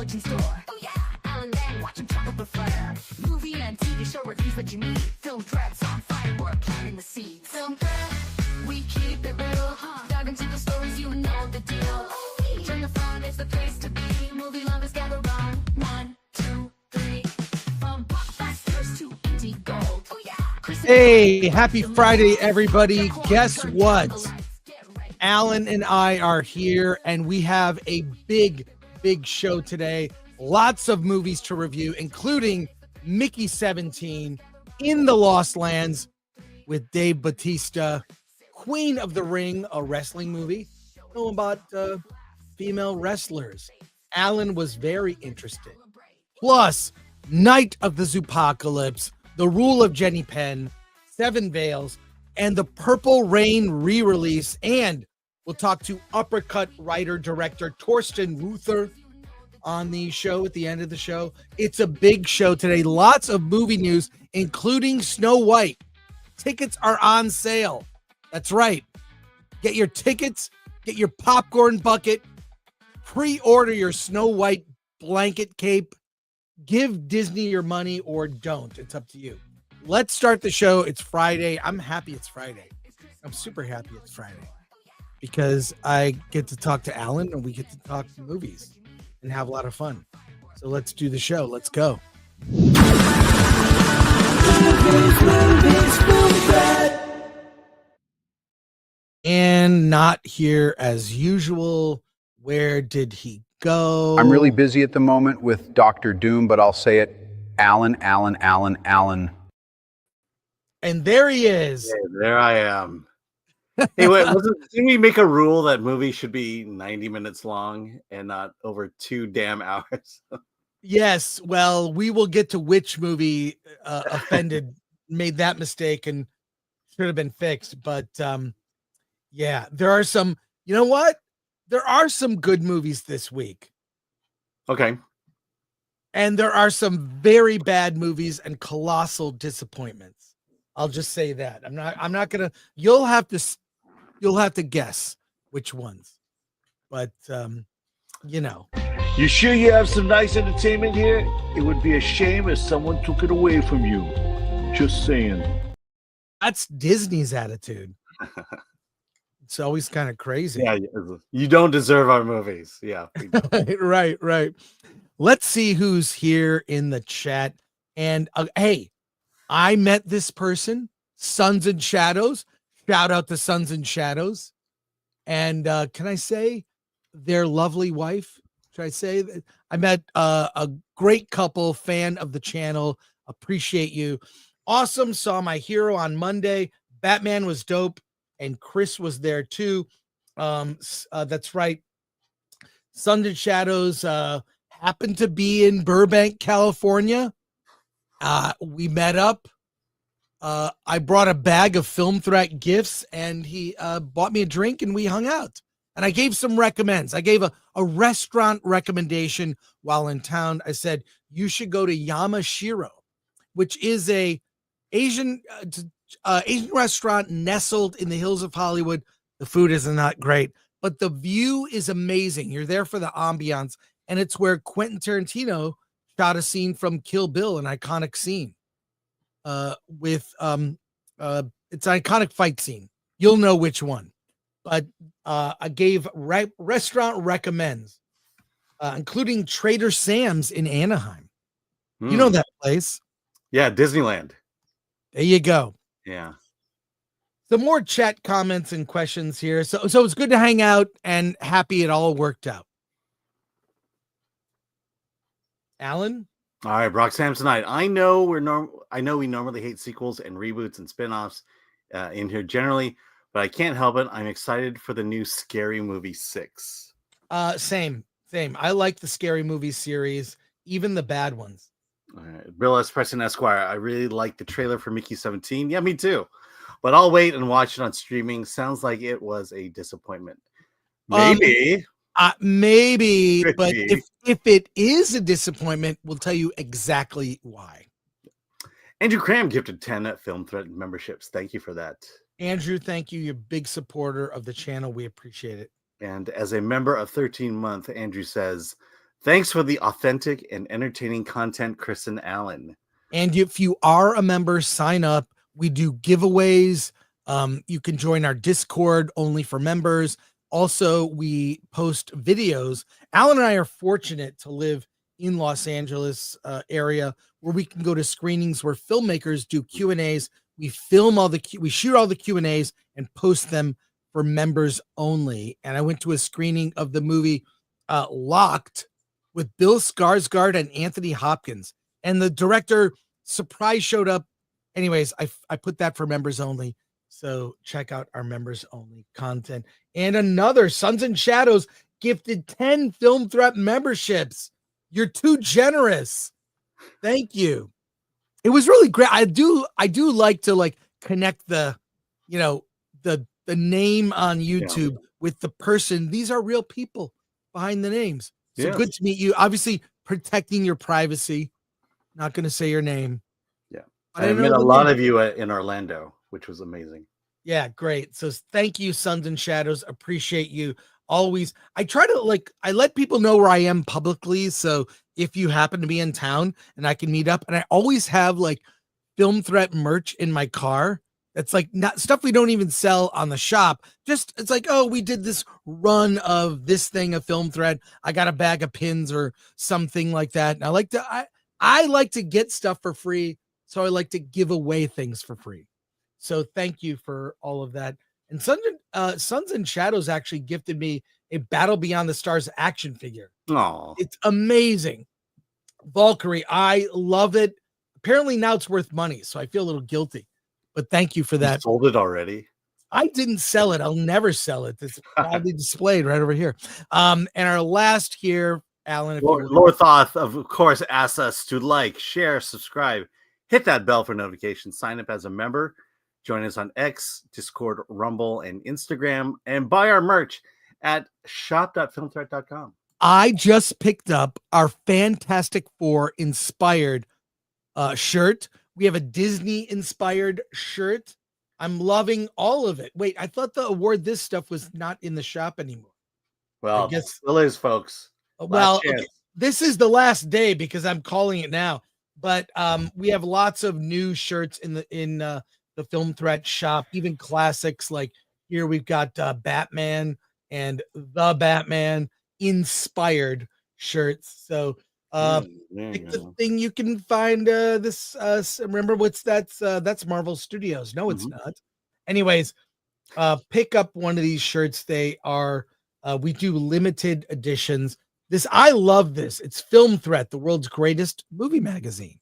origin store. Oh yeah, and then watch them chocolate before. Movie and TV show reviews that you need. Film threads on fire, we're planting the seeds. Film thread, we keep it real. Dive into the stories, you know the deal. Turn the phone, it's the place to be. Movie lovers gather round. 1, 2, 3. From blockbusters to indie gold. Oh yeah. Hey, happy Friday, everybody. Guess what? Alan and I are here, and we have a big show today. Lots of movies to review, including Mickey 17, In the Lost Lands with Dave Bautista, Queen of the Ring, a wrestling movie. Know about female wrestlers. Alan was very interested. Plus, Night of the Zoopocalypse, The Rule of Jenny Penn, Seven Veils, and the Purple Rain re-release. And we'll talk to Uppercut writer-director Torsten Ruether on the show at the end of the show. It's a big show today. Lots of movie news, including Snow White. Tickets are on sale. That's right. Get your tickets, get your popcorn bucket, pre-order your Snow White blanket cape. Give Disney your money or don't. It's up to you. Let's start the show. It's Friday. I'm happy it's Friday. I'm super happy it's Friday because I get to talk to Alan and we get to talk movies and have a lot of fun. So let's do the show. Let's go. And not here as usual. Where did he go? I'm really busy at the moment with Dr. Doom, but I'll say it. Alan. And there he is. Hey, there I am. Hey, wait, didn't we make a rule that movies should be 90 minutes long and not over 2 damn hours? Yes. Well, we will get to which movie offended made that mistake and should have been fixed. But yeah, there are some, you know what? There are some good movies this week. Okay. And there are some very bad movies and colossal disappointments. I'll just say that. I'm not gonna. You'll have to guess which ones. But you know. You sure you have some nice entertainment here? It would be a shame if someone took it away from you. Just saying. That's Disney's attitude. It's always kind of crazy. Yeah, you don't deserve our movies. Yeah. Right. Let's see who's here in the chat. And hey, I met this person, Sons and Shadows. Shout out to Sons and Shadows. And can I say their lovely wife? Should I say that? I met a great couple, fan of the channel. Appreciate you. Awesome. Saw my hero on Monday. Batman was dope. And Chris was there too. That's right. Sons and Shadows happened to be in Burbank, California. We met up. I brought a bag of Film Threat gifts and he bought me a drink and we hung out. And I gave some recommends. I gave a restaurant recommendation while in town. I said, you should go to Yamashiro, which is a Asian restaurant nestled in the hills of Hollywood. The food is not great, but the view is amazing. You're there for the ambiance, and it's where Quentin Tarantino shot a scene from Kill Bill, an iconic scene. It's an iconic fight scene. You'll know which one. But I gave restaurant recommends, including Trader Sam's in Anaheim. You know that place? Yeah, Disneyland. There you go. Yeah. Some more chat comments and questions here. So it's good to hang out and happy it all worked out. Alan? All right, Brock Samsonite. I know we normally hate sequels and reboots and spin-offs in here generally, but I can't help it. I'm excited for the new Scary Movie 6. Same. I like the Scary Movie series, even the bad ones. All right. Bill S. Preston Esquire. I really like the trailer for Mickey 17. Yeah, me too. But I'll wait and watch it on streaming. Sounds like it was a disappointment. Maybe. Maybe, but if it is a disappointment, we'll tell you exactly why. Andrew Cram gifted 10 Film Threat memberships. Thank you for that. Andrew, thank you. You're a big supporter of the channel. We appreciate it. And as a member of 13 Month, Andrew says, Thanks for the authentic and entertaining content, Chris and Alan. And if you are a member, sign up. We do giveaways. You can join our Discord only for members. Also, we post videos. Alan and I are fortunate to live in Los Angeles area where we can go to screenings where filmmakers do Q&As. We shoot all the Q&As and post them for members only. And I went to a screening of the movie Locked with Bill Skarsgård and Anthony Hopkins. And the director surprise showed up. Anyways, I put that for members only. So check out our members only content. And another Sons and Shadows gifted 10 Film Threat memberships. You're too generous. Thank you. It was really great. I do like to connect the name on YouTube with the person. These are real people behind the names. So good to meet you. Obviously protecting your privacy. Not going to say your name. Yeah. I met a lot of you in Orlando, which was amazing. Yeah, great. So thank you, Sons and Shadows. Appreciate you. Always. I try to I let people know where I am publicly. So if you happen to be in town and I can meet up, and I always have Film Threat merch in my car. That's not stuff we don't even sell on the shop. Just it's we did this run of this thing of Film Threat. I got a bag of pins or something like that. And I like to get stuff for free. So I like to give away things for free. So thank you for all of that. And Sons and Shadows actually gifted me a Battle Beyond the Stars action figure. Oh, it's amazing. Valkyrie, I love it. Apparently now it's worth money, so I feel a little guilty. But thank you for that. You sold it already? I didn't sell it. I'll never sell it. It's proudly displayed right over here. And our last here, Alan. Lord Thoth, of course, asks us to share, subscribe, hit that bell for notifications, sign up as a member. Join us on X, Discord, Rumble, and Instagram, and buy our merch at shop.filmthreat.com. I just picked up our Fantastic Four inspired shirt. We have a Disney inspired shirt. I'm loving all of it. Wait, I thought the award this stuff was not in the shop anymore. Well, I guess still is, folks. Okay. This is the last day because I'm calling it now. But we have lots of new shirts in the Film Threat shop, even classics like here we've got Batman and the Batman inspired shirts. So pick the thing you can find this remember that's Marvel Studios. No, it's not. Anyways, pick up one of these shirts. They are we do limited editions. I love this. It's Film Threat, the world's greatest movie magazine.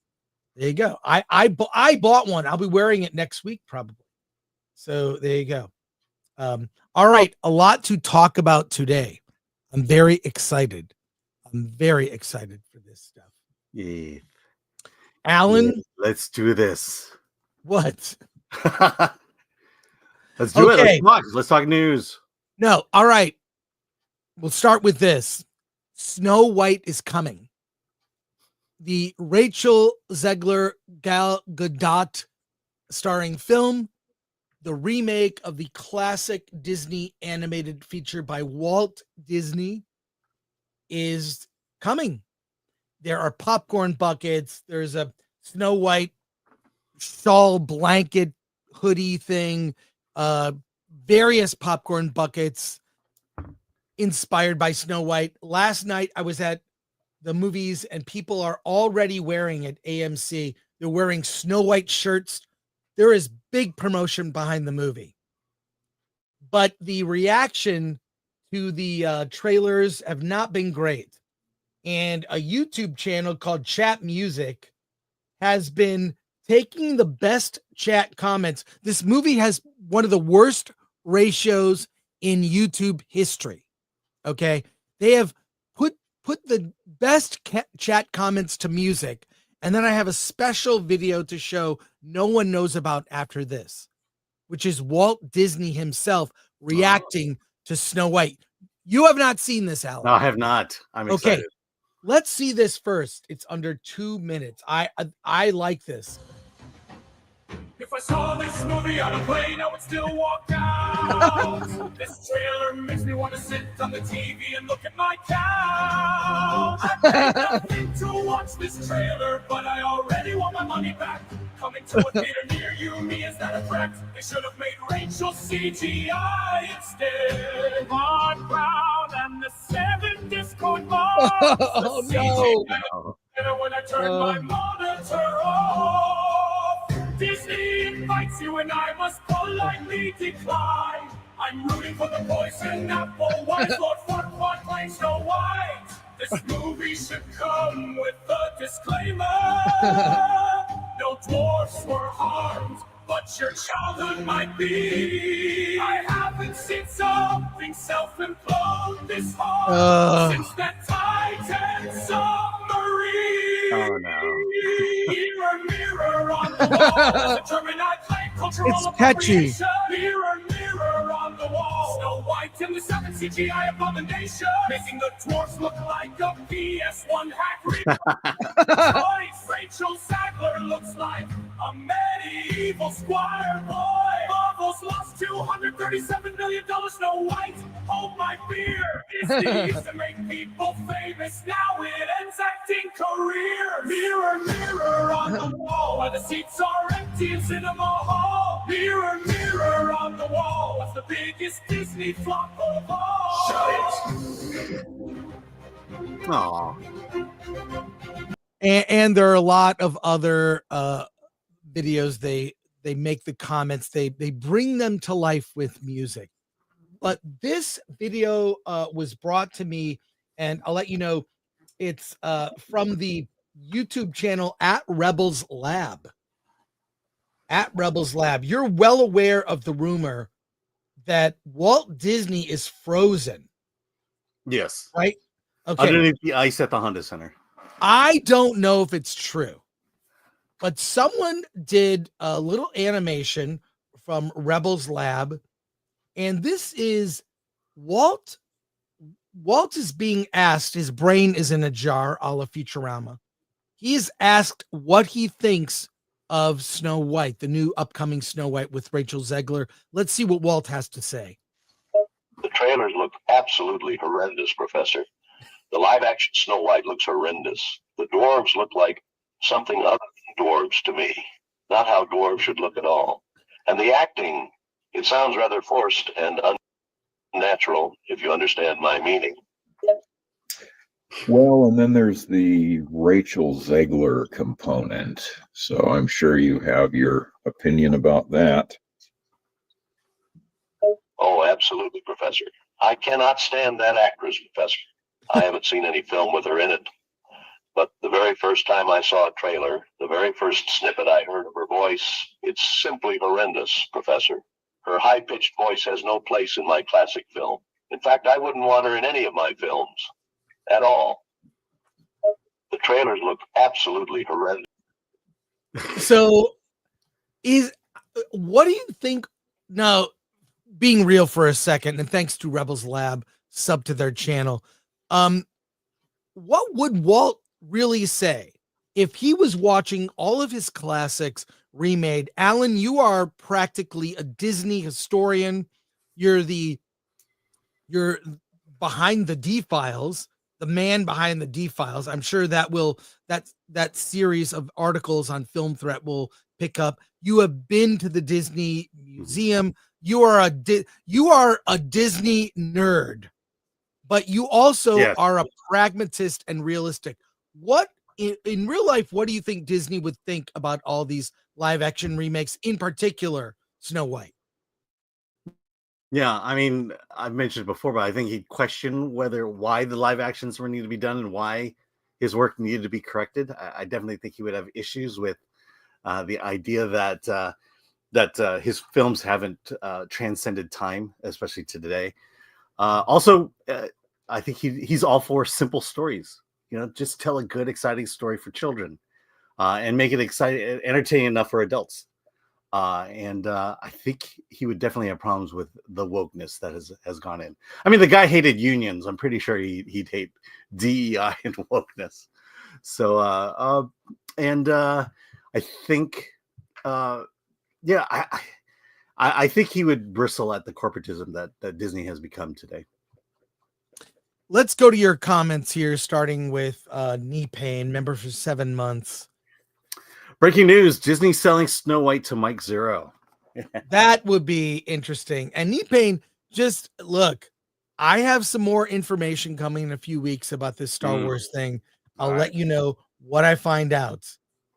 There you go. I bought one. I'll be wearing it next week probably. So there you go. All right, a lot to talk about today. I'm very excited. I'm very excited for this stuff. Yeah. Alan, let's do this. What? Let's do it. Let's talk news. No, all right. We'll start with this. Snow White is coming. The Rachel Zegler Gal Gadot starring film, the remake of the classic Disney animated feature by Walt Disney, is coming. There are popcorn buckets. There's a Snow White shawl blanket hoodie thing, various popcorn buckets inspired by Snow White. Last night I was at the movies and people are already wearing at AMC. They're wearing Snow White shirts. There is big promotion behind the movie. But the reaction to the trailers have not been great. And a YouTube channel called Chat Music has been taking the best chat comments. This movie has one of the worst ratios in YouTube history. Okay. They have put the best chat comments to music. And then I have a special video to show no one knows about after this, which is Walt Disney himself reacting to Snow White. You have not seen this, Alan. No, I have not. I'm excited. Okay. Let's see this first. It's under 2 minutes. I like this. If I saw this movie on a plane, I would still walk out. This trailer makes me want to sit on the TV and look at my couch. I paid nothing to watch this trailer, but I already want my money back. Coming to a theater near you, me, is that a threat? They should have made Rachel CGI instead. Von Brown and the 7 Discord mods. Oh, no. And when I turn my monitor off, Disney invites you and I must politely decline. I'm rooting for the poison apple. Why is Lord Farquaad playing Snow White? This movie should come with a disclaimer. No dwarfs were harmed, but your childhood might be. I haven't seen something self-implode this hard since that Titan submarine. Oh no. Mirror, mirror on the wall. The German I play cultural It's catchy. appropriation. Mirror, mirror on the wall. Snow White and the 7 CGI abomination, making the dwarfs look like a PS1 hack replay. Rachel Zegler looks like a medieval squire boy. Marvel's lost $237 million. Snow White, hold my beer. Disney used to make people famous. Now it ends acting career. Mirror, mirror on the wall, why the seats are empty in cinema hall. Mirror, mirror on the wall, what's the biggest Disney flop of all? Shut it. Aw. And there are a lot of other videos. They make the comments. They bring them to life with music. But this video was brought to me, and I'll let you know, it's from the YouTube channel at Rebels Lab. At Rebels Lab. You're well aware of the rumor that Walt Disney is frozen, Yes. right? Okay. Underneath the ice at the Honda Center. I don't know if it's true, but someone did a little animation from Rebels Lab, and this is Walt. Walt is being asked, his brain is in a jar, a la Futurama. He is asked what he thinks of Snow White, the new upcoming Snow White with Rachel Zegler. Let's see what Walt has to say. The trailers look absolutely horrendous, Professor. The live-action Snow White looks horrendous. The dwarves look like something other than dwarves to me. Not how dwarves should look at all. And the acting, it sounds rather forced and unnatural, if you understand my meaning. Well, and then there's the Rachel Zegler component. So I'm sure you have your opinion about that. Oh, absolutely, Professor. I cannot stand that actress, Professor. I haven't seen any film with her in it. But the very first time I saw a trailer, the very first snippet I heard of her voice, it's simply horrendous, Professor. Her high-pitched voice has no place in my classic film. In fact, I wouldn't want her in any of my films. At all. The trailers look absolutely horrendous. So what do you think? Now, being real for a second, and thanks to Rebels Lab, sub to their channel. What would Walt really say if he was watching all of his classics remade? Alan, you are practically a Disney historian. You're behind the D-Files, the man behind the D-Files. I'm sure that that series of articles on Film Threat will pick up. You have been to the Disney Museum. You are a Disney nerd, but you also are a pragmatist and realistic. What in real life, what do you think Disney would think about all these live action remakes, in particular Snow White? Yeah, I mean, I've mentioned it before, but I think he'd question why the live actions were needed to be done and why his work needed to be corrected. I definitely think he would have issues with the idea that his films haven't transcended time, especially to today. Also, I think he's all for simple stories. Just tell a good, exciting story for children and make it exciting, entertaining enough for adults. And I think he would definitely have problems with the wokeness that has gone in. I mean, the guy hated unions. I'm pretty sure he'd hate DEI and wokeness. So, I think, I I think he would bristle at the corporatism that Disney has become today. Let's go to your comments here, starting with knee pain, member for 7 months. Breaking news: Disney selling Snow White to Mike Zero. That would be interesting. And knee pain, just look, I have some more information coming in a few weeks about this Star Wars thing. I'll let you know what I find out.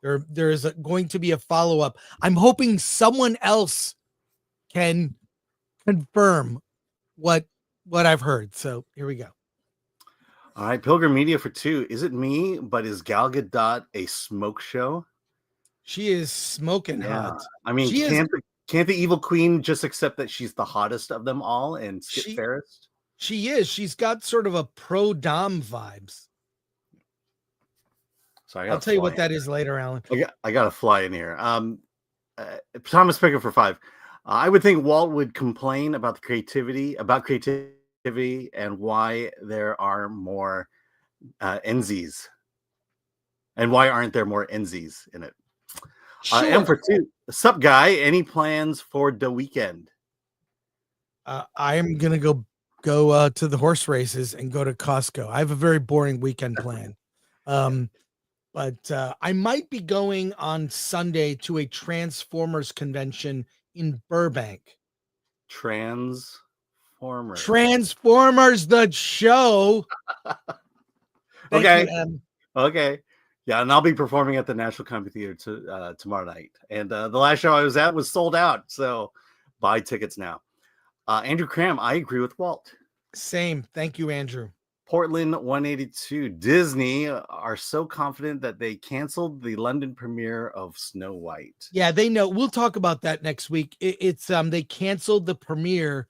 There's going to be a follow-up. I'm hoping someone else can confirm what I've heard. So here we go. All right, Pilgrim Media for 2. Is it me, but is Gal Gadot a smoke show? She is smoking hot. I mean, can't the evil queen just accept that she's the hottest of them all and skip Ferris? She is. She's got sort of a pro-dom vibes. Sorry, I'll tell you what that is later, Alan. I got to fly in here. Thomas Picker for 5. I would think Walt would complain about creativity, and why there are more NZs, and why aren't there more NZs in it? Sure. And for 2, sup guy? Any plans for the weekend? I am gonna go to the horse races and go to Costco. I have a very boring weekend plan. But I might be going on Sunday to a Transformers convention in Burbank. Transformers, the show. Okay. Okay. Yeah, and I'll be performing at the National Comedy Theater tomorrow night. And the last show I was at was sold out, so buy tickets now. Andrew Cram, I agree with Walt. Same. Thank you, Andrew. Portland 182. Disney are so confident that they canceled the London premiere of Snow White. Yeah, they know. We'll talk about that next week. It's they canceled the premiere.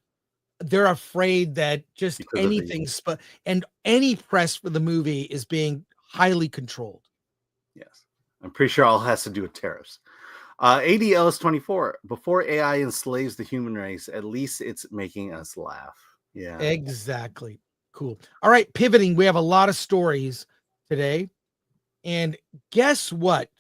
They're afraid that just anything and any press for the movie is being highly controlled. Yes, I'm pretty sure all has to do with tariffs. ADLS24. Before AI enslaves the human race, at least it's making us laugh. Yeah, exactly. Cool. All right, pivoting. We have a lot of stories today. And guess what?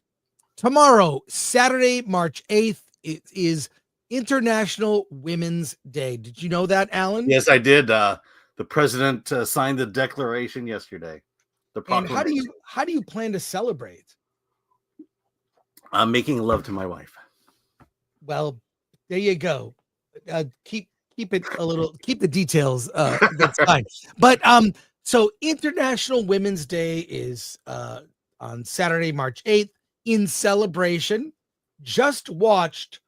Tomorrow, Saturday, March 8th, it is International Women's Day. Did you know that, Alan? Yes, I did. The president signed the declaration yesterday. And how do you plan to celebrate? I'm making love to my wife. Well, there you go. Keep it a little, keep the details. That's fine. But so International Women's Day is on Saturday, March 8th. In celebration, just watch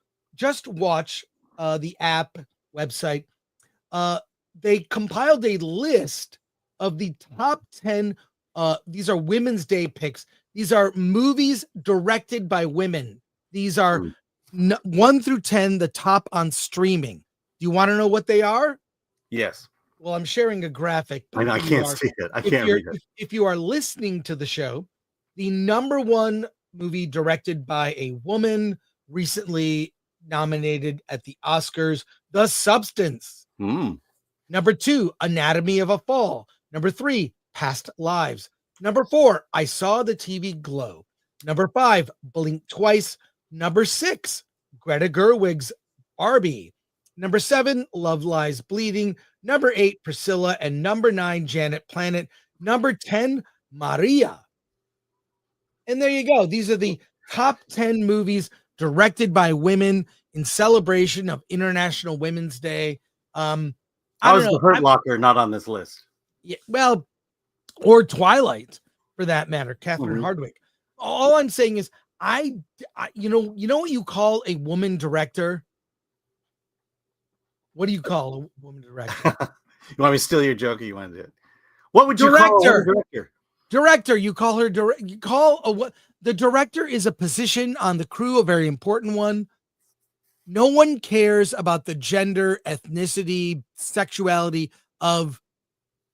the app website. They compiled a list of the top 10. These are Women's Day picks. These are movies directed by women. These are 1 through 10, the top on streaming. Do you want to know what they are? Yes. Well, I'm sharing a graphic. I can't see it. I can't read it. If you are listening to the show, the number 1 movie directed by a woman, recently nominated at the Oscars, The Substance. Number 2, Anatomy of a Fall. Number 3, Past Lives. Number 4, I Saw the TV Glow. Number 5, Blink Twice. Number 6, Greta Gerwig's Barbie. Number 7, Love Lies Bleeding. Number 8, Priscilla. And number 9, Janet Planet. Number 10, Maria. And there you go. These are the top 10 movies directed by women in celebration of International Women's Day. How is The Hurt Locker not on this list? Yeah, well, or Twilight for that matter, Catherine Hardwicke. All I'm saying is you know what you call a woman director? What do you call a woman director? You want me to steal your joke, or you want to do it? What would you call a director? Director. You call her the director is a position on the crew, a very important one. No one cares about the gender, ethnicity, sexuality of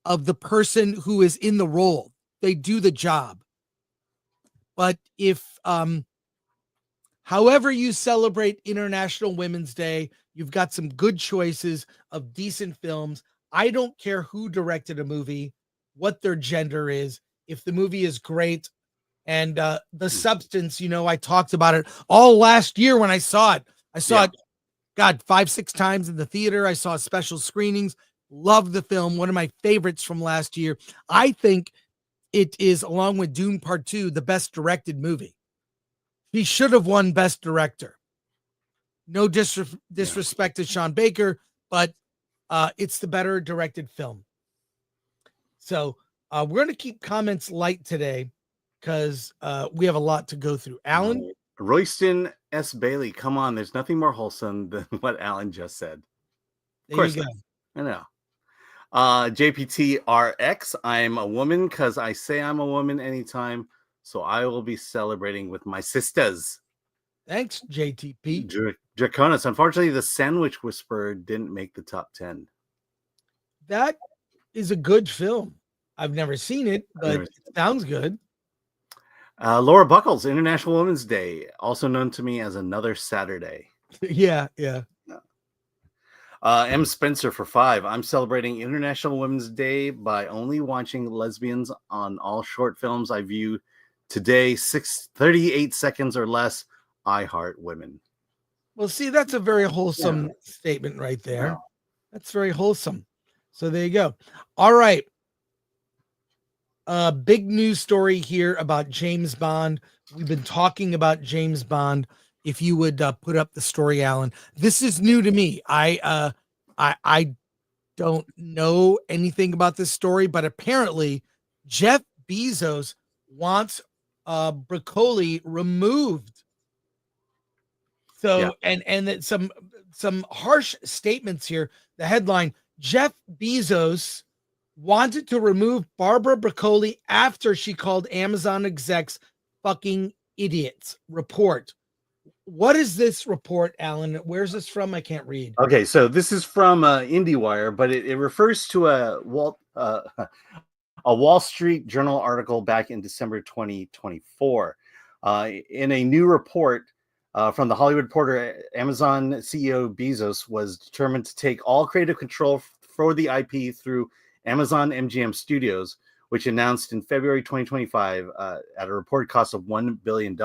the person who is in the role. They do the job. But if however you celebrate International Women's Day, you've got some good choices of decent films. I don't care who directed a movie, what their gender is. If the movie is great, and The Substance, I talked about it all last year when I saw it. I saw it God, 5-6 times in the theater. I saw special screenings. Love the film. One of my favorites from last year. I think it is, along with Dune Part 2, the best directed movie. He should have won Best Director. No disrespect to Sean Baker, but it's the better directed film. So we're going to keep comments light today because we have a lot to go through. Alan? Royston S. Bailey, come on. There's nothing more wholesome than what Alan just said. Of course you go. I know. JPTRX, I'm a woman because I say I'm a woman anytime, so I will be celebrating with my sisters. Thanks, JTP. Draconis, unfortunately, The Sandwich Whisperer didn't make the top 10. That is a good film. I've never seen it, but it sounds good. Laura Buckles, International Women's Day, also known to me as Another Saturday. Yeah. M. Spencer for 5. I'm celebrating International Women's Day by only watching lesbians on all short films I view today, 38 seconds or less. I heart women. Well, see, that's a very wholesome statement right there. Yeah. That's very wholesome. So there you go. All right. Big news story here about James Bond. We've been talking about James Bond. If you would put up the story, Alan. This is new to me. I don't know anything about this story, but apparently Jeff Bezos wants Broccoli removed. So and that some harsh statements here. The headline: Jeff Bezos wanted to remove Barbara Broccoli after she called Amazon execs fucking idiots. Report. What is this report, Alan? Where's this from? I can't read. Okay, so this is from IndieWire, but it refers to a Wall Street Journal article back in December 2024. In a new report from the Hollywood Reporter, Amazon CEO Bezos was determined to take all creative control for the IP through Amazon MGM Studios, which announced in February 2025 at a reported cost of $1 billion.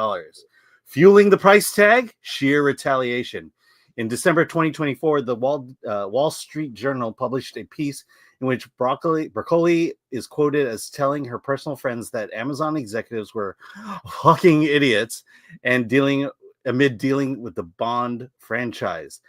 Fueling the price tag, sheer retaliation. In December 2024, the Wall Street Journal published a piece in which Broccoli is quoted as telling her personal friends that Amazon executives were fucking idiots and dealing with the Bond franchise.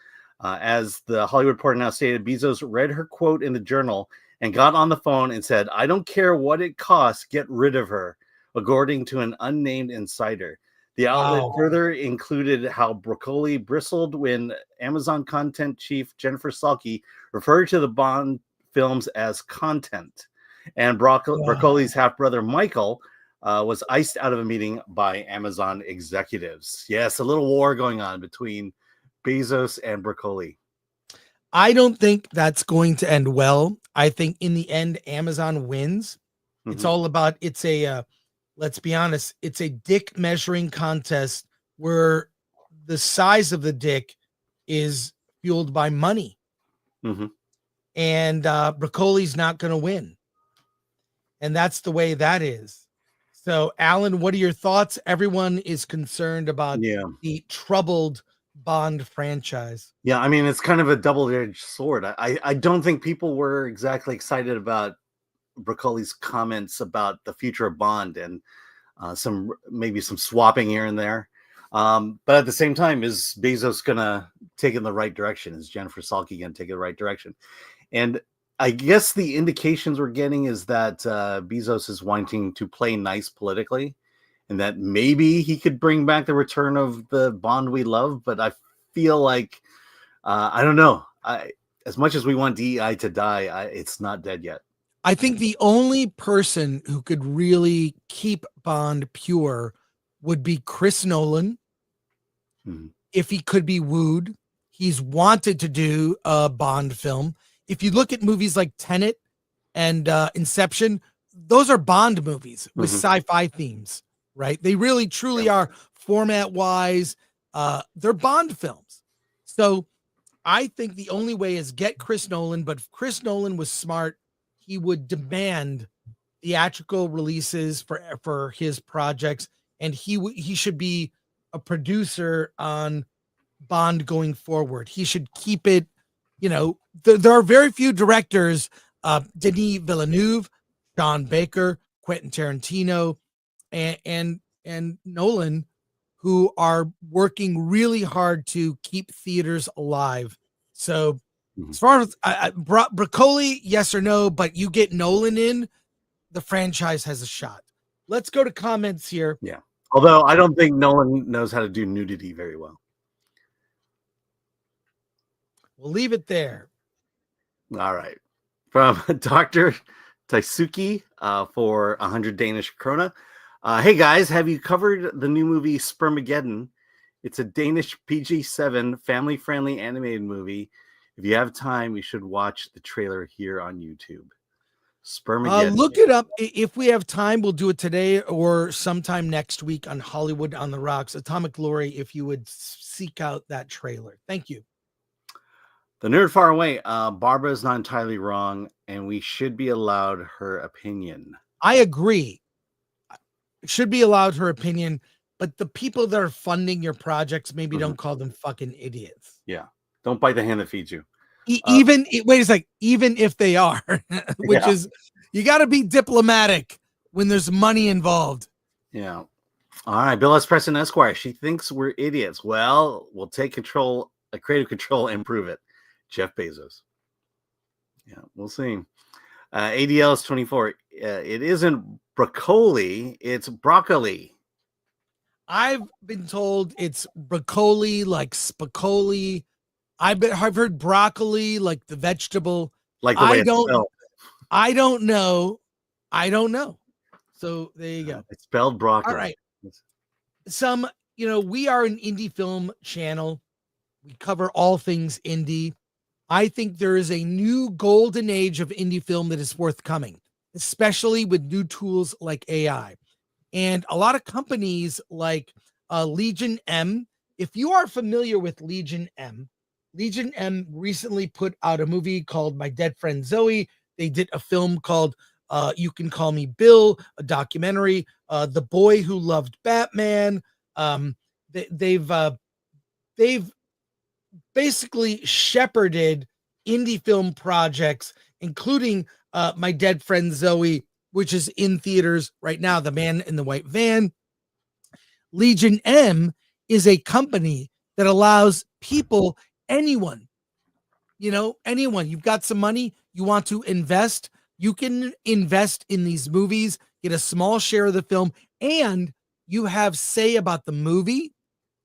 As the Hollywood Reporter now stated, Bezos read her quote in the journal and got on the phone and said, "I don't care what it costs, get rid of her," according to an unnamed insider. The outlet further included how Broccoli bristled when Amazon content chief Jennifer Salke referred to the Bond films as content. And Broccoli's half-brother Michael was iced out of a meeting by Amazon executives. Yes, a little war going on between Bezos and Broccoli. I don't think that's going to end well. I think in the end, Amazon wins. Mm-hmm. It's all about, let's be honest, it's a dick measuring contest where the size of the dick is fueled by money. Mm-hmm. And Broccoli's not going to win. And that's the way that is. So, Alan, what are your thoughts? Everyone is concerned about the troubled Bond franchise. Yeah, I mean, it's kind of a double-edged sword. I don't think people were exactly excited about Broccoli's comments about the future of Bond and maybe some swapping here and there. But at the same time, is Bezos going to take in the right direction? Is Jennifer Salke going to take it the right direction? And I guess the indications we're getting is that Bezos is wanting to play nice politically, and that maybe he could bring back the return of the Bond we love. But I feel like, I don't know. As much as we want DEI to die, it's not dead yet. I think the only person who could really keep Bond pure would be Chris Nolan. Mm-hmm. If he could be wooed. He's wanted to do a Bond film. If you look at movies like Tenet and Inception, those are Bond movies with sci-fi themes, right? They really, truly are format-wise. They're Bond films. So I think the only way is get Chris Nolan, but if Chris Nolan was smart, he would demand theatrical releases for his projects, and he should be a producer on Bond going forward. He should keep it, you know, there are very few directors, Denis Villeneuve, John Baker, Quentin Tarantino, and Nolan, who are working really hard to keep theaters alive. So as far as Broccoli, yes or no, but you get Nolan in, the franchise has a shot. Let's go to comments here. Yeah. Although I don't think Nolan knows how to do nudity very well. We'll leave it there. All right. From Dr. Taisuki for 100 Danish krona. Hey guys, have you covered the new movie Spermageddon? It's a Danish PG-7 family-friendly animated movie. If you have time, you should watch the trailer here on YouTube. Spermageddon. Look it up. If we have time, we'll do it today or sometime next week on Hollywood on the Rocks. Atomic Glory, if you would seek out that trailer. Thank you. The Nerd Far Away. Barbara is not entirely wrong, and we should be allowed her opinion. I agree. Should be allowed her opinion, but the people that are funding your projects, maybe don't call them fucking idiots. Yeah. Don't bite the hand that feeds you. Wait a second, even if they are, which is, you got to be diplomatic when there's money involved. Yeah. All right. Bill S. Preston Esquire. She thinks we're idiots. Well, we'll take control, creative control, and prove it. Jeff Bezos. Yeah, we'll see. ADL is 24. It isn't broccoli, it's broccoli. I've been told it's broccoli, like spicoli. I've heard broccoli, like the vegetable. Like the way it's spelled. I don't know. So there you go. It's spelled broccoli. All right. We are an indie film channel. We cover all things indie. I think there is a new golden age of indie film that is forthcoming, especially with new tools like AI. And a lot of companies like Legion M. If you are familiar with Legion M recently put out a movie called My Dead Friend Zoe. They did a film called You Can Call Me Bill, a documentary, The Boy Who Loved Batman. They've basically shepherded indie film projects, including My Dead Friend Zoe, which is in theaters right now, The Man in the White Van. Legion M is a company that allows people, anyone, you've got some money, you want to invest, you can invest in these movies, get a small share of the film, and you have say about the movie.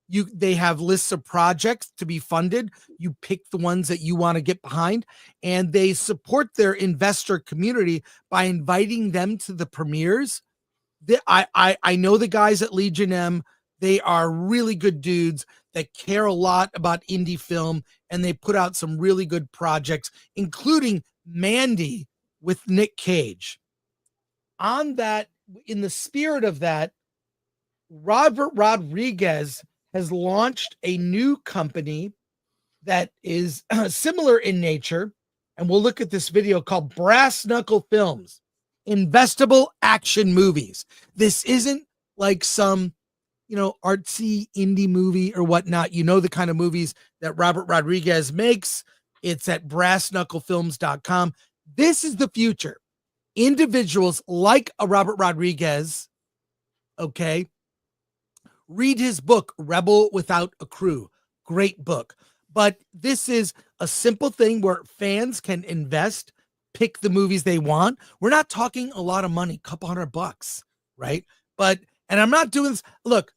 They have lists of projects to be funded. You pick the ones that you want to get behind, and they support their investor community by inviting them to the premieres. I know the guys at Legion M. They are really good dudes that care a lot about indie film, and they put out some really good projects, including Mandy with Nick Cage. On that, in the spirit of that, Robert Rodriguez has launched a new company that is similar in nature. And we'll look at this video called Brass Knuckle Films, investable action movies. This isn't like some, artsy indie movie or whatnot. The kind of movies that Robert Rodriguez makes. It's at BrassKnuckleFilms.com. This is the future. Individuals like a Robert Rodriguez, okay, read his book, Rebel Without a Crew. Great book. But this is a simple thing where fans can invest, pick the movies they want. We're not talking a lot of money, couple $100, right? And I'm not doing this. Look,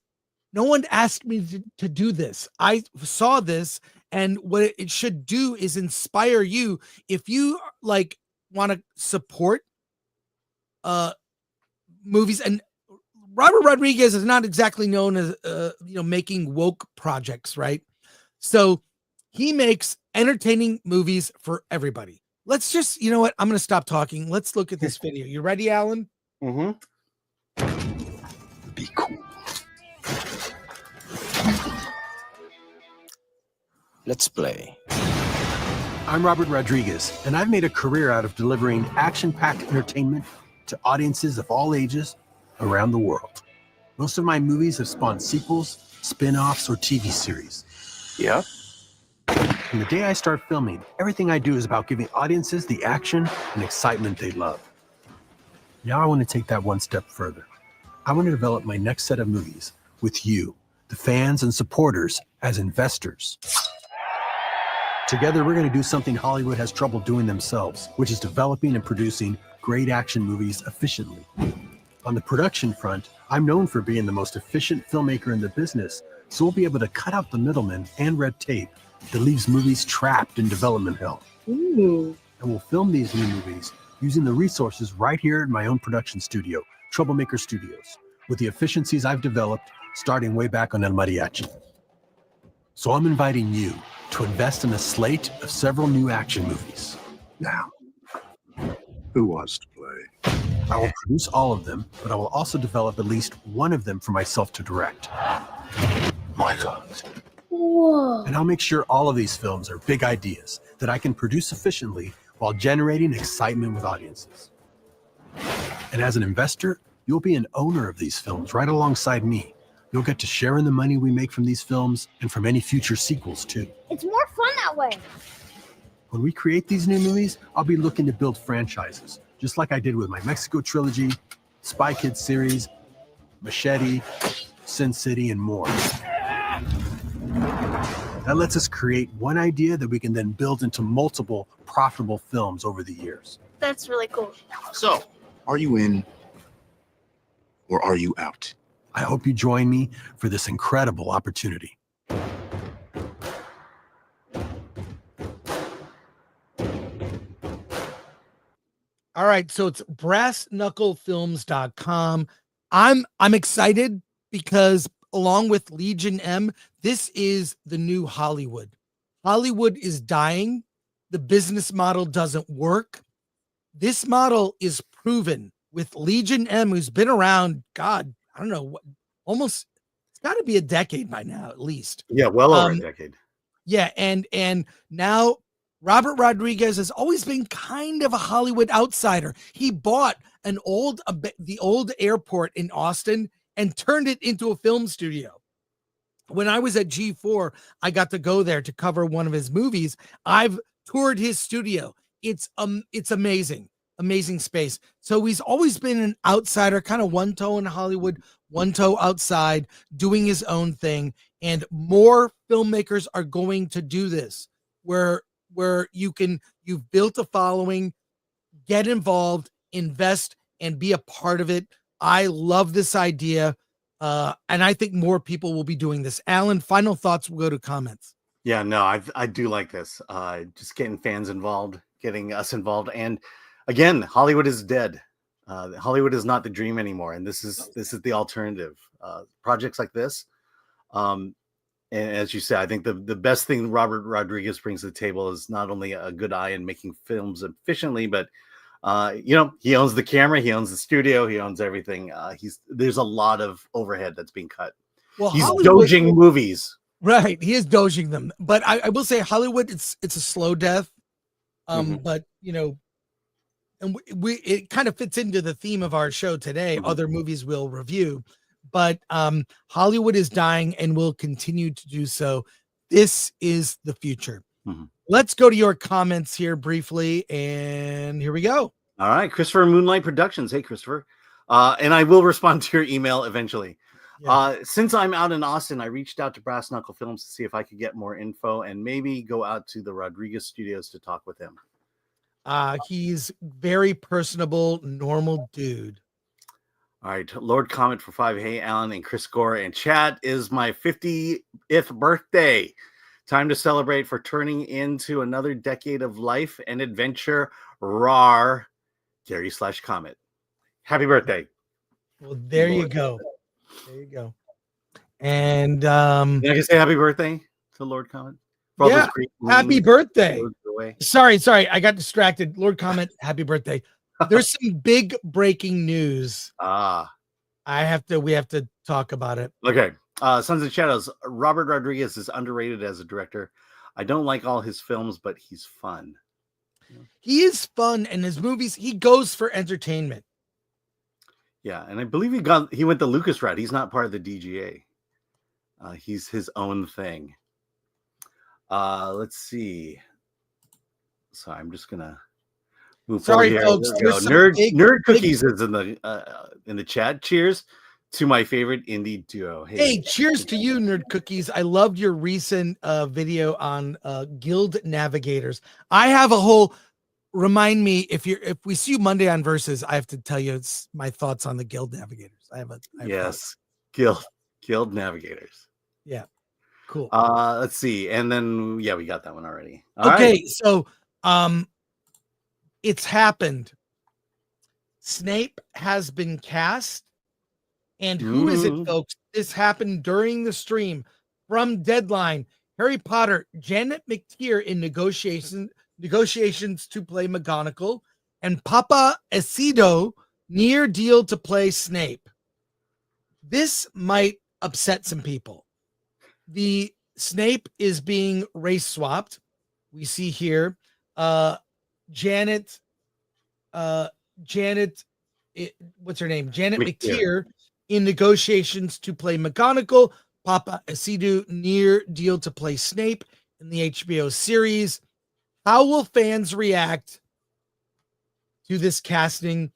no one asked me to do this. I saw this, and what it should do is inspire you. If you want to support movies, and Robert Rodriguez is not exactly known as, making woke projects, right? So he makes entertaining movies for everybody. Let's just, I'm going to stop talking. Let's look at this video. You ready, Alan? Mm-hmm. Be cool. Let's play. I'm Robert Rodriguez, and I've made a career out of delivering action-packed entertainment to audiences of all ages around the world. Most of my movies have spawned sequels, spin-offs, or TV series. Yeah? From the day I start filming, everything I do is about giving audiences the action and excitement they love. Now I want to take that one step further. I want to develop my next set of movies with you, the fans and supporters, as investors. Together, we're going to do something Hollywood has trouble doing themselves, which is developing and producing great action movies efficiently. On the production front, I'm known for being the most efficient filmmaker in the business, so we'll be able to cut out the middlemen and red tape that leaves movies trapped in development hell. And we'll film these new movies using the resources right here in my own production studio, Troublemaker Studios, with the efficiencies I've developed starting way back on El Mariachi. So I'm inviting you to invest in a slate of several new action movies. Now, who wants to play? I will produce all of them, but I will also develop at least one of them for myself to direct. My God. Whoa. And I'll make sure all of these films are big ideas that I can produce efficiently while generating excitement with audiences. And as an investor, you'll be an owner of these films right alongside me. You'll get to share in the money we make from these films and from any future sequels too. It's more fun that way. When we create these new movies, I'll be looking to build franchises, just like I did with my Mexico trilogy, Spy Kids series, Machete, Sin City, and more. That lets us create one idea that we can then build into multiple profitable films over the years. That's really cool. So, are you in or are you out? I hope you join me for this incredible opportunity. All right, so it's brassknucklefilms.com. I'm excited because along with Legion M, this is the new Hollywood. Hollywood is dying. The business model doesn't work. This model is proven with Legion M, who's been around, God, I don't know, what, almost, it's got to be a decade by now, at least. Yeah, well over a decade. Yeah, and now Robert Rodriguez has always been kind of a Hollywood outsider. He bought the old airport in Austin and turned it into a film studio. When I was at G4, I got to go there to cover one of his movies. I've toured his studio. It's amazing space. So he's always been an outsider, kind of one toe in Hollywood, one toe outside, doing his own thing. And more filmmakers are going to do this, where you've built a following, get involved, invest, and be a part of it. I love this idea. And I think more people will be doing this. Alan, final thoughts. We'll go to comments. Yeah, no, I do like this. Just getting fans involved, getting us involved. And again, Hollywood is dead. Hollywood is not the dream anymore. And this is the alternative. Projects like this. And as you said, I think the best thing Robert Rodriguez brings to the table is not only a good eye in making films efficiently, but he owns the camera, he owns the studio, he owns everything. There's a lot of overhead that's being cut. Well, he's doging movies. Right, he is doging them. But I will say Hollywood, it's a slow death. But and it kind of fits into the theme of our show today. Other movies we'll review, but Hollywood is dying and will continue to do so. This is the future. Let's go to your comments here briefly, and here we go. All right, Christopher, Moonlight Productions. Hey, Christopher. And I will respond to your email eventually. Yeah. Since I'm out in Austin, I reached out to Brass Knuckle Films to see if I could get more info and maybe go out to the Rodriguez studios to talk with him. He's very personable, normal dude. All right, Lord Comet for 5. Hey, Alan and Chris Gore and chat. Is my 50th birthday. Time to celebrate for turning into another decade of life and adventure. Rar, Gary/Comet. Happy birthday. Well, there you go. There you go. And can I say happy birthday to Lord Comet? Yeah, happy birthday. Sorry, I got distracted. Lord Comet, happy birthday. There's some big breaking news. We have to talk about it. Okay. Sons of Shadows. Robert Rodriguez is underrated as a director. I don't like all his films, but he's fun. He is fun, and his movies, he goes for entertainment. Yeah, and I believe he went the Lucas route. He's not part of the DGA. He's his own thing. Let's see. So I'm just gonna move Sorry, forward here. folks. There we There's go. some Nerd big- Cookies is in the chat. Cheers to my favorite indie duo. Hey, cheers to you, Nerd Cookies. I loved your recent video on Guild Navigators. I have a whole remind me if we see you Monday on Versus, I have to tell you it's my thoughts on the Guild Navigators. I have yes, thoughts. Guild Navigators. Yeah, cool. Let's see, and then we got that one already. All okay, right. So it's happened. Snape has been cast. And who is it, folks? This happened during the stream from Deadline. Harry Potter, Janet McTeer in negotiations to play McGonagall, and Papa Escido near deal to play Snape. This might upset some people. The Snape is being race swapped. We see here Janet, what's her name? Janet McTeer in negotiations to play McGonagall. Papa Escido near deal to play Snape in the HBO series. How will fans react to this casting?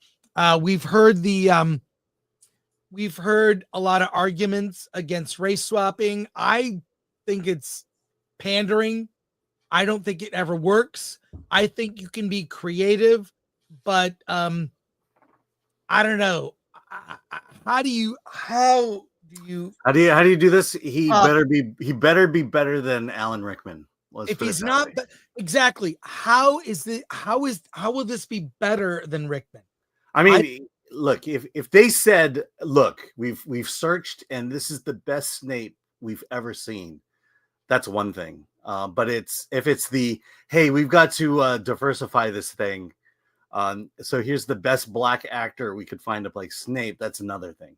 We've heard a lot of arguments against race swapping. I think it's pandering. I don't think it ever works. I think you can be creative, but I don't know. How do you do this? He better be better than Alan Rickman. If he's not exactly, how will this be better than Rickman? I mean, look, if they said, look, we've searched and this is the best Snape we've ever seen, that's one thing. But if it's the, hey, we've got to diversify this thing. So here's the best black actor we could find to play Snape. That's another thing.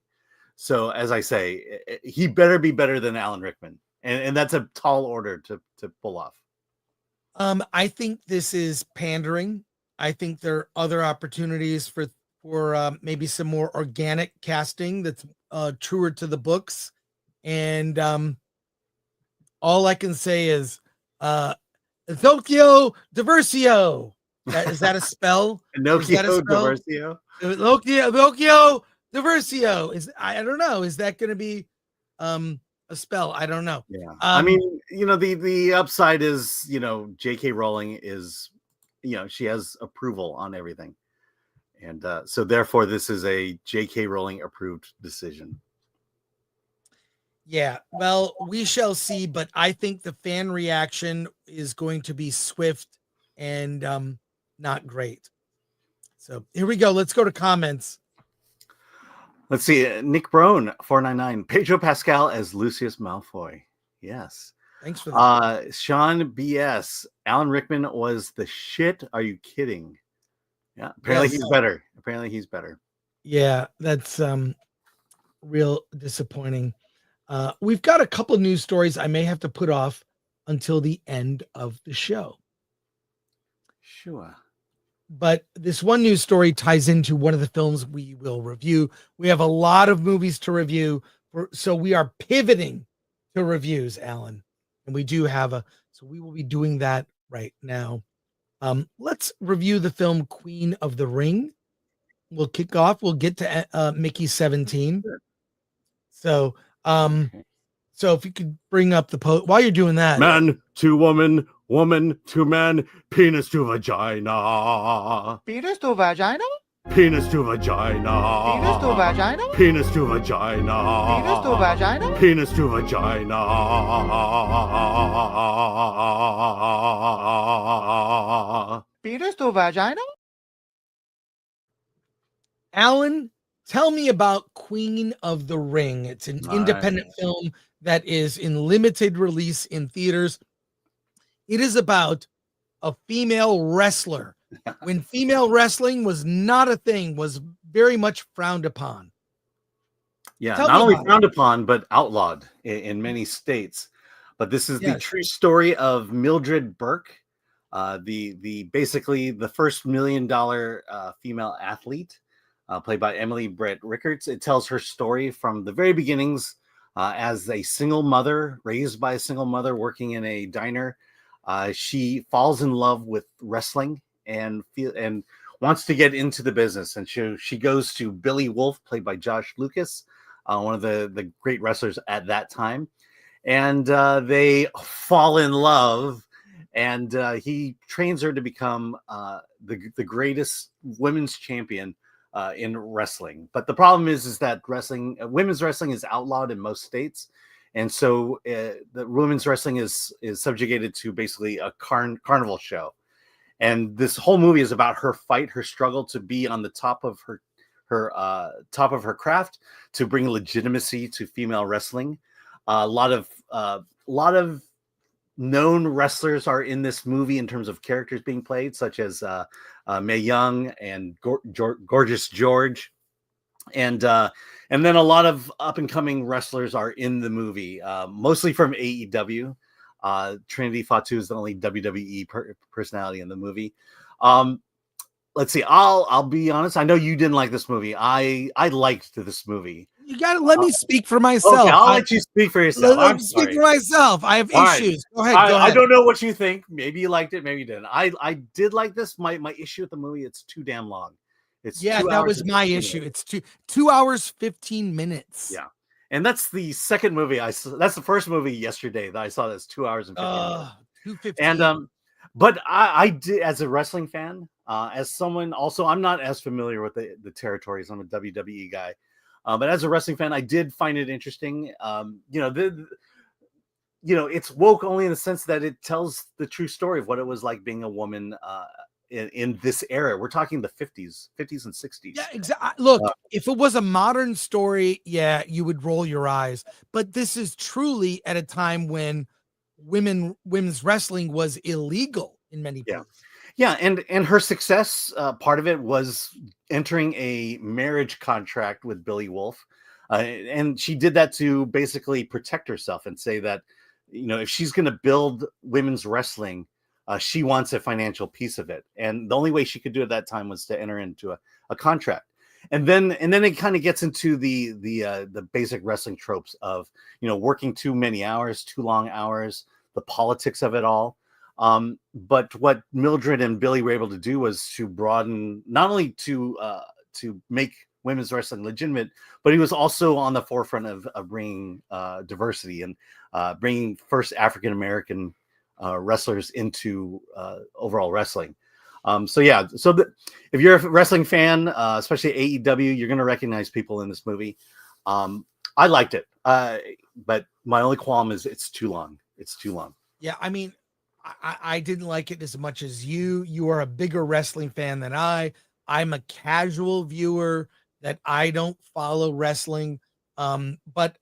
So as I say, he better be better than Alan Rickman, and that's a tall order to pull off. I think this is pandering. I think there are other opportunities for maybe some more organic casting that's truer to the books. And all I can say is Tokyo Diversio. Is that a spell? Tokyo Diversio. Tokyo Diversio. I don't know. Is that going to be a spell? I don't know. Yeah. I mean, the upside is, J.K. Rowling is, she has approval on everything. And so therefore this is a J.K. Rowling approved decision. Yeah, well, we shall see, but I think the fan reaction is going to be swift and not great. So here we go. Let's go to comments. Let's see. Nick Brown, 499. Pedro Pascal as Lucius Malfoy. Yes. Thanks for that. Sean BS. Alan Rickman was the shit. Are you kidding? Yeah. Apparently he's better. Yeah, that's real disappointing. We've got a couple of news stories I may have to put off until the end of the show. Sure. But this one news story ties into one of the films we will review. We have a lot of movies to review, so we are pivoting to reviews, Alan. And we do have so we will be doing that right now. Let's review the film Queen of the Ring. We'll kick off. We'll get to Mickey 17. So, so if you could bring up the post while you're doing that. Man to woman, woman to man, penis to vagina. Penis to vagina? Penis to vagina. Penis to vagina? Penis to vagina. Penis to vagina? Penis to vagina. Penis to vagina? Alan, tell me about Queen of the Ring. It's an independent film that is in limited release in theaters. It is about a female wrestler when female wrestling was not a thing, was very much frowned upon. Yeah, not only frowned upon, but outlawed in many states. But this is the true story of Mildred Burke, the basically the first $1 million female athlete, played by Emily Brett Rickards. It tells her story from the very beginnings as a single mother, raised by a single mother working in a diner. She falls in love with wrestling and wants to get into the business. And she goes to Billy Wolf, played by Josh Lucas, one of the great wrestlers at that time. And they fall in love, and he trains her to become the greatest women's champion in wrestling. But the problem is that women's wrestling is outlawed in most states. And so the women's wrestling is subjugated to basically a carnival show. And this whole movie is about her fight, her struggle to be on the top of her craft, to bring legitimacy to female wrestling. A lot of known wrestlers are in this movie in terms of characters being played, such as Mae Young and Gorgeous George. And then a lot of up and coming wrestlers are in the movie, mostly from AEW. Trinity Fatu is the only WWE personality in the movie. Let's see. I'll be honest. I know you didn't like this movie. I liked this movie. You gotta let me speak for myself. Okay, I'll let you speak for yourself. Let me speak for myself. I have issues. Go ahead. I don't know what you think. Maybe you liked it. Maybe you didn't. I did like this. My issue with the movie, it's too damn long. It's that was my issue. It's 2 hours 15 minutes. Yeah, and that's the second movie I saw. That's the first movie yesterday that I saw. That's 2 hours and 15 minutes. 2:15. And but I did, as a wrestling fan, as someone also, I'm not as familiar with the territories. I'm a WWE guy. But as a wrestling fan, I did find it interesting. It's woke only in the sense that it tells the true story of what it was like being a woman in this era. We're talking the 50s and 60s. Yeah, exactly. Look, if it was a modern story, you would roll your eyes. But this is truly at a time when women's wrestling was illegal in many places. Yeah, and her success, part of it was entering a marriage contract with Billy Wolf. And she did that to basically protect herself and say that, if she's going to build women's wrestling, she wants a financial piece of it. And the only way she could do it at that time was to enter into a contract. And then it kind of gets into the basic wrestling tropes of, working too many hours, too long hours, the politics of it all. But what Mildred and Billy were able to do was to broaden, not only to make women's wrestling legitimate, but he was also on the forefront of bringing diversity and bringing first African-American wrestlers into overall wressling. If you're a wrestling fan, especially AEW, you're going to recognize people in this movie. I liked it, but my only qualm is it's too long. It's too long. Yeah, I mean, I didn't like it as much as you. You are a bigger wrestling fan than I. I'm a casual viewer that I don't follow wrestling. But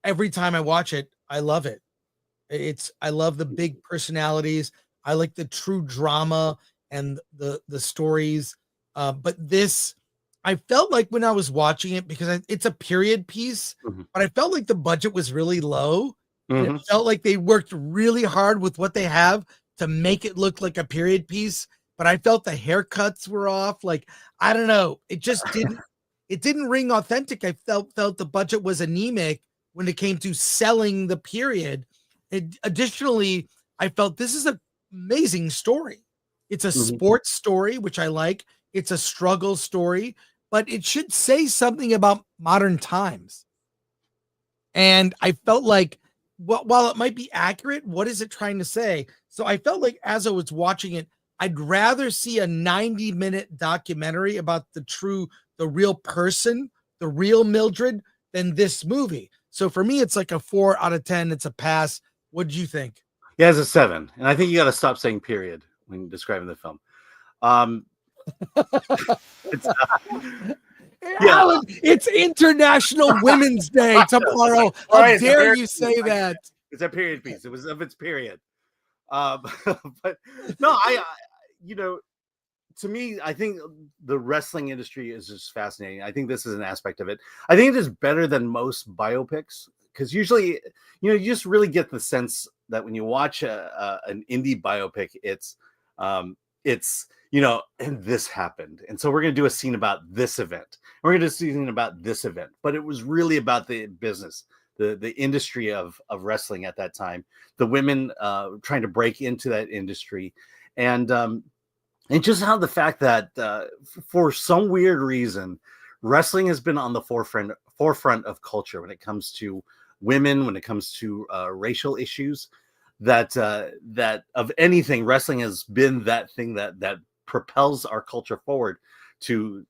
every time I watch it, I love it. I love the big personalities. I like the true drama and the stories. But this, I felt like when I was watching it, because it's a period piece, but I felt like the budget was really low. And it felt like they worked really hard with what they have to make it look like a period piece. But I felt the haircuts were off. Like, I don't know. It just didn't ring authentic. I felt the budget was anemic when it came to selling the period. Additionally, I felt this is an amazing story. It's a sports story, which I like. It's a struggle story, but it should say something about modern times. And I felt like, while it might be accurate, what is it trying to say? So I felt like as I was watching it, I'd rather see a 90-minute documentary about the real person, the real Mildred, than this movie. So for me, it's like a 4 out of 10. It's a pass. What do you think? Yeah, it's a 7. And I think you got to stop saying period when describing the film. Alan, it's International Women's Day tomorrow. How dare you say that? It's a period piece. It was of its period. But no, to me, I think the wrestling industry is just fascinating. I think this is an aspect of it. I think it is better than most biopics, because usually, you just really get the sense that when you watch an indie biopic, it's and this happened. And so we're going to do a scene about this event. We're going to do a scene about this event. But it was really about the business, the industry of wrestling at that time, the women trying to break into that industry, and just how the fact that for some weird reason, wrestling has been on the forefront of culture when it comes to women, when it comes to racial issues. That of anything, wrestling has been that thing that propels our culture forward to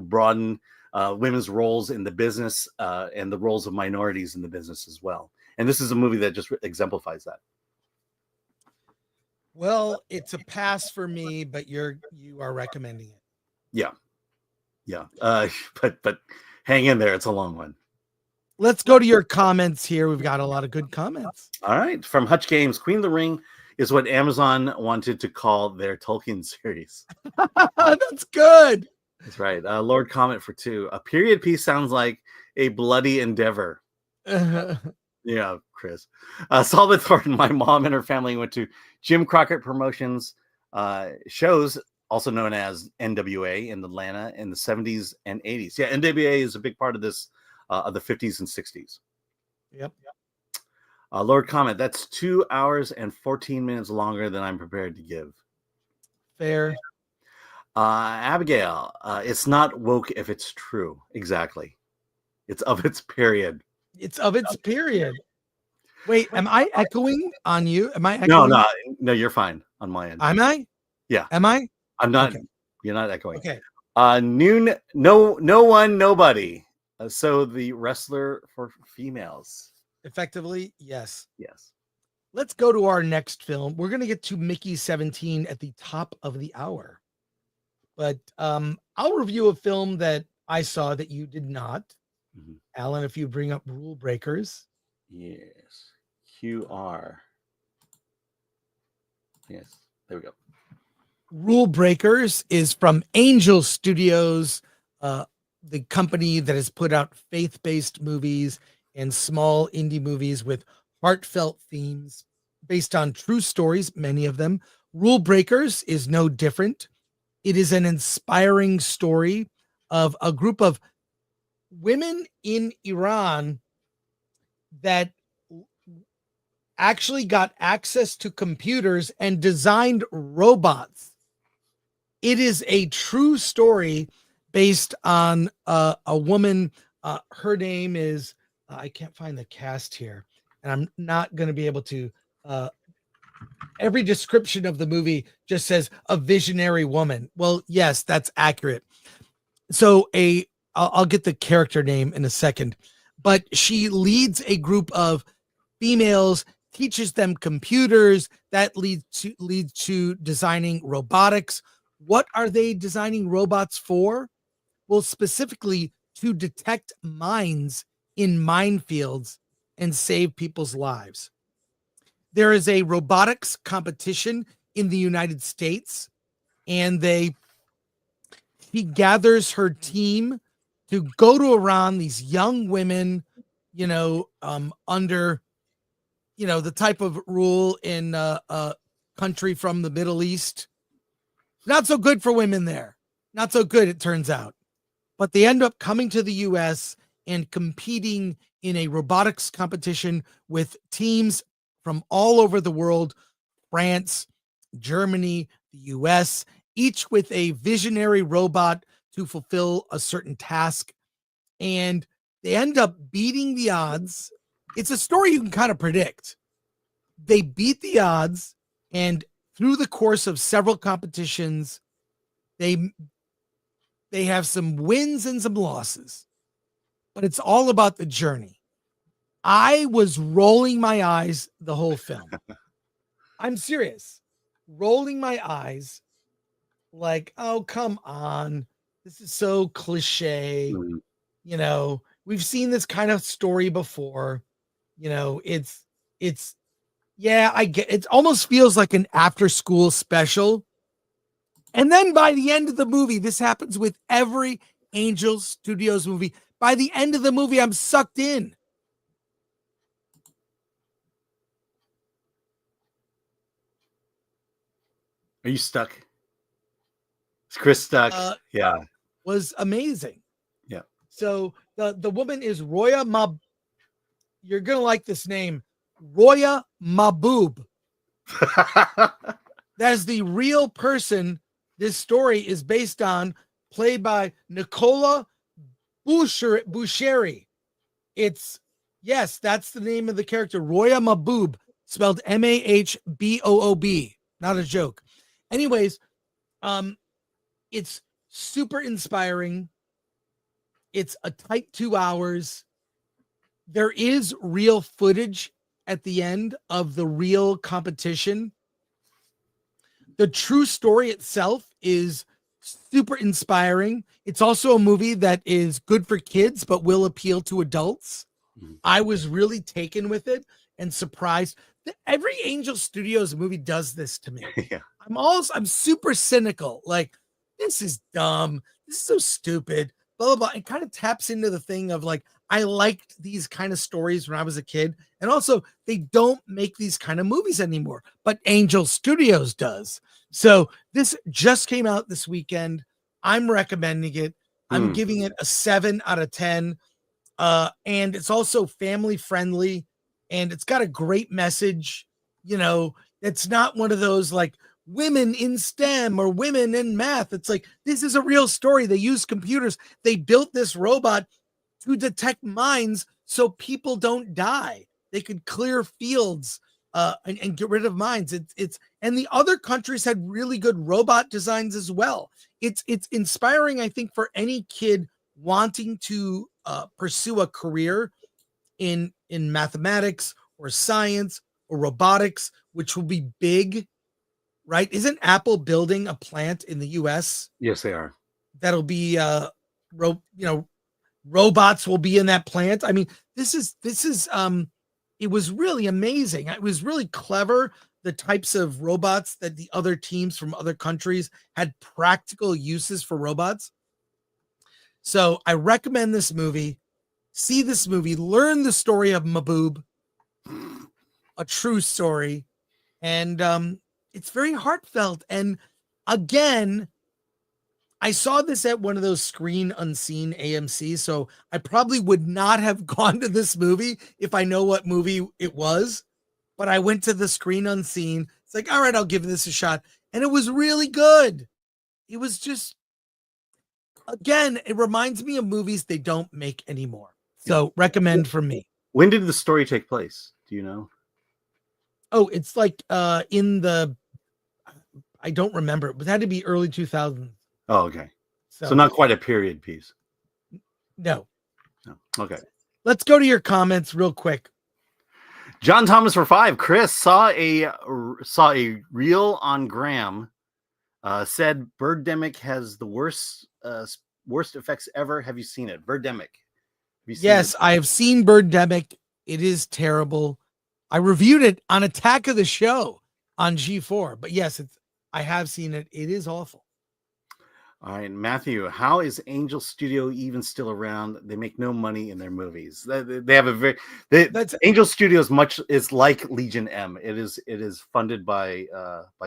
broaden women's roles in the business and the roles of minorities in the business as well. And this is a movie that just exemplifies that. Well, it's a pass for me, but you are recommending it. Yeah. But hang in there. It's a long one. Let's go to your comments here. We've got a lot of good comments. All right. From Hutch Games, Queen of the Ring is what Amazon wanted to call their Tolkien series. That's good. That's right. Lord Comment for 2. A period piece sounds like a bloody endeavor. Yeah, Chris. Solid Thornton, my mom and her family went to Jim Crockett Promotions shows, also known as NWA in Atlanta in the 70s and 80s. Yeah, NWA is a big part of this, of the 50s and 60s. Yep. Lord Comment, that's 2 hours and 14 minutes longer than I'm prepared to give. Fair. Abigail, it's not woke if it's true. Exactly. It's of its period. It's of its period. Wait, am I echoing on you? Am I echoing? No, you're fine on my end. Am I? Yeah. Am I? I'm not. Okay. You're not echoing. Okay. Noon, no one, nobody. So the wrestler for females. Effectively, yes. Yes. Let's go to our next film. We're going to get to Mickey 17 at the top of the hour. But I'll review a film that I saw that you did not. Mm-hmm. Alan, if you bring up Rule Breakers. Yes. QR. Yes. There we go. Rule Breakers is from Angel Studios, the company that has put out faith-based movies and small indie movies with heartfelt themes based on true stories, many of them. Rule Breakers is no different. It is an inspiring story of a group of women in Iran that actually got access to computers and designed robots. It is a true story based on a woman. Her name is, I can't find the cast here, and I'm not going to be able to. Every description of the movie just says a visionary woman. Well, yes, that's accurate. So I'll get the character name in a second, but she leads a group of females, teaches them computers, that leads to designing robotics. What are they designing robots for? Well, specifically to detect mines in minefields and save people's lives. There is a robotics competition in the United States, and she gathers her team to go to Iran, these young women, under, the type of rule in a country from the Middle East. Not so good for women there. Not so good, it turns out. But they end up coming to the U.S. and competing in a robotics competition with teams from all over the world, France, Germany, the U.S., each with a visionary robot to fulfill a certain task. And they end up beating the odds. It's a story you can kind of predict. They beat the odds, and through the course of several competitions, they have some wins and some losses. But it's all about the journey. I was rolling my eyes the whole film. I'm serious. Rolling my eyes like, oh, come on. This is so cliche. We've seen this kind of story before. It's I get it. Almost feels like an after school special. And then by the end of the movie, this happens with every Angel Studios movie. By the end of the movie, I'm sucked in. Are you stuck? Is Chris stuck? Yeah. Was amazing. Yeah. So the woman is Roya You're gonna like this name, Roya Maboob. That is the real person this story is based on, played by Nicola Boucheri. Yes, that's the name of the character, Roya Maboob, spelled Mahboob. Not a joke. Anyways, it's super inspiring. It's a tight 2 hours. There is real footage at the end of the real competition. The true story itself is super inspiring. It's also a movie that is good for kids, but will appeal to adults. I was really taken with it and surprised. Every Angel Studios movie does this to me. Yeah. I'm super cynical. Like, this is dumb. This is so stupid. Blah, blah, blah. It kind of taps into the thing of like, I liked these kind of stories when I was a kid. And also, they don't make these kind of movies anymore, but Angel Studios does. So this just came out this weekend. I'm recommending it. I'm giving it a 7 out of 10. And it's also family friendly, and it's got a great message. You know, it's not one of those like women in STEM or women in math. It's like, this is a real story. They use computers. They built this robot to detect mines so people don't die. They could clear fields and get rid of mines. And the other countries had really good robot designs as well. It's inspiring, I think, for any kid wanting to pursue a career in mathematics or science or robotics, which will be big, right? Isn't Apple building a plant in the US? Yes, they are. That'll be robots will be in that plant. I mean, this is it was really amazing. It was really clever, the types of robots that the other teams from other countries had practical uses for robots. So I recommend this movie. See this movie, learn the story of Maboob, a true story. And it's very heartfelt. And again, I saw this at one of those Screen Unseen AMC, so I probably would not have gone to this movie if I know what movie it was. But I went to the Screen Unseen. It's like, all right, I'll give this a shot. And it was really good. It was just, again, it reminds me of movies they don't make anymore. So recommend from me. When did the story take place? Do you know? Oh, it's like in the, I don't remember. It had to be early 2000s. Oh, okay. So not quite a period piece. No. Okay. Let's go to your comments real quick. John Thomas for 5. Chris saw a reel on Graham. Said Birdemic has the worst effects ever. Have you seen it? Birdemic. Yes, I have seen Birdemic. It is terrible. I reviewed it on Attack of the Show on G4. But yes, I have seen it. It is awful. All right, Matthew, how is Angel Studio even still around? They make no money in their movies. They have a Angel Studio is like Legion M. It is funded by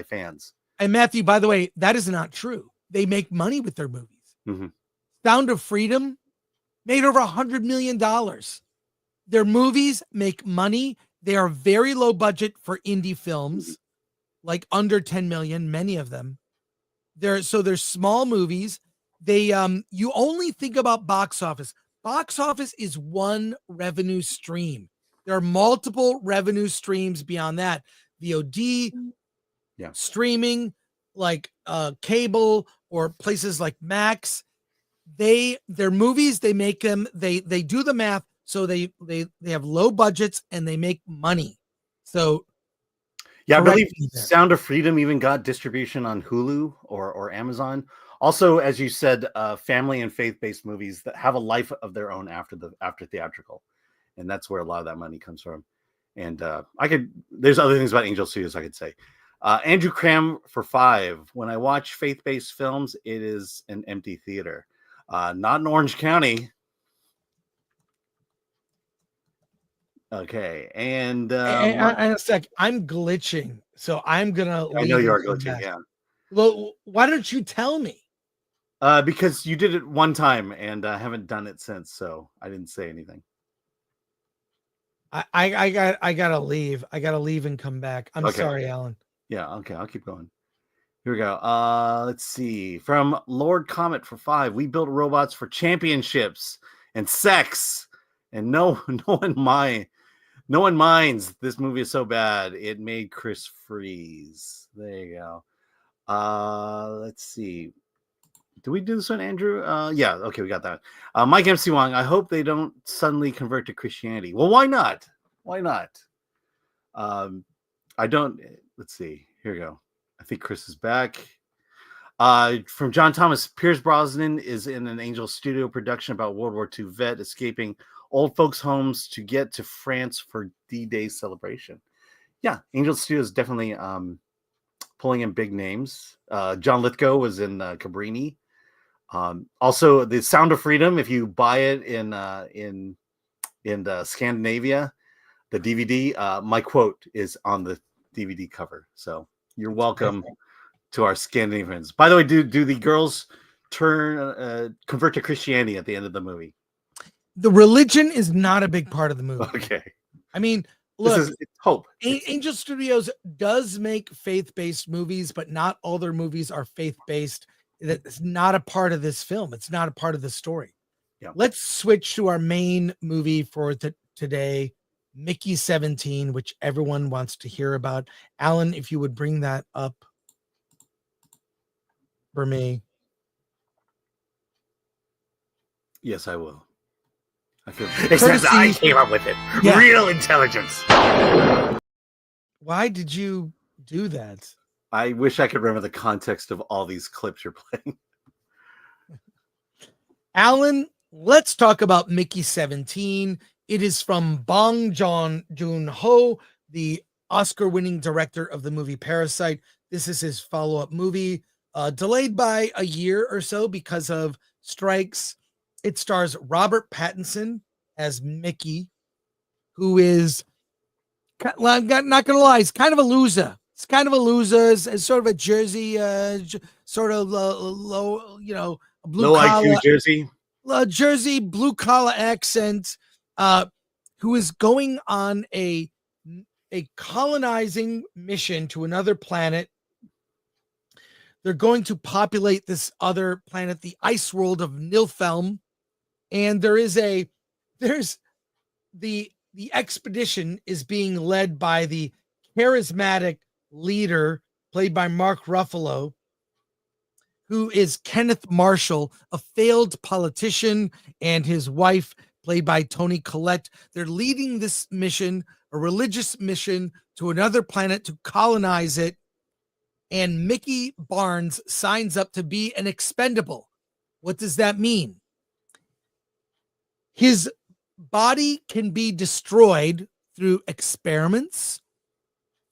fans. And Matthew, by the way, that is not true. They make money with their movies. Mm-hmm. Sound of Freedom made over $100 million. Their movies make money. They are very low budget for indie films, like under 10 million, many of them. They're small movies. They you only think about box office. Box office is one revenue stream. There are multiple revenue streams beyond that. VOD, streaming, like cable or places like Max. Their movies, they make them, they do the math, so they have low budgets and they make money. So yeah, I believe Sound of Freedom even got distribution on Hulu or Amazon. Also, as you said, family and faith-based movies that have a life of their own after theatrical, and that's where a lot of that money comes from. And there's other things about Angel Studios I could say. Andrew Cram for 5. When I watch faith-based films, it is an empty theater. Not in Orange County. Okay, and a sec, I'm glitching, so I'm gonna. I know you are glitching. Yeah. Well, why don't you tell me? Because you did it one time, and I haven't done it since, so I didn't say anything. I gotta leave. I gotta leave and come back. I'm Okay. sorry, Alan. Yeah, okay, I'll keep going. Here we go. Let's see. From Lord Comet for 5, we built robots for championships and sex, and no one minds. This movie is so bad it made Chris freeze. There you go. Let's see. Do we do this one, Andrew? Yeah, okay, we got that. Mike MC Wong, I hope they don't suddenly convert to Christianity. Well, why not? Why not? I don't. Let's see. Here we go. I think Chris is back. From John Thomas, Pierce Brosnan is in an Angel Studio production about World War II vet escaping old folks' homes to get to France for D-Day celebration. Yeah, Angel Studio is definitely pulling in big names. John Lithgow was in Cabrini. Also, The Sound of Freedom. If you buy it in Scandinavia, the DVD, my quote is on the DVD cover. So you're welcome to our Scandinavian friends. By the way, do the girls convert to Christianity at the end of the movie? The religion is not a big part of the movie. Okay. I mean, look, This is hope. Angel Studios does make faith-based movies, but not all their movies are faith-based. That's not a part of this film. It's not a part of the story. Yeah. Let's switch to our main movie for today, Mickey 17, which everyone wants to hear about. Alan, if you would bring that up for me. Yes, I will. It says I came up with it. Yeah. Real intelligence. Why did you do that? I wish I could remember the context of all these clips you're playing. Alan, let's talk about Mickey 17. It is from Bong Joon-ho, the Oscar-winning director of the movie Parasite. This is his follow-up movie, delayed by a year or so because of strikes. It stars Robert Pattinson as Mickey, who is, I'm not going to lie, he's kind of a loser. It's kind of a loser, as sort of a Jersey, sort of low, blue collar, IQ Jersey. Jersey blue collar accent, who is going on a colonizing mission to another planet. They're going to populate this other planet, the ice world of Nilfhelm. And there's the expedition is being led by the charismatic leader played by Mark Ruffalo, who is Kenneth Marshall, a failed politician, and his wife played by Toni Collette. They're leading this mission, a religious mission, to another planet to colonize it. And Mickey Barnes signs up to be an expendable. What does that mean? His body can be destroyed through experiments,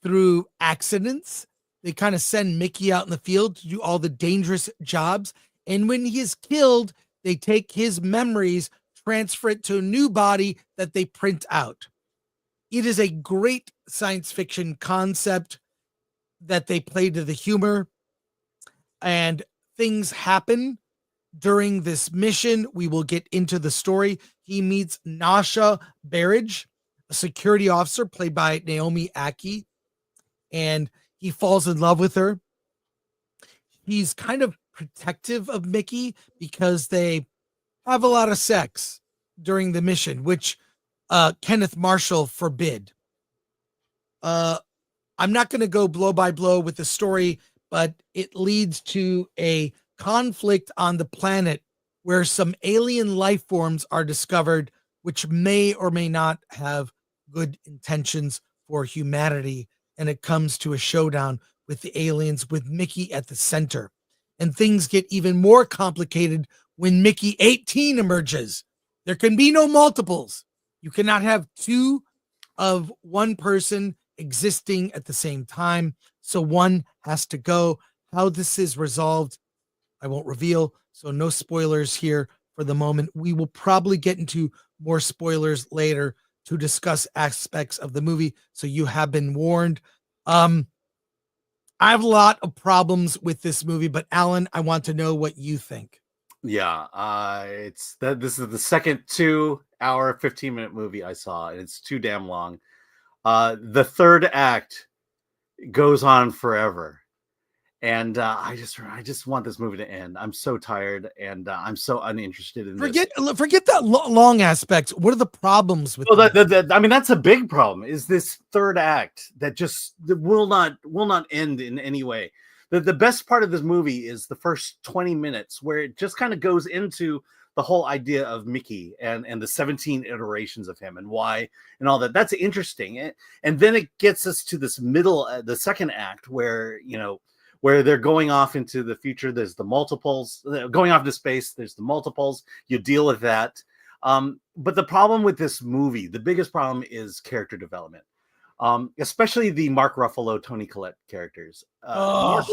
through accidents. They kind of send Mickey out in the field to do all the dangerous jobs. And when he is killed, they take his memories, transfer it to a new body that they print out. It is a great science fiction concept that they play to the humor, and things happen during this mission. We will get into the story. He meets Nasha Barrage, a security officer played by Naomi Aki, and he falls in love with her. He's kind of protective of Mickey because they have a lot of sex during the mission, which Kenneth Marshall forbid. I'm not going to go blow by blow with the story, but it leads to a conflict on the planet where some alien life forms are discovered, which may or may not have good intentions for humanity. And it comes to a showdown with the aliens with Mickey at the center. And things get even more complicated when Mickey 18 emerges. There can be no multiples. You cannot have two of one person existing at the same time. So one has to go. How this is resolved, I won't reveal. So no spoilers here for the moment. We will probably get into more spoilers later to discuss aspects of the movie. So you have been warned. I have a lot of problems with this movie, but Alan, I want to know what you think. Yeah, it's that this is the second 2-hour, 15-minute movie I saw, and it's too damn long. The third act goes on forever. And I just want this movie to end. I'm so tired, and I'm so uninterested in this. Forget that long aspect. What are the problems with? Well, I mean, that's a big problem. Is this third act that will not end in any way? The best part of this movie is the first 20 minutes, where it just kind of goes into the whole idea of Mickey and the 17 iterations of him and why and all that. That's interesting, and then it gets us to this middle, the second act, where where they're going off into the future. There's the multiples going off to space. There's the multiples. You deal with that. But the problem with this movie, the biggest problem, is character development, especially the Mark Ruffalo, Toni Collette characters. Mark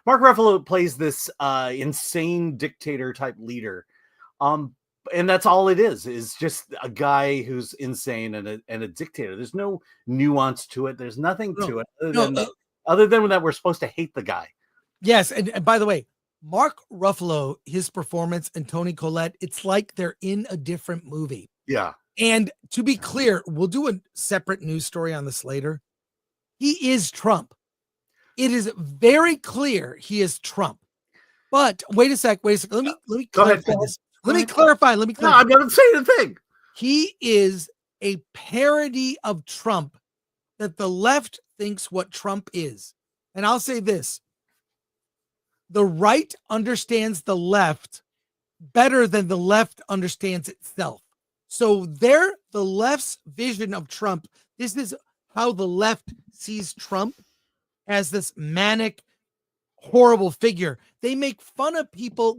Ruffalo plays this insane dictator type leader. And that's all it is just a guy who's insane and a dictator. There's no nuance to it. There's nothing to it other than that we're supposed to hate the guy. Yes, and by the way, Mark Ruffalo, his performance, and Toni Collette, it's like they're in a different movie. Yeah. And to be clear, we'll do a separate news story on this later. He is Trump. It is very clear he is Trump. But wait a sec. Let me clarify this. Let me clarify. No, I'm not saying a thing. He is a parody of Trump that the left thinks what Trump is. And I'll say this. The right understands the left better than the left understands itself. So the left's vision of Trump, this is how the left sees Trump, as this manic, horrible figure. They make fun of people.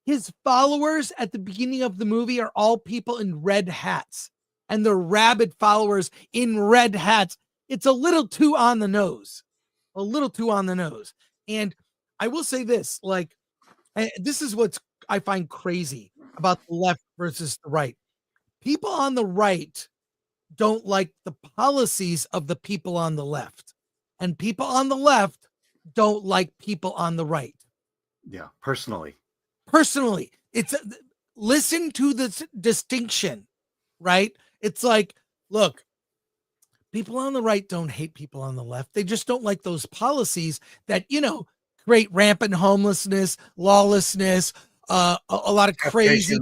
His followers at the beginning of the movie are all people in red hats, and the rabid followers in red hats. It's a little too on the nose, And I will say this, this is what I find crazy about the left versus the right. People on the right don't like the policies of the people on the left, and people on the left don't like people on the right. Yeah, personally, it's listen to this distinction, right? It's like, look, people on the right don't hate people on the left. They just don't like those policies that, create rampant homelessness, lawlessness, a lot of crazy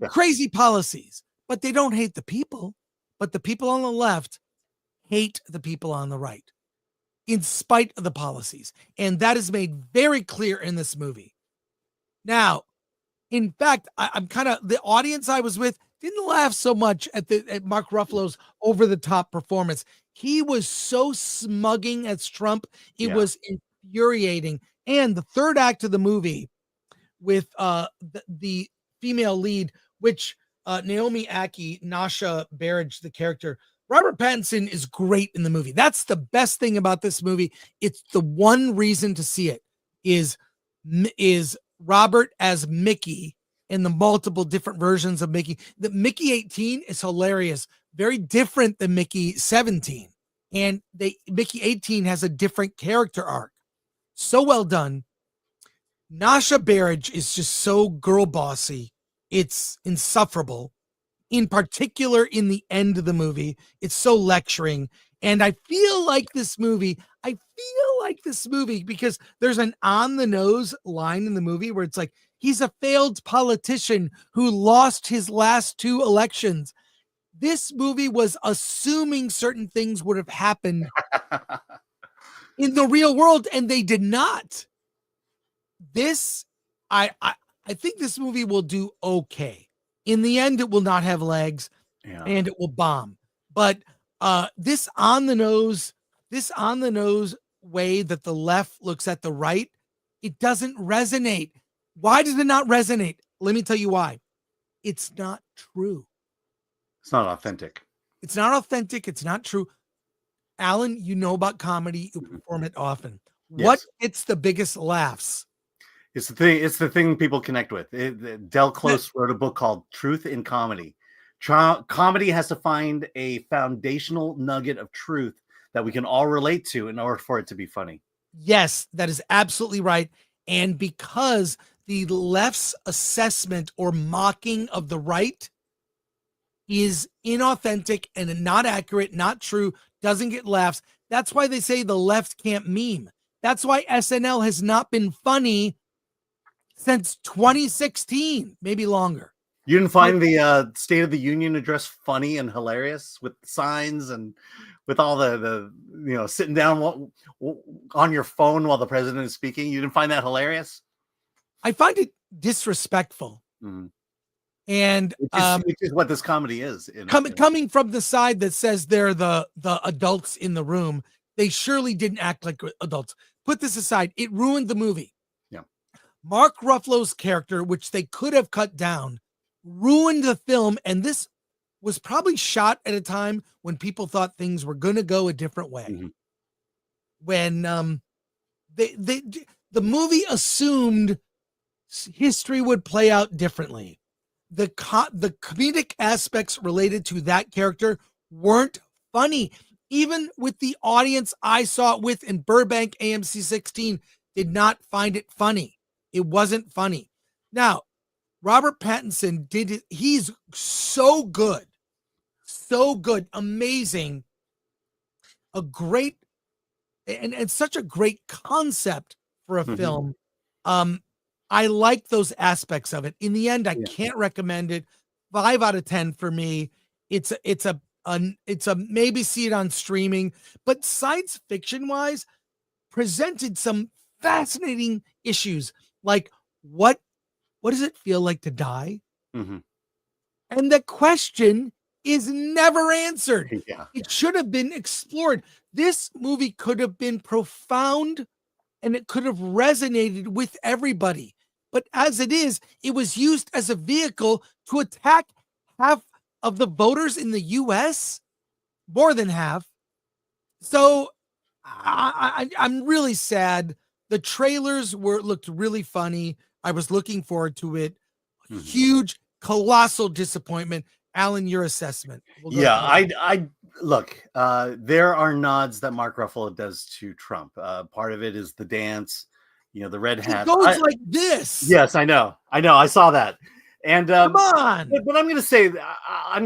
crazy policies. But they don't hate the people. But the people on the left hate the people on the right, in spite of the policies. And that is made very clear in this movie. Now, in fact, I'm kind of, the audience I was with didn't laugh so much at Mark Ruffalo's over-the-top performance. He was so smugging as Trump. It was infuriating. And the third act of the movie with the female lead, which Naomi Ackie, Nasha Barrage, the character, Robert Pattinson is great in the movie. That's the best thing about this movie. It's the one reason to see it is Robert as Mickey in the multiple different versions of Mickey. The Mickey 18 is hilarious, very different than Mickey 17. And Mickey 18 has a different character arc. So well done. Nasha Barrage is just so girl bossy. It's insufferable. In particular, in the end of the movie, it's so lecturing. And I feel like this movie because there's an on the nose line in the movie where it's like, he's a failed politician who lost his last 2 elections. This movie was assuming certain things would have happened in the real world, and they did not. I think this movie will do okay. In the end, it will not have legs, and it will bomb. But this on the nose way that the left looks at the right, it doesn't resonate. Why does it not resonate? Let me tell you why. It's not true. It's not authentic. It's not authentic. It's not true. Alan, you know about comedy. You perform it often. Yes. What gets the biggest laughs? It's the thing people connect with. Del Close wrote a book called Truth in Comedy. Comedy has to find a foundational nugget of truth that we can all relate to in order for it to be funny. Yes, that is absolutely right. And because the left's assessment or mocking of the right is inauthentic and not accurate, not true, doesn't get laughs. That's why they say the left can't meme. That's why SNL has not been funny since 2016, maybe longer. You didn't find the State of the Union address funny and hilarious with signs and with all the sitting down on your phone while the president is speaking? You didn't find that hilarious? I find it disrespectful. Mm-hmm. And which is what this comedy is. Coming from the side that says they're the adults in the room, they surely didn't act like adults. Put this aside, it ruined the movie. Yeah. Mark Ruffalo's character, which they could have cut down, ruined the film, and this was probably shot at a time when people thought things were going to go a different way. Mm-hmm. When the movie assumed history would play out differently. The comedic aspects related to that character weren't funny. Even with the audience I saw it with in Burbank AMC 16 did not find it funny. It wasn't funny. Now, Robert Pattinson did it. He's so good, amazing, a great, and such a great concept for a film. I like those aspects of it. In the end, I can't recommend it. 5 out of 10 for me. It's a maybe see it on streaming, but science fiction wise presented some fascinating issues. Like what does it feel like to die? Mm-hmm. And the question is never answered. Yeah. It should have been explored. This movie could have been profound and it could have resonated with everybody. But as it is, it was used as a vehicle to attack half of the voters in the US, more than half. So I'm really sad. The trailers looked really funny. I was looking forward to it. Huge, colossal disappointment. Alan, your assessment. I look. There are nods that Mark Ruffalo does to Trump. Part of it is the dance. The red hat. It goes like this. Yes, I know. I saw that. And come on. But I'm going to say, I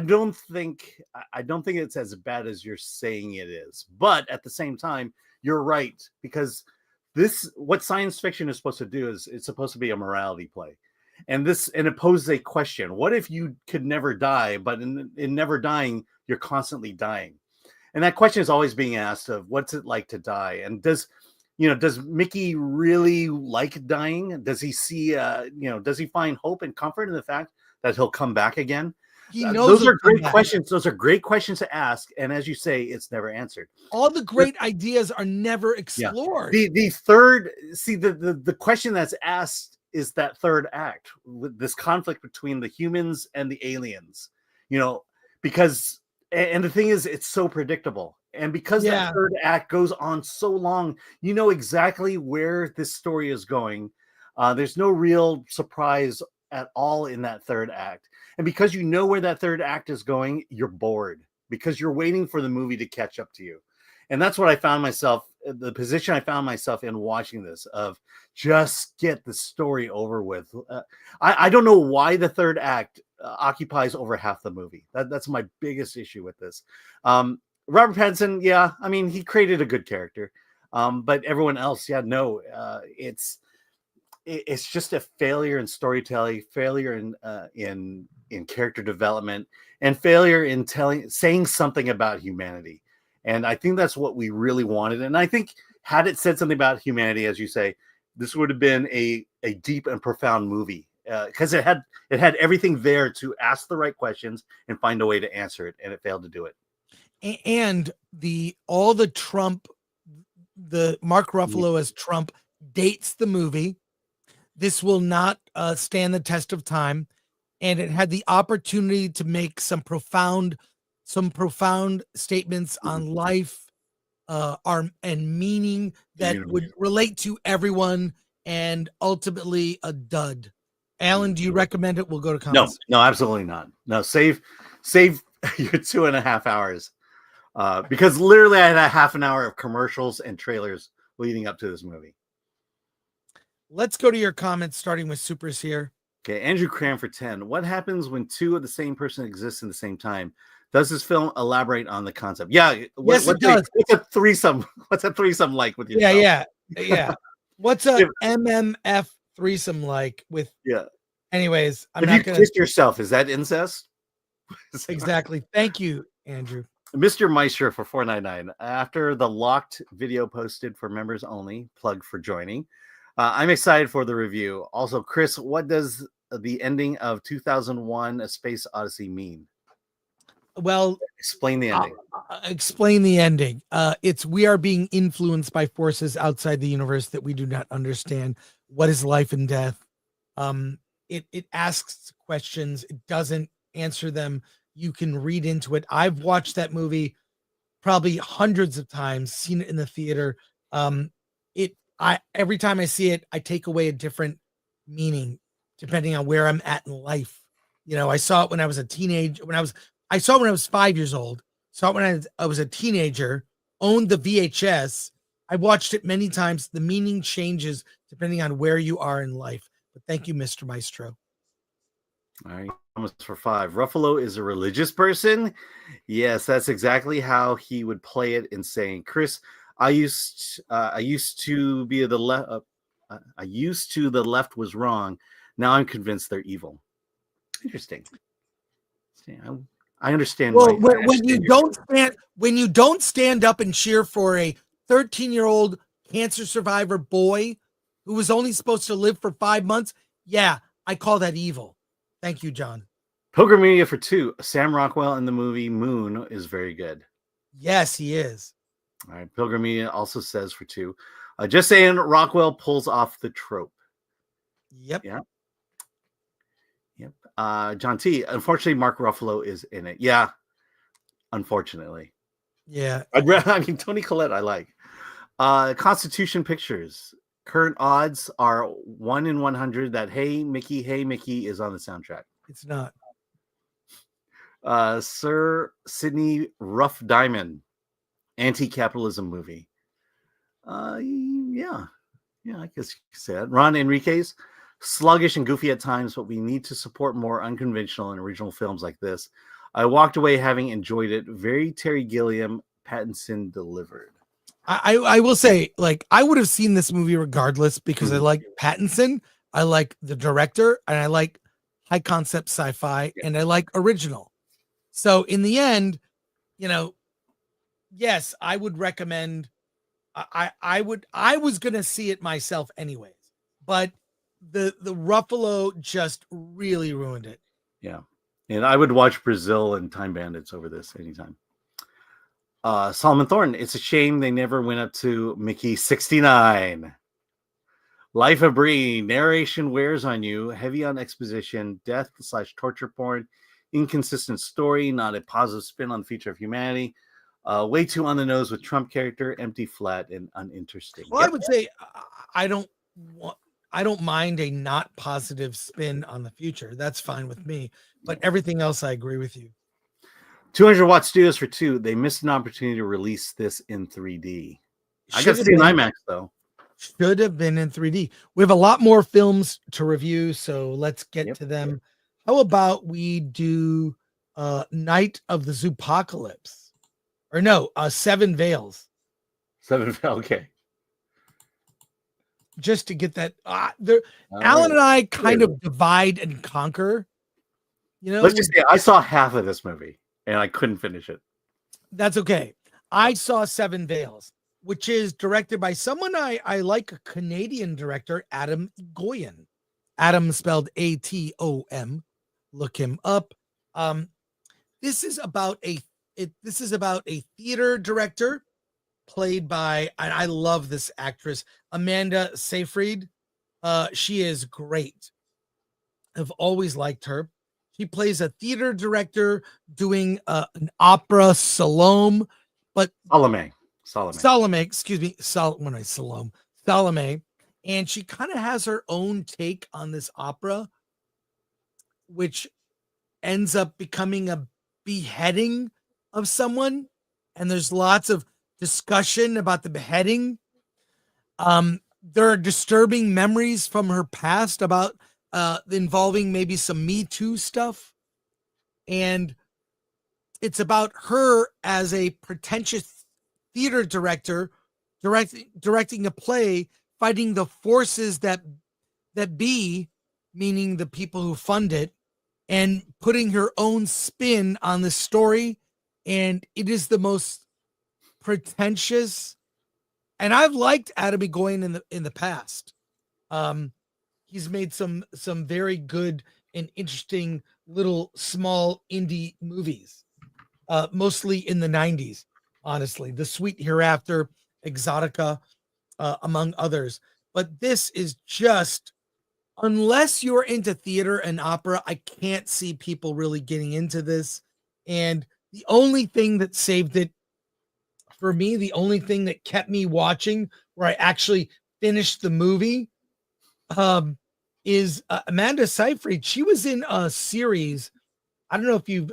don't think it's as bad as you're saying it is. But at the same time, you're right, because what science fiction is supposed to do is it's supposed to be a morality play. And it poses a question. What if you could never die, but in never dying, you're constantly dying? And that question is always being asked of what's it like to die? And does Mickey really like dying? Does he see, does he find hope and comfort in the fact that he'll come back again? Those are great questions. Those are great questions to ask. And as you say, it's never answered. All the great ideas are never explored. Yeah. The question that's asked is that third act, with this conflict between the humans and the aliens, because, and the thing is, it's so predictable. And because that third act goes on so long, you know exactly where this story is going. There's no real surprise at all in that third act. And because you know where that third act is going, you're bored because you're waiting for the movie to catch up to you. And that's what I found myself, the position I found myself in watching this, of just get the story over with. I don't know why the third act occupies over half the movie. That's my biggest issue with this. Robert Pattinson, he created a good character. But everyone else, it's just a failure in storytelling, failure in character development, and failure in saying something about humanity. And I think that's what we really wanted. And I think had it said something about humanity, as you say, this would have been a deep and profound movie, because it had everything there to ask the right questions and find a way to answer it, and it failed to do it. And the Trump, the Mark Ruffalo as Trump dates the movie. This will not stand the test of time, and it had the opportunity to make some profound statements on life, and meaning that would relate to everyone, and ultimately a dud. Alan, do you recommend it? We'll go to comments. No, absolutely not. No, save your 2.5 hours. Because literally I had a half an hour of commercials and trailers leading up to this movie. Let's go to your comments, starting with Supers here. Okay, Andrew Cranford 10. What happens when two of the same person exist in the same time? Does this film elaborate on the concept? Yeah. Yes, it does. What's a threesome? What's a threesome like with yourself? Yeah. What's a MMF threesome like with? Yeah. Anyways, I'm if not you gonna kiss yourself, is that incest? exactly. Thank you, Andrew. Mr. Meister for $4.99. After the locked video posted for members only, plug for joining. I'm excited for the review. Also, Chris, what does the ending of 2001: A Space Odyssey mean? Well, explain the ending. Explain the ending. It's we are being influenced by forces outside the universe that we do not understand. What is life and death? It asks questions. It doesn't answer them. You can read into it. I've watched that movie probably hundreds of times, seen it in the theater. Every time I see it, I take away a different meaning depending on where I'm at in life. You know, I saw it when I was a teenager. I saw it when I was 5 years old. Saw it when I was a teenager. Owned the VHS. I watched it many times. The meaning changes depending on where you are in life. But thank you, Mr. Maestro. All right, almost for 5. Ruffalo is a religious person. Yes, that's exactly how he would play it in saying, "Chris, I used to be the left. I used to the left was wrong. Now I'm convinced they're evil." Interesting. I understand. Well, when you don't stand up and cheer for a 13-year-old cancer survivor boy who was only supposed to live for 5 months, yeah, I call that evil. Thank you, John. Pilgrim Media for 2. Sam Rockwell in the movie Moon is very good. Yes, he is. All right. Pilgrim Media also says for 2. Just saying, Rockwell pulls off the trope. Yep. Yeah. Yep. John T. Unfortunately, Mark Ruffalo is in it. Yeah. Unfortunately. Yeah. I mean, Tony Collette, I like. Constitution Pictures. Current odds are 1 in 100 that Hey Mickey is on the soundtrack. It's not. Sir Sidney Rough Diamond, anti-capitalism movie. Yeah, I guess you could say that. Ron Enriquez, sluggish and goofy at times, but we need to support more unconventional and original films like this. I walked away having enjoyed it. Very Terry Gilliam, Pattinson delivered. I will say, like, I would have seen this movie regardless because I like Pattinson, I like the director, and I like high concept sci-fi, and I like original. So in the end, you know, yes, I would recommend. I was gonna see it myself anyways, but the Ruffalo just really ruined it. Yeah, and I would watch Brazil and Time Bandits over this anytime. Solomon Thornton, it's a shame they never went up to Mickey 69. Life of Bree, narration wears on you, heavy on exposition, death/torture porn, inconsistent story, not a positive spin on the future of humanity, way too on the nose with Trump character, empty, flat, and uninteresting. Well, I would say I don't mind a not positive spin on the future. That's fine with me. But everything else, I agree with you. 200 Watt Studios for 2. They missed an opportunity to release this in 3D. I got to see an IMAX though. Should have been in 3D. We have a lot more films to review, so let's get to them. How about we do Night of the Zoopocalypse? Or no, Seven Veils. Okay. Just to get that. Alan and I kind of divide and conquer. You know, let's just say I saw half of this movie and I couldn't finish it. That's okay. I saw Seven Veils, which is directed by someone I like, a Canadian director, Adam Goyan. Adam spelled Atom. Look him up. This is about a theater director played by, and I love this actress, Amanda Seyfried. She is great. I've always liked her. She plays a theater director doing an opera, Salome, but Salome, excuse me, Salome, and she kind of has her own take on this opera, which ends up becoming a beheading of someone, and there's lots of discussion about the beheading. there are disturbing memories from her past about involving maybe some Me Too stuff. And it's about her as a pretentious theater director directing a play, fighting the forces that be, meaning the people who fund it, and putting her own spin on the story. And it is the most pretentious. And I've liked Adam Egoyan in the past. He's made some very good and interesting little small indie movies, mostly in the 90s, honestly. The Sweet Hereafter, Exotica, among others. But this is just, unless you're into theater and opera, I can't see people really getting into this. And the only thing that saved it for me, the only thing that kept me watching, where I actually finished the movie, is Amanda Seyfried. She was in a series. I don't know if you've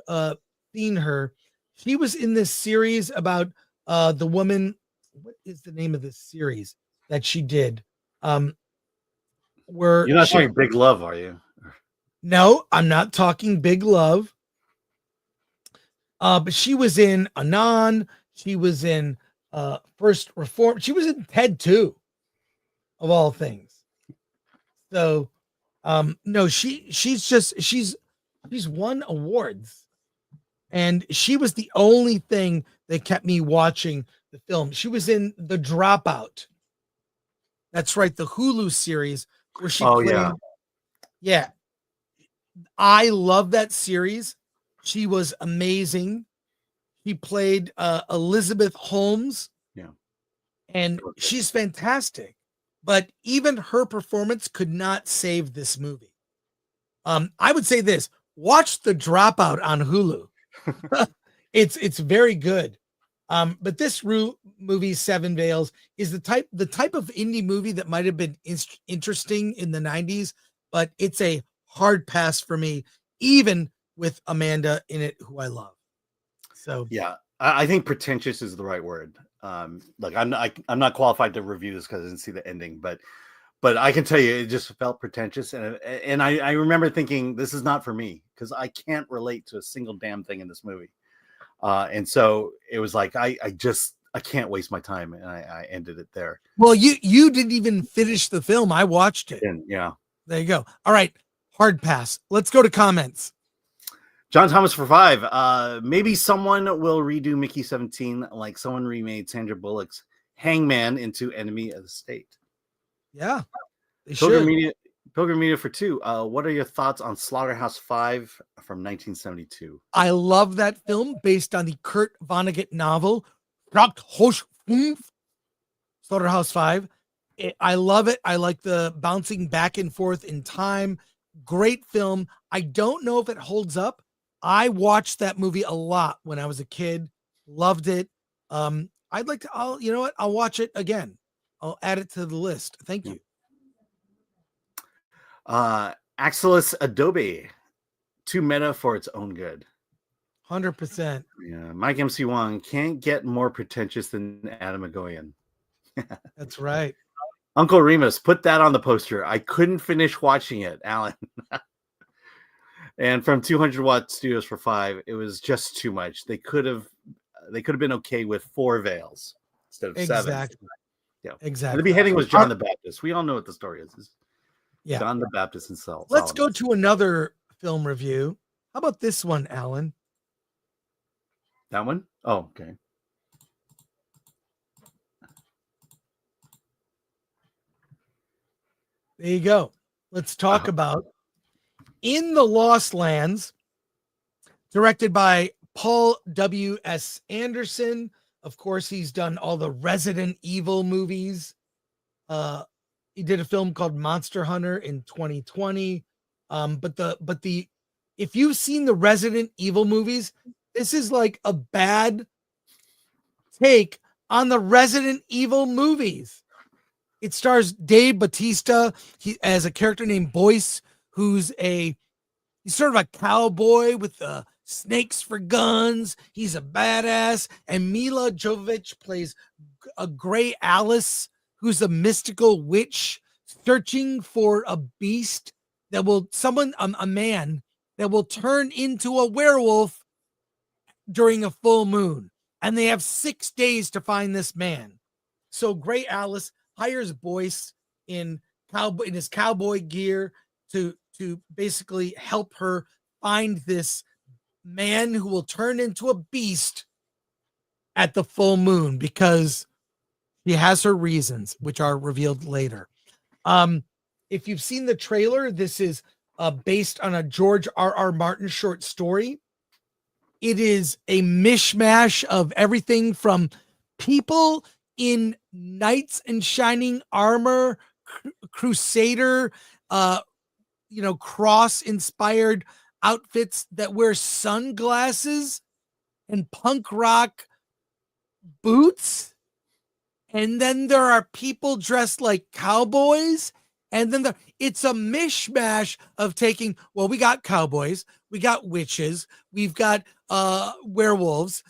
seen her. She was in this series about the woman. What is the name of this series that she did? Where you're not talking Big Love, are you? No, I'm not talking Big Love. But she was in Anon. She was in First Reform. She was in Ted 2, of all things. So, no, she's won awards, and she was the only thing that kept me watching the film. She was in The Dropout. That's right, the Hulu series where she played. Yeah. I love that series. She was amazing. She played Elizabeth Holmes. Yeah. And she's fantastic. But even her performance could not save this movie. I would say this: watch The Dropout on Hulu. It's very good. But this movie, Seven Veils, is the type of indie movie that might have been interesting in the 90s, but it's a hard pass for me, even with Amanda in it, who I love. So yeah, I think pretentious is the right word. Like I'm not qualified to review this because I didn't see the ending, but I can tell you it just felt pretentious, and I remember thinking this is not for me because I can't relate to a single damn thing in this movie, and so it was like I can't waste my time, and I ended it there. Well, you didn't even finish the film. I watched it. Yeah, there you go. All right, hard pass. Let's go to comments. John Thomas for 5. Maybe someone will redo Mickey 17 like someone remade Sandra Bullock's Hangman into Enemy of the State. Yeah. Pilgrim Media for 2. What are your thoughts on Slaughterhouse 5 from 1972? I love that film based on the Kurt Vonnegut novel Slaughterhouse 5. I love it. I like the bouncing back and forth in time. Great film. I don't know if it holds up. I watched that movie a lot when I was a kid. Loved it. I'd like to, you know what? I'll watch it again. I'll add it to the list. Thank you. Axelis Adobe. Too meta for its own good. 100%. Yeah. Mike MC1 can't get more pretentious than Adam Egoyan. That's right. Uncle Remus, put that on the poster. I couldn't finish watching it, Alan. And from 200 Watt Studios for 5, it was just too much. They could have been okay with 4 veils instead of 7. Exactly. Yeah, exactly. And the beheading was John the Baptist. We all know what the story is. Yeah, John the Baptist himself. Let's go to another film review. How about this one, Alan? That one? Oh, okay. There you go. Let's talk about In the Lost Lands, directed by Paul W.S. Anderson. Of course, he's done all the Resident Evil movies. He did a film called Monster Hunter in 2020. But if you've seen the Resident Evil movies, this is like a bad take on the Resident Evil movies. It stars Dave Bautista as a character named Boyce, he's sort of a cowboy with snakes for guns. He's a badass. And Mila Jovovich plays a gray Alice, who's a mystical witch searching for a beast that will a man that will turn into a werewolf during a full moon. And they have 6 days to find this man. So Gray Alice hires Boyce in his cowboy gear to basically help her find this man who will turn into a beast at the full moon, because he has her reasons, which are revealed later. If you've seen the trailer, this is based on a George R.R. Martin short story. It is a mishmash of everything from people in knights in shining armor, crusader, cross-inspired outfits that wear sunglasses and punk rock boots. And then there are people dressed like cowboys. And then it's a mishmash of we got cowboys, we got witches, we've got werewolves,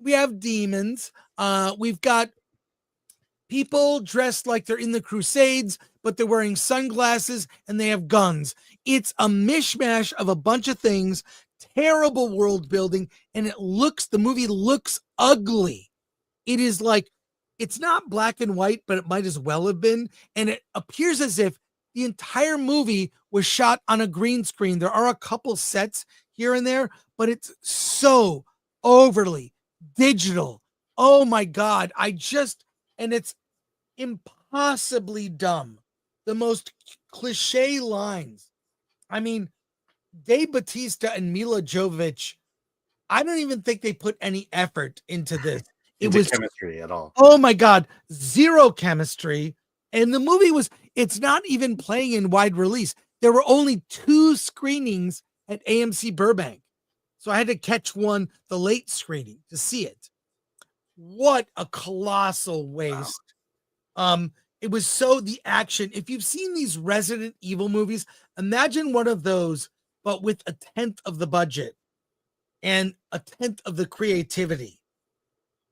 we have demons, we've got people dressed like they're in the Crusades, but they're wearing sunglasses and they have guns. It's a mishmash of a bunch of things, terrible world building, and the movie looks ugly. It is like, it's not black and white, but it might as well have been. And it appears as if the entire movie was shot on a green screen. There are a couple sets here and there, but it's so overly digital. Oh my God. And it's impossibly dumb. The most cliche lines. I mean, Dave Bautista and Mila Jovovich, I don't even think they put any effort into this. It was chemistry at all. Oh my God, zero chemistry. And the movie it's not even playing in wide release. There were only 2 screenings at AMC Burbank. So I had to catch the late screening to see it. What a colossal waste. Wow. It was the action. If you've seen these Resident Evil movies, imagine one of those, but with 1/10 of the budget and 1/10 of the creativity.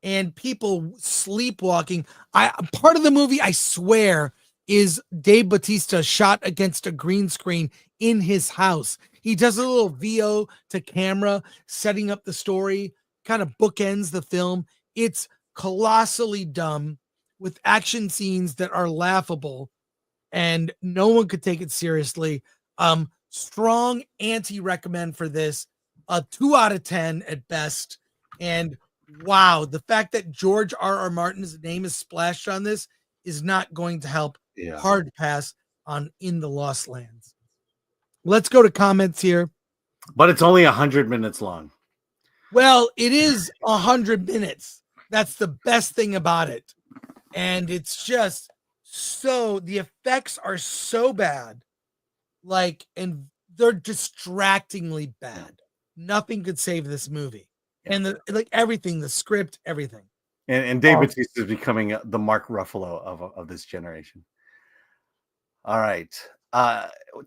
And people sleepwalking. Part of the movie, I swear, is Dave Bautista shot against a green screen in his house. He does a little VO to camera, setting up the story, kind of bookends the film. It's colossally dumb with action scenes that are laughable, and no one could take it seriously. Strong anti-recommend for this. 2 out of 10 at best. And wow, the fact that George R.R. Martin's name is splashed on this is not going to help. Yeah. Hard pass on In the Lost Lands. Let's go to comments here. But it's only 100 minutes long. Well, it is 100 minutes. That's the best thing about it. And it's just the effects are so bad. And they're distractingly bad. Nothing could save this movie. And everything, the script, everything. And Dave Bautista is becoming the Mark Ruffalo of this generation. All right.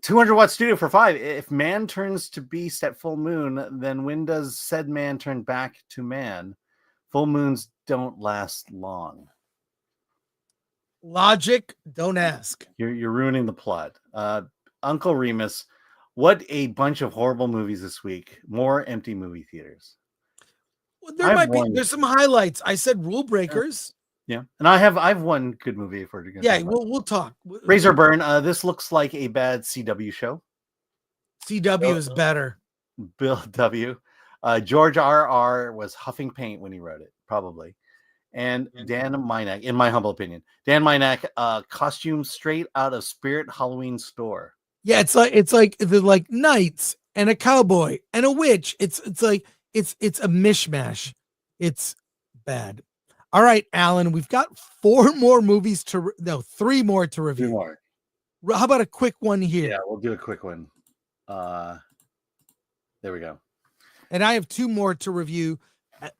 200 watt studio for 5. If man turns to beast at full moon, then when does said man turn back to man? Full moons don't last long. Logic, don't ask. You're ruining the plot. Uncle Remus, what a bunch of horrible movies this week. More empty movie theaters. Well, there's some highlights. I said Rule Breakers. Yeah. And I've one good movie if we're going to Yeah, we'll talk. Razor Burn. This looks like a bad CW show. CW is better. Bill W. George R.R. was huffing paint when he wrote it, probably. And Dan Minack, in my humble opinion, Dan Minack, costume straight out of Spirit Halloween store. Yeah, it's like they're like knights and a cowboy and a witch. It's a mishmash. It's bad. All right, Alan, we've got 3 more to review. 3 more. How about a quick one here? Yeah, we'll do a quick one. There we go. And I have 2 more to review.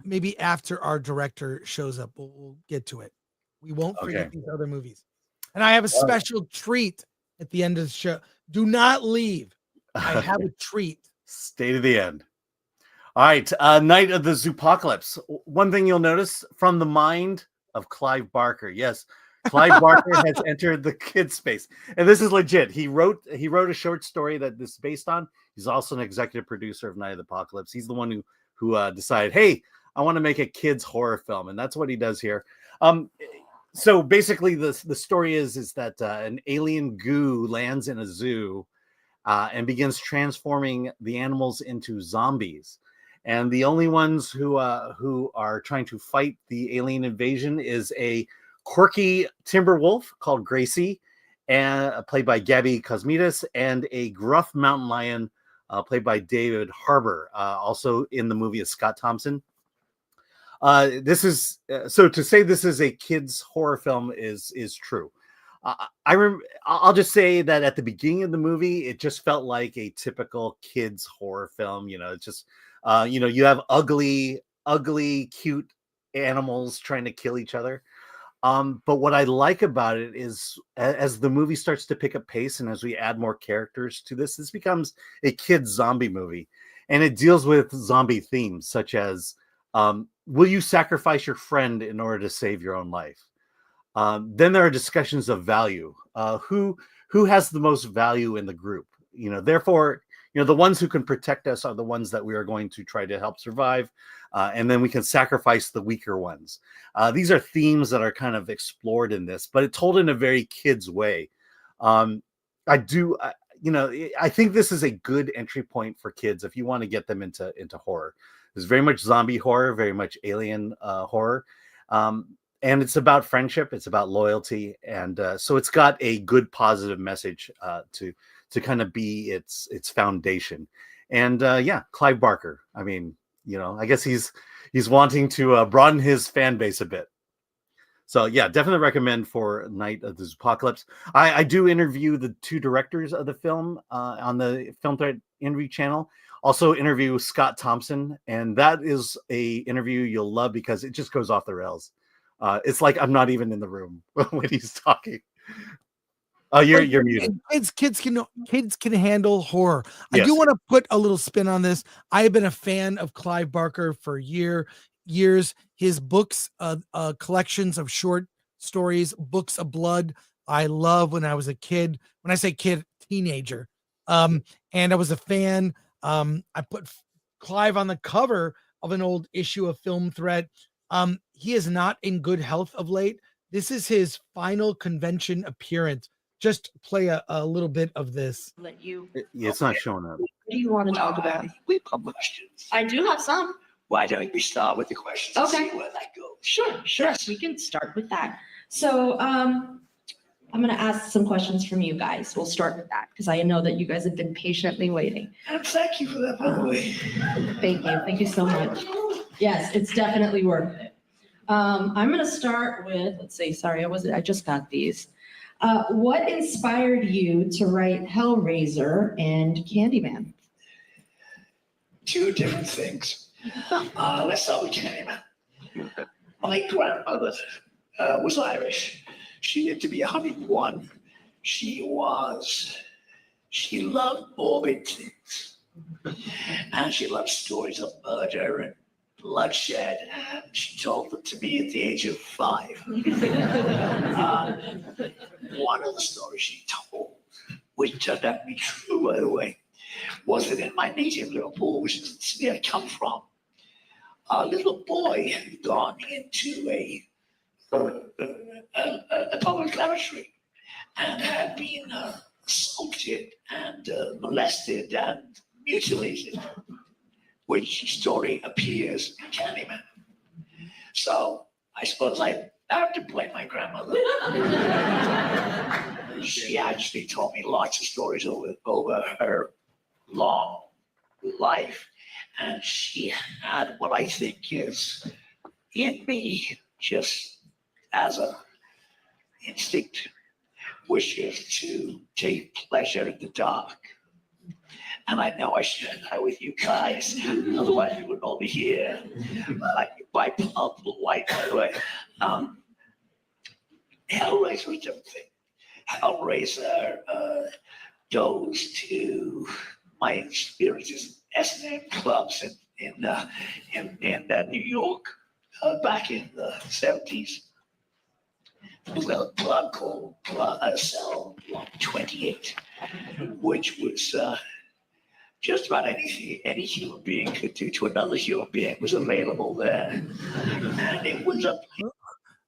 Maybe after our director shows up, we'll get to it. We won't forget these other movies. And I have a special treat at the end of the show. Do not leave. I have a treat. Stay to the end. All right. Night of the Zoopocalypse. One thing you'll notice from the mind of Clive Barker. Yes, Clive Barker has entered the kid space, and this is legit. He wrote a short story that this is based on. He's also an executive producer of Night of the Apocalypse. He's the one who decided, hey, I want to make a kids horror film, and that's what he does here. So basically, the story is that an alien goo lands in a zoo and begins transforming the animals into zombies. And the only ones who are trying to fight the alien invasion is a quirky timber wolf called Gracie, and played by Gabby Cosmides, and a gruff mountain lion played by David Harbour. Also in the movie is Scott Thompson. This is so to say this is a kids horror film is true. I'll just say that at the beginning of the movie, it just felt like a typical kids horror film. You know, it's just you have ugly, cute animals trying to kill each other. But what I like about it is as the movie starts to pick up pace and as we add more characters to this becomes a kids zombie movie, and it deals with zombie themes such as will you sacrifice your friend in order to save your own life? Then there are discussions of value. Who has the most value in the group? Therefore, the ones who can protect us are the ones that we are going to try to help survive. And then we can sacrifice the weaker ones. These are themes that are kind of explored in this, but it's told in a very kids way. I think this is a good entry point for kids if you want to get them into horror. There's very much zombie horror, very much alien horror. And it's about friendship. It's about loyalty. And so it's got a good positive message to kind of be its foundation. And Clive Barker. I mean, I guess he's wanting to broaden his fan base a bit. So yeah, definitely recommend for Night of the Zoopocalypse. I do interview the two directors of the film on the Film Threat interview channel. Also interview Scott Thompson, and that is a interview you'll love because it just goes off the rails. It's like I'm not even in the room when he's talking. Oh, you're muted. Kids can handle horror. Yes. I do want to put a little spin on this. I have been a fan of Clive Barker for years. His books, collections of short stories, Books of Blood, I love when I was a kid. When I say kid, teenager. And I was a fan. I put Clive on the cover of an old issue of Film Threat. He is not in good health of late. This is his final convention appearance. Just play a little bit of this. Let you. It's not showing up. What do you want to talk about? We publish questions. I do have some. Why don't we start with the questions? And Okay. see where that goes. Sure. Yes. We can start with that. So I'm going to ask some questions from you guys. We'll start with that because I know that you guys have been patiently waiting. And thank you for that, by the way. Thank you. Thank you so much. Yes, it's definitely worth it. I'm going to start with, let's see, sorry, I just got these. What inspired you to write Hellraiser and Candyman? Two different things. Let's start with Candyman. My grandmother was Irish. She lived to be 101. She loved morbid things. And she loved stories of murder and bloodshed, and she told them to me at the age of 5. One of the stories she told, which turned out to be true, by the way, was that in my native Liverpool, which is the city I come from, a little boy had gone into a public lavatory and had been assaulted and molested and mutilated, which story appears in Candyman. So I suppose I have to blame my grandmother. She actually told me lots of stories over her long life. And she had what I think is in me, just as an instinct, which is to take pleasure in the dark. And I know I share that with you guys, otherwise you would all be here. Like by pub white, by the way. Hellraiser is a different thing. Hellraiser goes to my experiences in S&M clubs in New York back in the 70s. well, blood called cell 28, which was just about anything any human being could do to another human being was available there. And it was a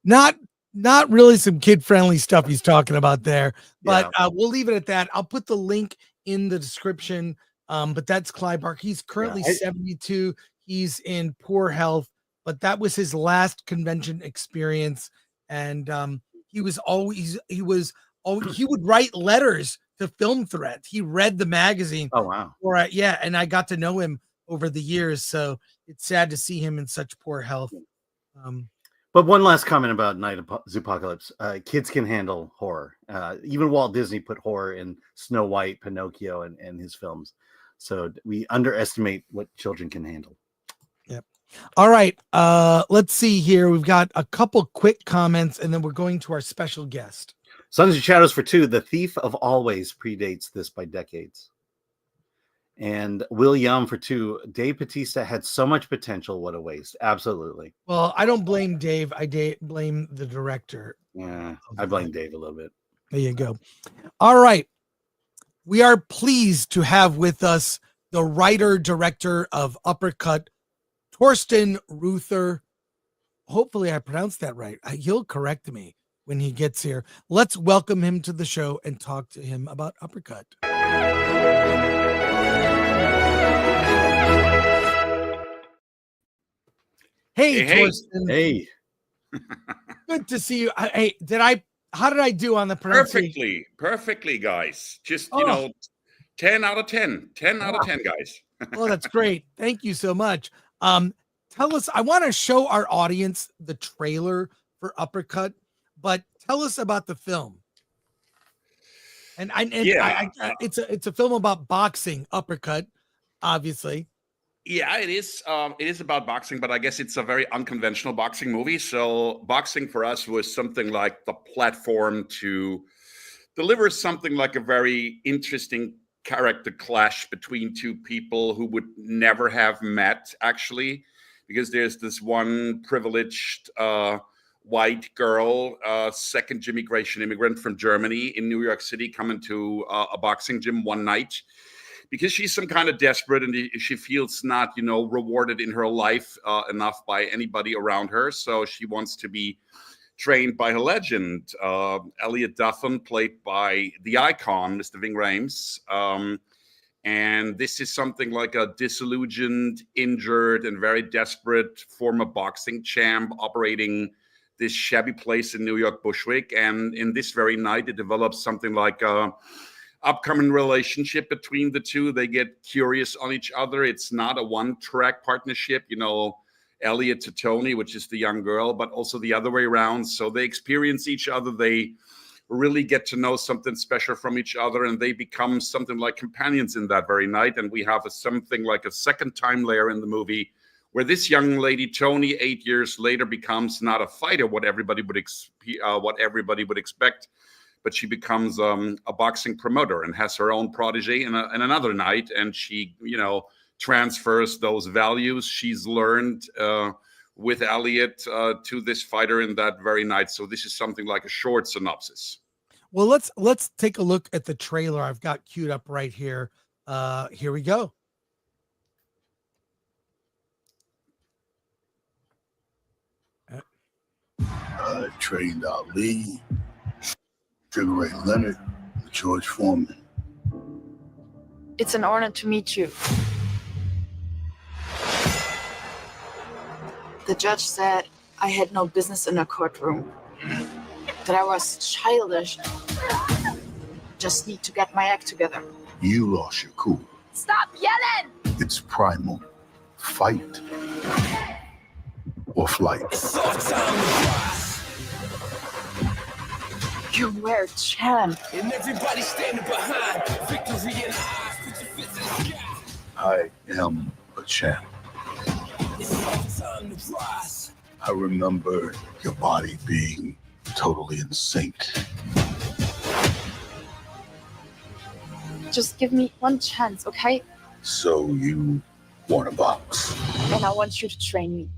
Not really some kid-friendly stuff he's talking about there, but we'll leave it at that. I'll put the link in the description. But that's Clybark. He's currently 72. He's in poor health, but that was his last convention experience. And he would write letters to Film Threat. He read the magazine. Oh wow. And I got to know him over the years. So it's sad to see him in such poor health. But one last comment about Night of Zoopocalypse. Kids can handle horror. Even Walt Disney put horror in Snow White, Pinocchio, and his films. So we underestimate what children can handle. Yep. All right. Let's see here. We've got a couple quick comments, and then we're going to our special guest. Sons and Shadows for 2. The Thief of Always predates this by decades. And Will Young for 2. Dave Bautista had so much potential. What a waste. Absolutely. Well, I don't blame Dave. I blame the director. Yeah, I blame Dave a little bit. There you go. All right. We are pleased to have with us the writer-director of Uppercut, Torsten Ruether. Hopefully I pronounced that right. He'll correct me when he gets here. Let's welcome him to the show and talk to him about Uppercut. Hey, Torsten. Hey. Good to see you. Hey, how did I do on the pronunciation? Perfectly, guys. Just, 10 out of 10. 10 out of 10, guys. Well, that's great. Thank you so much. Tell us, I want to show our audience the trailer for Uppercut, but tell us about the film. It's a film about boxing, Uppercut, obviously. Yeah, it is. It is about boxing, but I guess it's a very unconventional boxing movie. So boxing for us was something like the platform to deliver something like a very interesting character clash between two people who would never have met, actually, because there's this one privileged white girl, second immigration immigrant from Germany in New York City, coming to a boxing gym one night because she's some kind of desperate and she feels not, rewarded in her life enough by anybody around her. So she wants to be trained by her legend, Elliot Duffin, played by the icon, Mr. Ving Rhames. And this is something like a disillusioned, injured, and very desperate former boxing champ operating this shabby place in New York, Bushwick. And in this very night, it develops something like a upcoming relationship between the two. They get curious on each other. It's not a one-track partnership, Elliot to Tony, which is the young girl, but also the other way around. So they experience each other. They really get to know something special from each other, and they become something like companions in that very night. And we have something like a second time layer in the movie where this young lady, Tony, 8 years later becomes not a fighter, what everybody would expect, but she becomes a boxing promoter and has her own protege in another night. And she, transfers those values she's learned with Elliot to this fighter in that very night. So this is something like a short synopsis. Well, let's take a look at the trailer I've got queued up right here. Here we go. I trained Ali, Sugar Ray Leonard, George Foreman. It's an honor to meet you. The judge said I had no business in a courtroom, that I was childish. Just need to get my act together. You lost your cool. Stop yelling! It's primal. Fight or flight. You were a champ. And everybody standing behind. Victory in eyes. Put your fists in the sky. I am a champ. I remember your body being totally in sync. Just give me one chance, okay? So you want a box? And I want you to train me.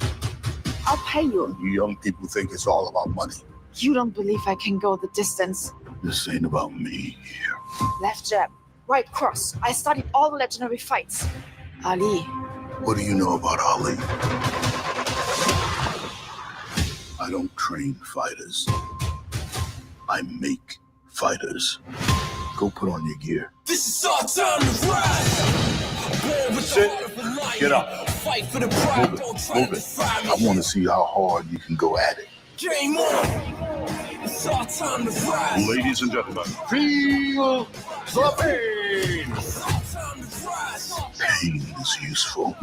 I'll pay you. You young people think it's all about money. You don't believe I can go the distance. This ain't about me. Left jab, right cross. I studied all the legendary fights. Ali. What do you know about Ali? I don't train fighters. I make fighters. Go put on your gear. This is our time to rise. Born with the heart of a lion. Get up. Fight for the pride. Move Don't it. try Move to it. defy me. I want to see how hard you can go at it. Game on. It's our time to rise. Ladies and gentlemen, feel the pain. It's our time to rise. Pain is useful.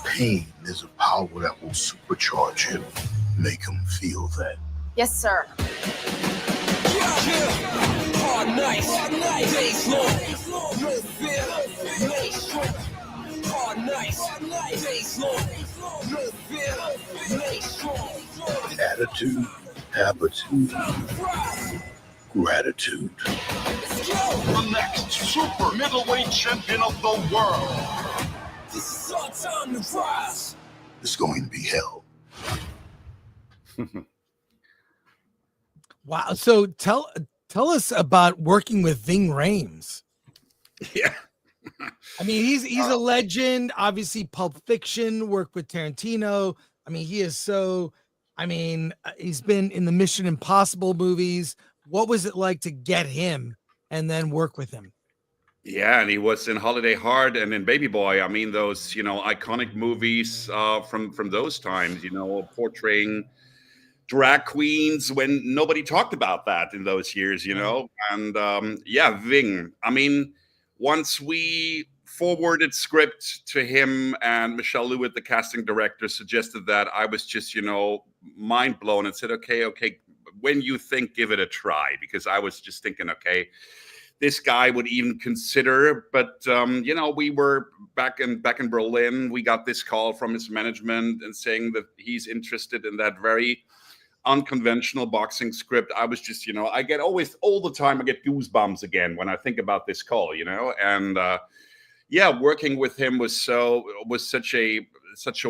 Pain is a power that will supercharge him. Make him feel that. Yes, sir. Hard nights, days long, no fear, no strength. Hard nights, days long, no fear, no strength. Attitude, habitude, gratitude. The next super middleweight champion of the world. This is our time to rise. It's going to be hell. Wow. So tell us about working with Ving Rhames. Yeah. I mean, he's a legend. Obviously, Pulp Fiction, worked with Tarantino. I mean, he is so. I mean, he's been in the Mission Impossible movies. What was it like to get him and then work with him? Yeah, and he was in Holiday Heart and in Baby Boy. I mean, those iconic movies from those times. Portraying drag queens when nobody talked about that in those years. And Ving. I mean, once we forwarded script to him and Michelle Lewitt, the casting director, suggested that, I was just mind blown and said, okay, when you think, give it a try, because I was just thinking, okay, this guy would even consider, but we were back in Berlin. We got this call from his management and saying that he's interested in that very unconventional boxing script. I was just, I get always all the time, I get goosebumps again when I think about this call, and working with him was such a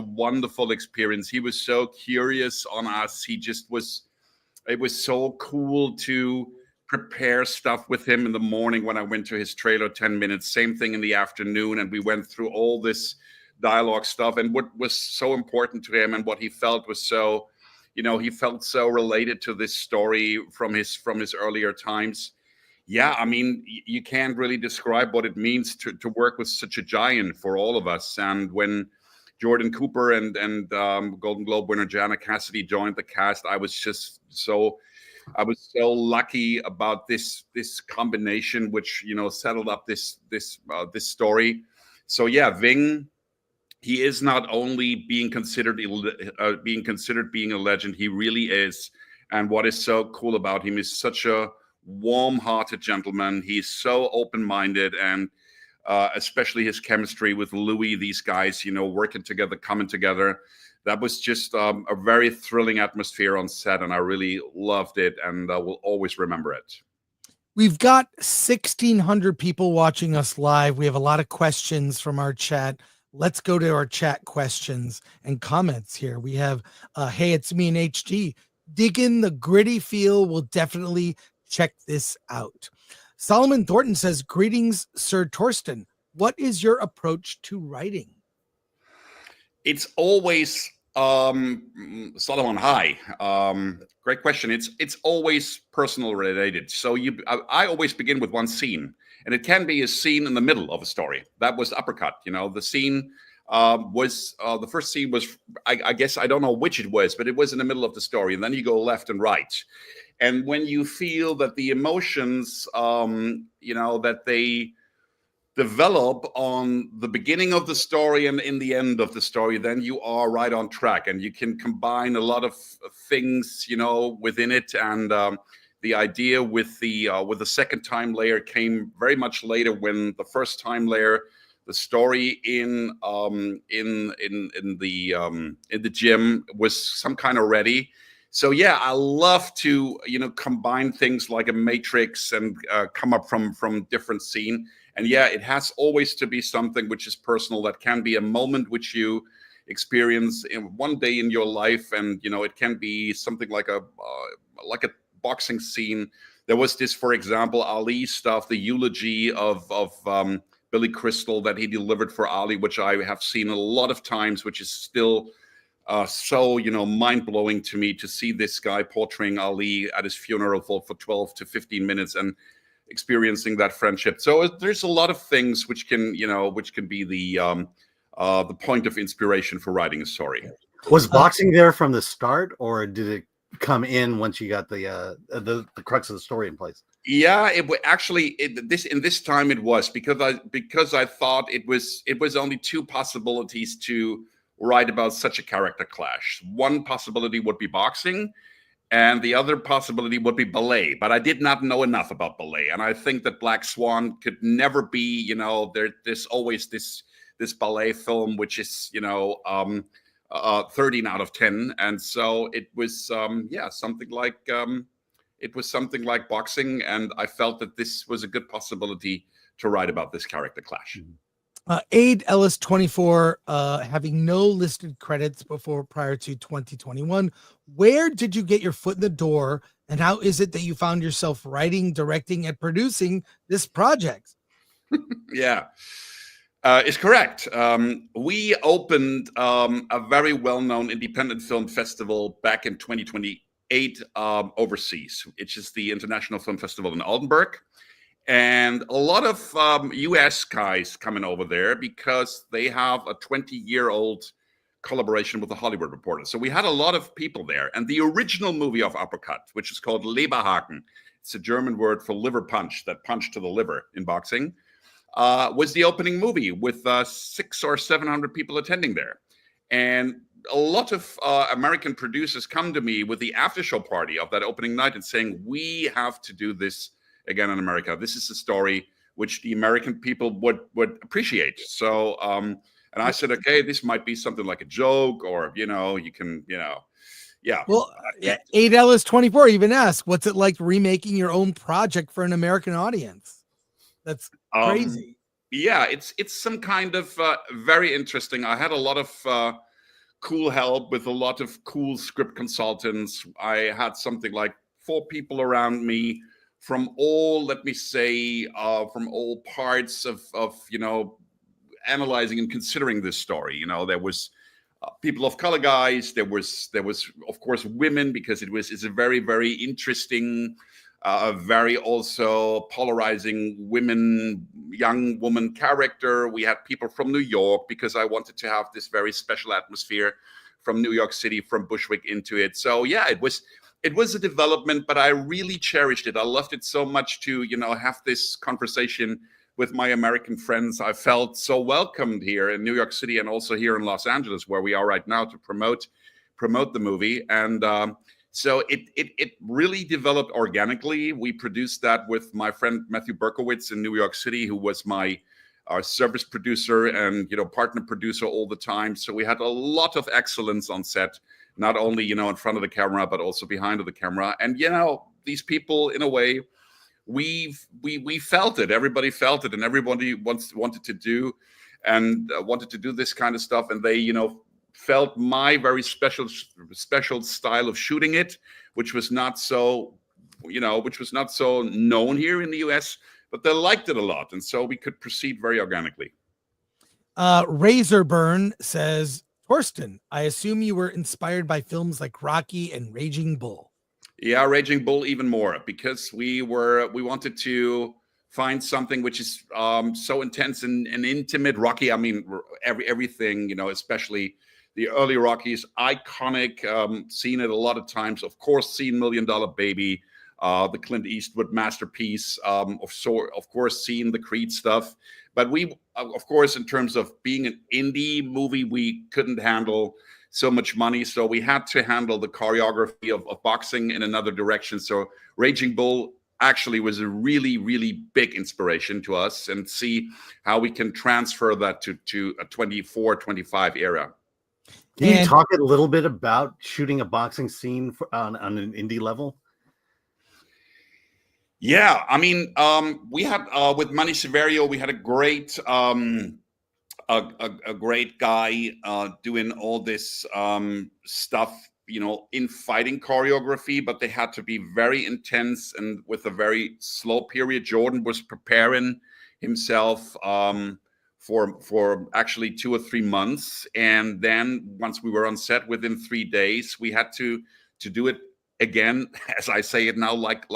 wonderful experience. He was so curious on us. It was so cool to prepare stuff with him in the morning when I went to his trailer, 10 minutes, same thing in the afternoon. And we went through all this dialogue stuff and what was so important to him and what he felt was so, he felt so related to this story from his earlier times. Yeah, I mean, you can't really describe what it means to work with such a giant for all of us. And when Jordan Cooper and Golden Globe winner Jana Cassidy joined the cast, I was so lucky about this combination, which settled up this story. So yeah, Ving, he is not only being considered being a legend, he really is. And what is so cool about him is such a warm-hearted gentleman. He's so open-minded, and especially his chemistry with Louis, these guys, working together, coming together. That was just a very thrilling atmosphere on set, and I really loved it, and will always remember it. We've got 1,600 people watching us live. We have a lot of questions from our chat. Let's go to our chat questions and comments here. We have, hey, it's me and HG. Digging the gritty feel. Will definitely check this out. Solomon Thornton says, greetings, Sir Torsten. What is your approach to writing? It's always Solomon, hi. Great question. It's always personal related. So I always begin with one scene, and it can be a scene in the middle of a story. That was Uppercut. The scene was the first scene was, I guess, I don't know which it was, but it was in the middle of the story, and then you go left and right. And when you feel that the emotions, that they develop on the beginning of the story and in the end of the story, then you are right on track, and you can combine a lot of things, within it. And the idea with the second time layer came very much later, when the first time layer, the story in the gym was some kind of ready. So yeah, I love to combine things like a matrix and come up from different scene. And yeah, it has always to be something which is personal. That can be a moment which you experience in one day in your life, and it can be something like a boxing scene. There was this, for example, Ali stuff, the eulogy of Billy Crystal that he delivered for Ali, which I have seen a lot of times, which is still so mind-blowing to me to see this guy portraying Ali at his funeral for 12 to 15 minutes and experiencing that friendship. So there's a lot of things which can be the point of inspiration for writing a story. Was boxing there from the start, or did it come in once you got the crux of the story in place? Yeah, this time it was because I thought it was only two possibilities to write about such a character clash. One possibility would be boxing, and the other possibility would be ballet. But I did not know enough about ballet, and I think that Black Swan could never be. There's always this ballet film which is 13 out of 10, and so it was something like boxing, and I felt that this was a good possibility to write about this character clash. Aid Ellis 24, having no listed credits prior to 2021, where did you get your foot in the door, and how is it that you found yourself writing, directing, and producing this project? Yeah. Is correct. We opened a very well-known independent film festival back in 2028 overseas, which is the International Film Festival in Oldenburg. And a lot of US guys coming over there because they have a 20-year-old collaboration with the Hollywood Reporter. So we had a lot of people there. And the original movie of Uppercut, which is called Leberhaken, it's a German word for liver punch, that punch to the liver in boxing, was the opening movie with 600 or 700 people attending there. And a lot of American producers come to me with the after-show party of that opening night and saying, we have to do this again in America. This is a story which the American people would appreciate. So, and I said, okay, this might be something like a joke, or, you can, yeah. Well, Aid Ellis 24 even asked, what's it like remaking your own project for an American audience? That's crazy. Yeah, it's some kind of very interesting. I had a lot of cool help with a lot of cool script consultants. I had something like 4 people around me from all, let me say, from all parts of analyzing and considering this story. There was people of color guys. There was of course women, because it's a very, very interesting, very also polarizing young woman character. We had people from New York because I wanted to have this very special atmosphere from New York City, from Bushwick into it. So yeah, it was a development, but I really cherished it. I loved it so much to, have this conversation with my American friends. I felt so welcomed here in New York City and also here in Los Angeles, where we are right now, to promote the movie. And so it really developed organically. We produced that with my friend Matthew Berkowitz in New York City, who was our service producer and partner producer all the time. So we had a lot of excellence on set, not only in front of the camera, but also behind of the camera. And these people, in a way, we felt it. Everybody felt it, and everybody wanted to do this kind of stuff. And they felt my very special style of shooting it, which was not so known here in the US, but they liked it a lot, and so we could proceed very organically. Razorburn says, Torsten, I assume you were inspired by films like Rocky and Raging Bull. Yeah, Raging Bull even more, because we wanted to find something which is so intense and intimate. Rocky, I mean, everything, especially the early Rockies, iconic, seen it a lot of times. Of course, seen $1 Million Baby, the Clint Eastwood masterpiece. Of course, seen the Creed stuff. But we, of course, in terms of being an indie movie, we couldn't handle so much money. So we had to handle the choreography of boxing in another direction. So Raging Bull actually was a really, really big inspiration to us, and see how we can transfer that to a 24, 25 era. Can you talk a little bit about shooting a boxing scene on an indie level? Yeah, I mean, we had with Manny Severio, we had a great a great guy doing all this stuff, in fighting choreography, but they had to be very intense and with a very slow period. Jordan was preparing himself for actually 2 or 3 months, and then once we were on set, within 3 days, we had to do it again, as I say it now, like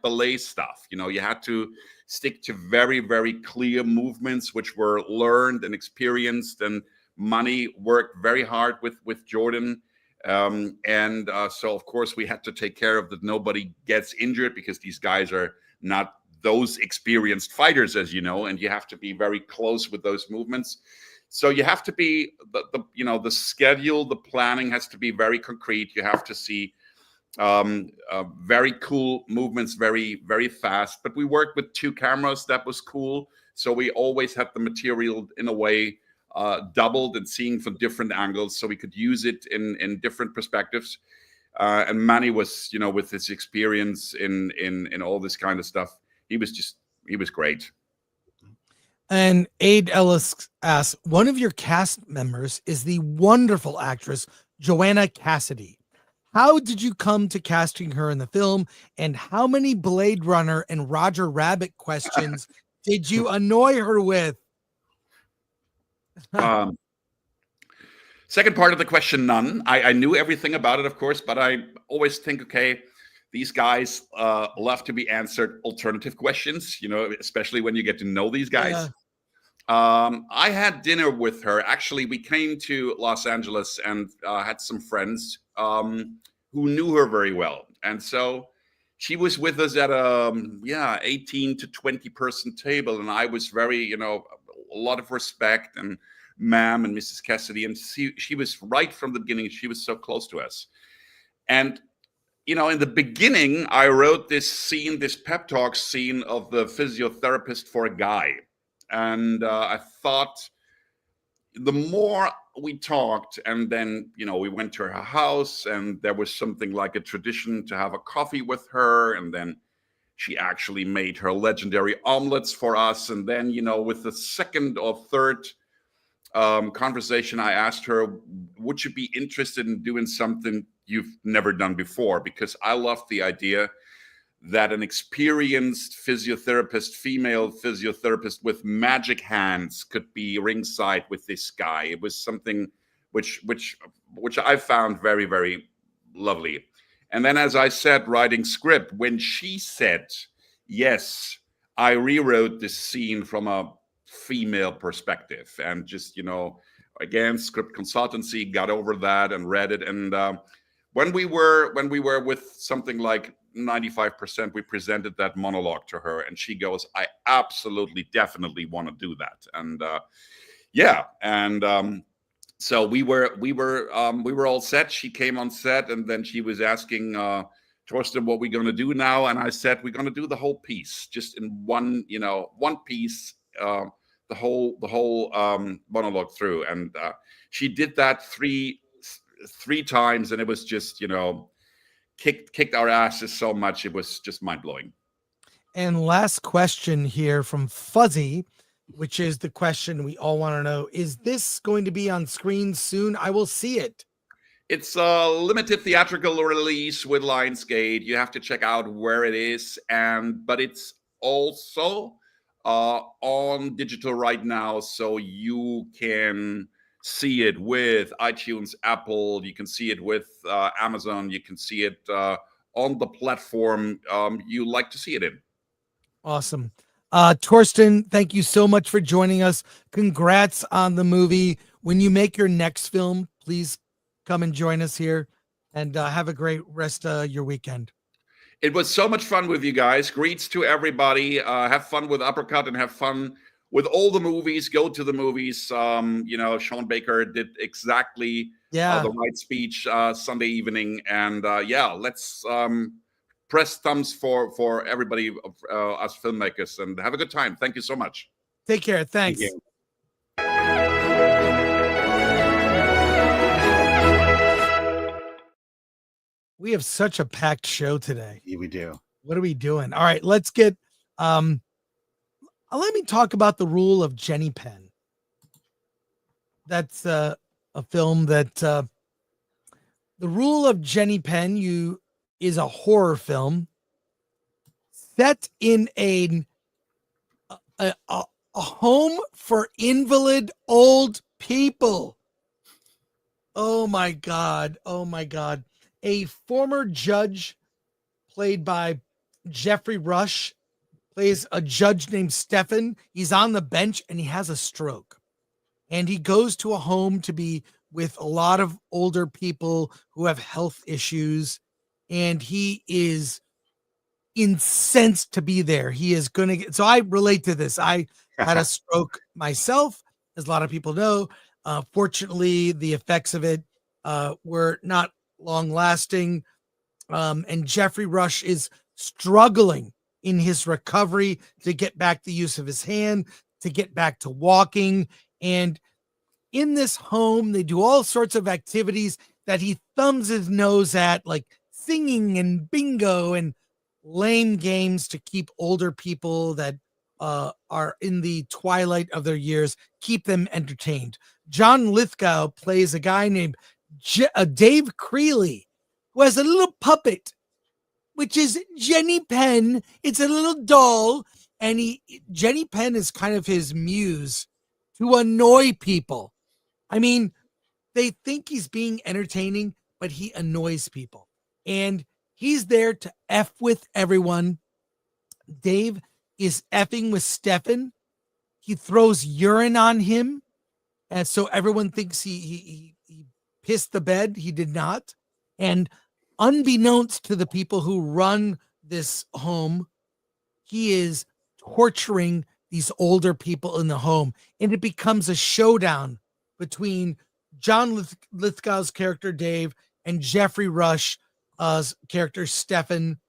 ballet stuff. You had to stick to very, very clear movements, which were learned and experienced, and Money worked very hard with Jordan. So of course we had to take care of that nobody gets injured, because these guys are not those experienced fighters, as you know, and you have to be very close with those movements. So you have to be the schedule, the planning has to be very concrete. You have to see very cool movements, very, very fast. But we worked with 2 cameras. That was cool. So we always had the material in a way doubled and seeing from different angles, so we could use it in different perspectives. And Manny was, with his experience in all this kind of stuff, he was great. And Aid Ellis asks, one of your cast members is the wonderful actress Joanna Cassidy. How did you come to casting her in the film, and how many Blade Runner and Roger Rabbit questions did you annoy her with? Second part of the question, none. I knew everything about it, of course, but I always think, okay, these guys love to be answered alternative questions, especially when you get to know these guys. Yeah. I had dinner with her. Actually, we came to Los Angeles and had some friends who knew her very well. And so she was with us at a 18 to 20 person table. And I was very, a lot of respect, and ma'am and Mrs. Cassidy. And she was right from the beginning. She was so close to us. And, in the beginning, I wrote this scene, this pep talk scene of the physiotherapist for a guy. And I thought the more we talked, and then, we went to her house, and there was something like a tradition to have a coffee with her. And then she actually made her legendary omelets for us. And then, with the second or third conversation, I asked her, would you be interested in doing something you've never done before? Because I love the idea that an experienced physiotherapist, female physiotherapist with magic hands, could be ringside with this guy. It was something which I found very, very lovely. And then, as I said, writing script, when she said yes, I rewrote this scene from a female perspective, and just, again, script consultancy, got over that and read it. And when we were with something like 95%, we presented that monologue to her, and she goes, I absolutely, definitely want to do that. And so we were all set. She came on set, and then she was asking Torsten, what we're going to do now? And I said, we're going to do the whole piece, just in one piece, the whole monologue through. And she did that three times, and it was just, kicked our asses so much. It was just mind-blowing. And last question here from Fuzzy, which is the question we all want to know. Is this going to be on screen soon? I will see it. It's a limited theatrical release with Lionsgate. You have to check out where it is. But it's also on digital right now, so you can see it with iTunes, Apple. You can see it with Amazon. You can see it on the platform you like to see it in. Awesome. Torsten, thank you so much for joining us. Congrats on the movie. When you make your next film, please come and join us here, and have a great rest of your weekend. It was so much fun with you guys. Greets to everybody. Have fun with Uppercut, and have fun with all the movies. Go to the movies. Sean Baker did exactly the right speech Sunday evening. And let's press thumbs for everybody, us filmmakers, and have a good time. Thank you so much. Take care. Thanks. Thank you. We have such a packed show today. Yeah, we do. What are we doing? All right, let's get let me talk about the rule of Jenny Penn. that's a film that The Rule of Jenny Penn is a horror film set in a home for invalid old people. Oh my God. Oh my God. A former judge played by Jeffrey Rush plays a judge named Stefan. He's on the bench and he has a stroke. And he goes to a home to be with a lot of older people who have health issues. And he is incensed to be there. He is going to get, so I relate to this. I had a stroke myself, as a lot of people know. Fortunately, the effects of it were not long lasting. And Jeffrey Rush is struggling in his recovery to get back the use of his hand, to get back to walking. And in this home, they do all sorts of activities that he thumbs his nose at, like singing and bingo and lame games to keep older people that are in the twilight of their years, keep them entertained. John Lithgow plays a guy named Dave Creeley, who has a little puppet, which is Jenny Penn. It's a little doll, and Jenny Penn is kind of his muse to annoy people. I mean, they think he's being entertaining, but he annoys people. And he's there to F with everyone. Dave is effing with Stefan. He throws urine on him. And so everyone thinks he pissed the bed. He did not. And unbeknownst to the people who run this home, he is torturing these older people in the home. And it becomes a showdown between John Lithgow's character, Dave, and Jeffrey Rush's character, Stefan.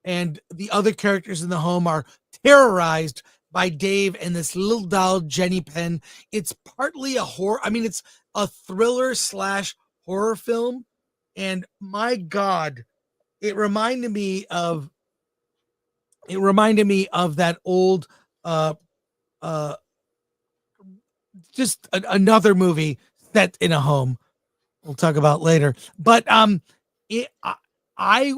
And the other characters in the home are terrorized by Dave and this little doll, Jenny Penn. It's partly a horror. I mean, it's a thriller / horror film. And my God, it reminded me of that old, just another movie set in a home we'll talk about later. But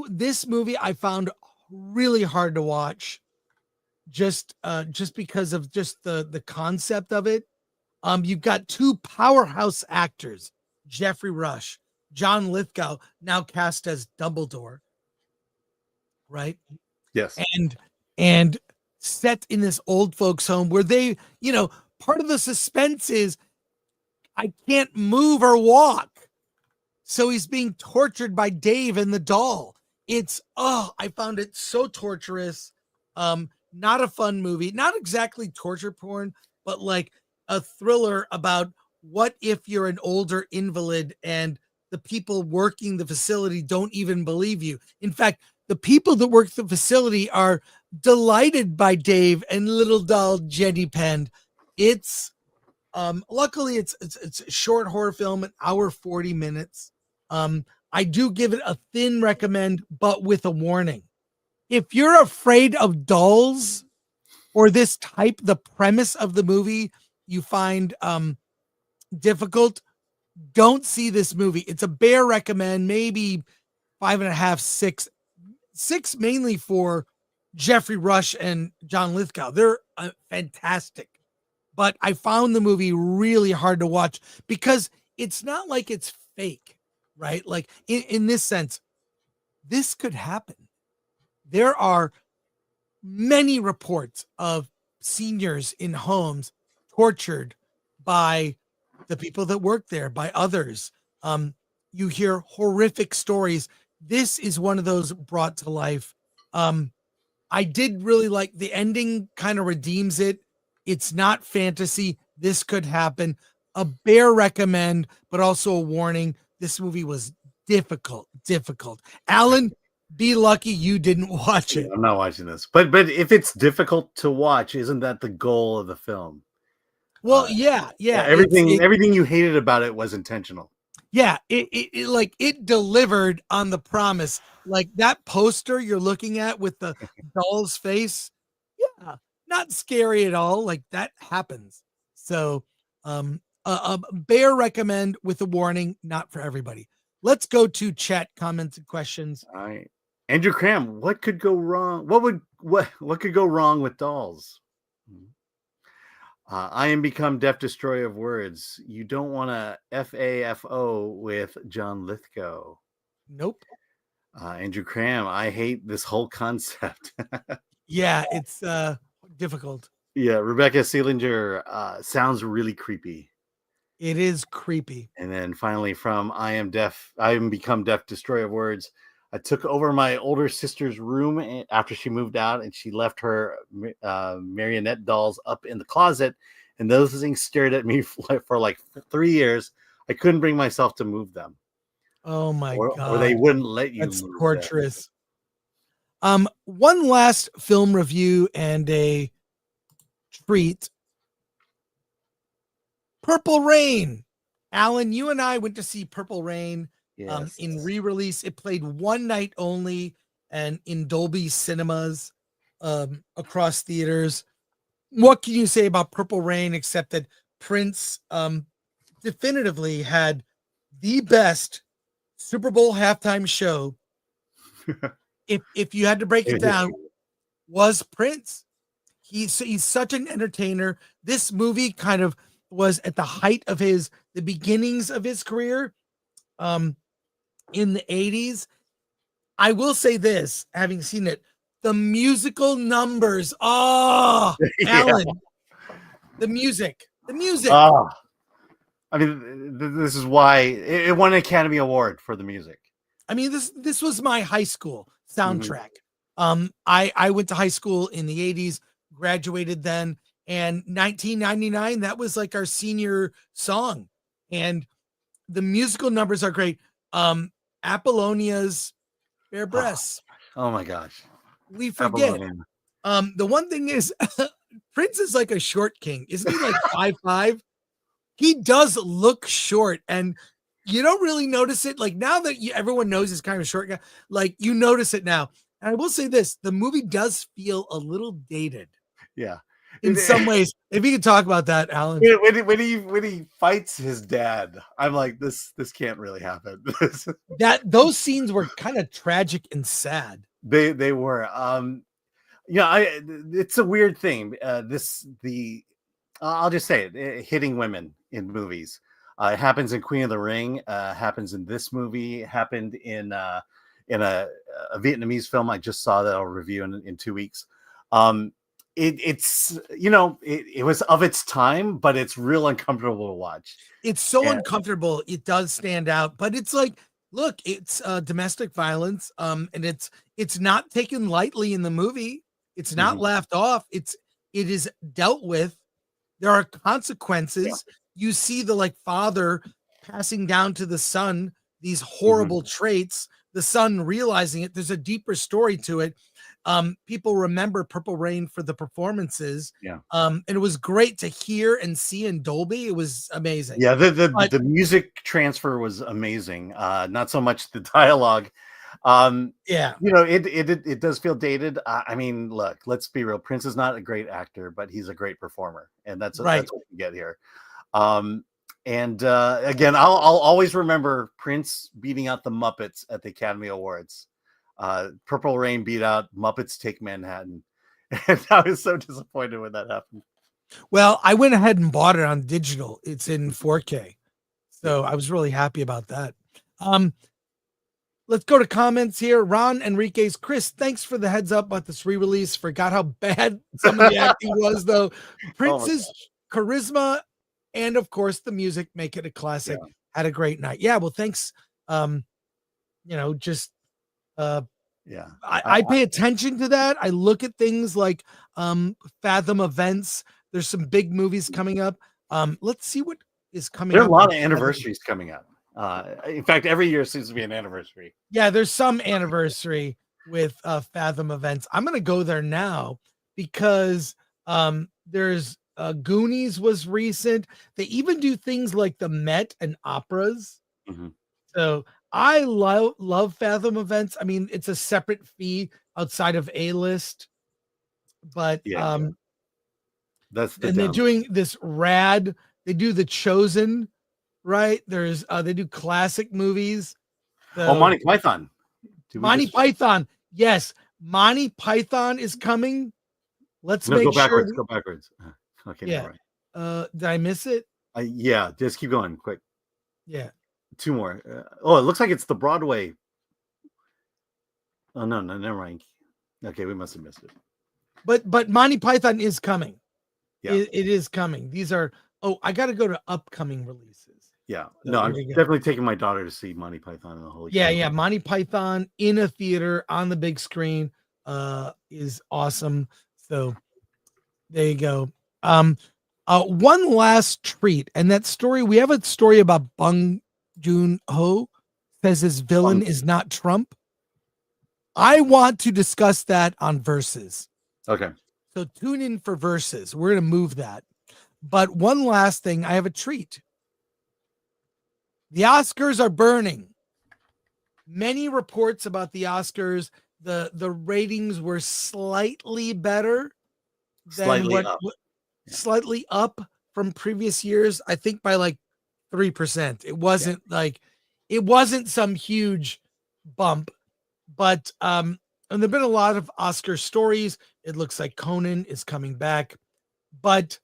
this movie I found really hard to watch, just because of just the concept of it. You've got two powerhouse actors, Jeffrey Rush, John Lithgow, now cast as Dumbledore, right? Yes. And set in this old folks home where they, part of the suspense is I can't move or walk. So he's being tortured by Dave and the doll. I found it so torturous. Not a fun movie, not exactly torture porn, but like a thriller about what if you're an older invalid and the people working the facility don't even believe you. In fact, the people that work the facility are delighted by Dave and little doll Jenny Penn. It's luckily it's a short horror film, an hour 40 minutes. I do give it a thin recommend, but with a warning. If you're afraid of dolls or this type, the premise of the movie you find difficult, don't see this movie. It's a bare recommend, maybe 5.5, 6 mainly for Jeffrey Rush and John Lithgow. They're fantastic. But I found the movie really hard to watch because it's not like it's fake, right? Like in this sense, this could happen. There are many reports of seniors in homes tortured by the people that work there, by others. You hear horrific stories. This is one of those brought to life. I did really like the ending, kind of redeems it. It's not fantasy. This could happen. A bare recommend, but also a warning. This movie was difficult. Alan, be lucky you didn't watch it. I'm not watching this. But if it's difficult to watch, isn't that the goal of the film? Well, yeah. Everything you hated about it was intentional. Yeah, it delivered on the promise. Like that poster you're looking at with the doll's face. Yeah, not scary at all. Like that happens. So bear recommend with a warning, not for everybody. Let's go to chat comments and questions. All right. Andrew Cram, what could go wrong? What could go wrong with dolls? I am become Deaf Destroyer of Words. You don't want to FAFO with John Lithgow. Nope. Andrew Cram, I hate this whole concept. Yeah, it's difficult. Yeah, Rebecca Seelinger, sounds really creepy. It is creepy. And then finally from I am become Deaf Destroyer of Words. I took over my older sister's room after she moved out, and she left her marionette dolls up in the closet. And those things stared at me for like 3 years. I couldn't bring myself to move them. Oh my God. Or they wouldn't let you. That's move torturous. One last film review and a treat. Purple Rain. Alan, you and I went to see Purple Rain in re-release. It played one night only and in Dolby Cinemas across theaters. What can you say about Purple Rain except that Prince definitively had the best Super Bowl halftime show? if you had to break it down, was Prince. He's such an entertainer. This movie kind of was at the height of the beginnings of his career in the 80s. I will say this, having seen it, the musical numbers. Oh, Alan, the music. Oh, I mean, this is why it won an Academy Award for the music. I mean, this was my high school soundtrack. I went to high school in the 80s, graduated then, and 1999, that was like our senior song. And the musical numbers are great. Apollonia's Bare Breasts. Oh my gosh. We forget. The one thing is Prince is like a short king. Isn't he like 5'5"? He does look short, and you don't really notice it. Like now that everyone knows he's kind of a short guy, like you notice it now. And I will say this, the movie does feel a little dated. Yeah. In some ways. If you could talk about that, Alan. When he fights his dad, I'm like, this can't really happen. Those scenes were kind of tragic and sad. They were. It's a weird thing. I'll just say it, hitting women in movies. It happens in Queen of the Ring, happens in this movie, happened in a Vietnamese film I just saw that I'll review in 2 weeks. It was of its time, but it's real uncomfortable to watch. It's so uncomfortable. It does stand out, but it's like, look, it's domestic violence. And it's not taken lightly in the movie. It's not laughed off. It is dealt with. There are consequences. Yeah. You see the father passing down to the son these horrible traits, the son realizing it. There's a deeper story to it. People remember Purple Rain for the performances. Yeah. And it was great to hear and see in Dolby. It was amazing. Yeah, the music transfer was amazing. Not so much the dialogue. It does feel dated. I mean, look, let's be real. Prince is not a great actor, but he's a great performer, and that's what we get here. Again, I'll always remember Prince beating out the Muppets at the Academy Awards. Purple Rain beat out Muppets Take Manhattan, and I was so disappointed when that happened. Well, I went ahead and bought it on digital. It's in 4K, so I was really happy about that. Let's go to comments here. Ron Enriquez, Chris, thanks for the heads up about this re-release. Forgot how bad some of the acting was, though. Prince's charisma and, of course, the music make it a classic. Yeah. Had a great night. Yeah, well, thanks. I pay attention to that. I look at things like Fathom Events. There's some big movies coming up. Let's see what is coming up. There are a lot of anniversaries coming up. In fact, every year seems to be an anniversary. Yeah, there's some anniversary with Fathom Events. I'm going to go there now because there's Goonies was recent. They even do things like the Met and operas. So I love Fathom Events. I mean, it's a separate fee outside of A-List, but that's and they're doing this rad They do The Chosen, right? There's they do classic movies. Oh, Monty Python. Monty Python. Yes, Monty Python is coming. Let's No, make go backwards. sure. Go backwards. Okay, Yeah. never mind. Did I miss it? Yeah, just keep going quick. Yeah. 2 more. It looks like it's the Broadway. Oh no, never mind. Okay, we must have missed it. But Monty Python is coming. Yeah, it is coming. These are. Oh, I got to go to upcoming releases. Yeah, So no, here I'm we go. definitely taking my daughter to see Monty Python and the Holy. Yeah, Grail. yeah. Monty Python in a theater on the big screen is awesome. So there you go. One last treat, and that story, we have a story about Bong Joon-ho says his villain is not Trump. I want to discuss that on Versus. Okay. So tune in for Versus. We're going to move that. But one last thing, I have a treat. The Oscars are burning. Many reports about the Oscars, the ratings were slightly better than slightly up from previous years. I think by like 3%. It wasn't it wasn't some huge bump, but and there've been a lot of Oscar stories. It looks like Conan is coming back, but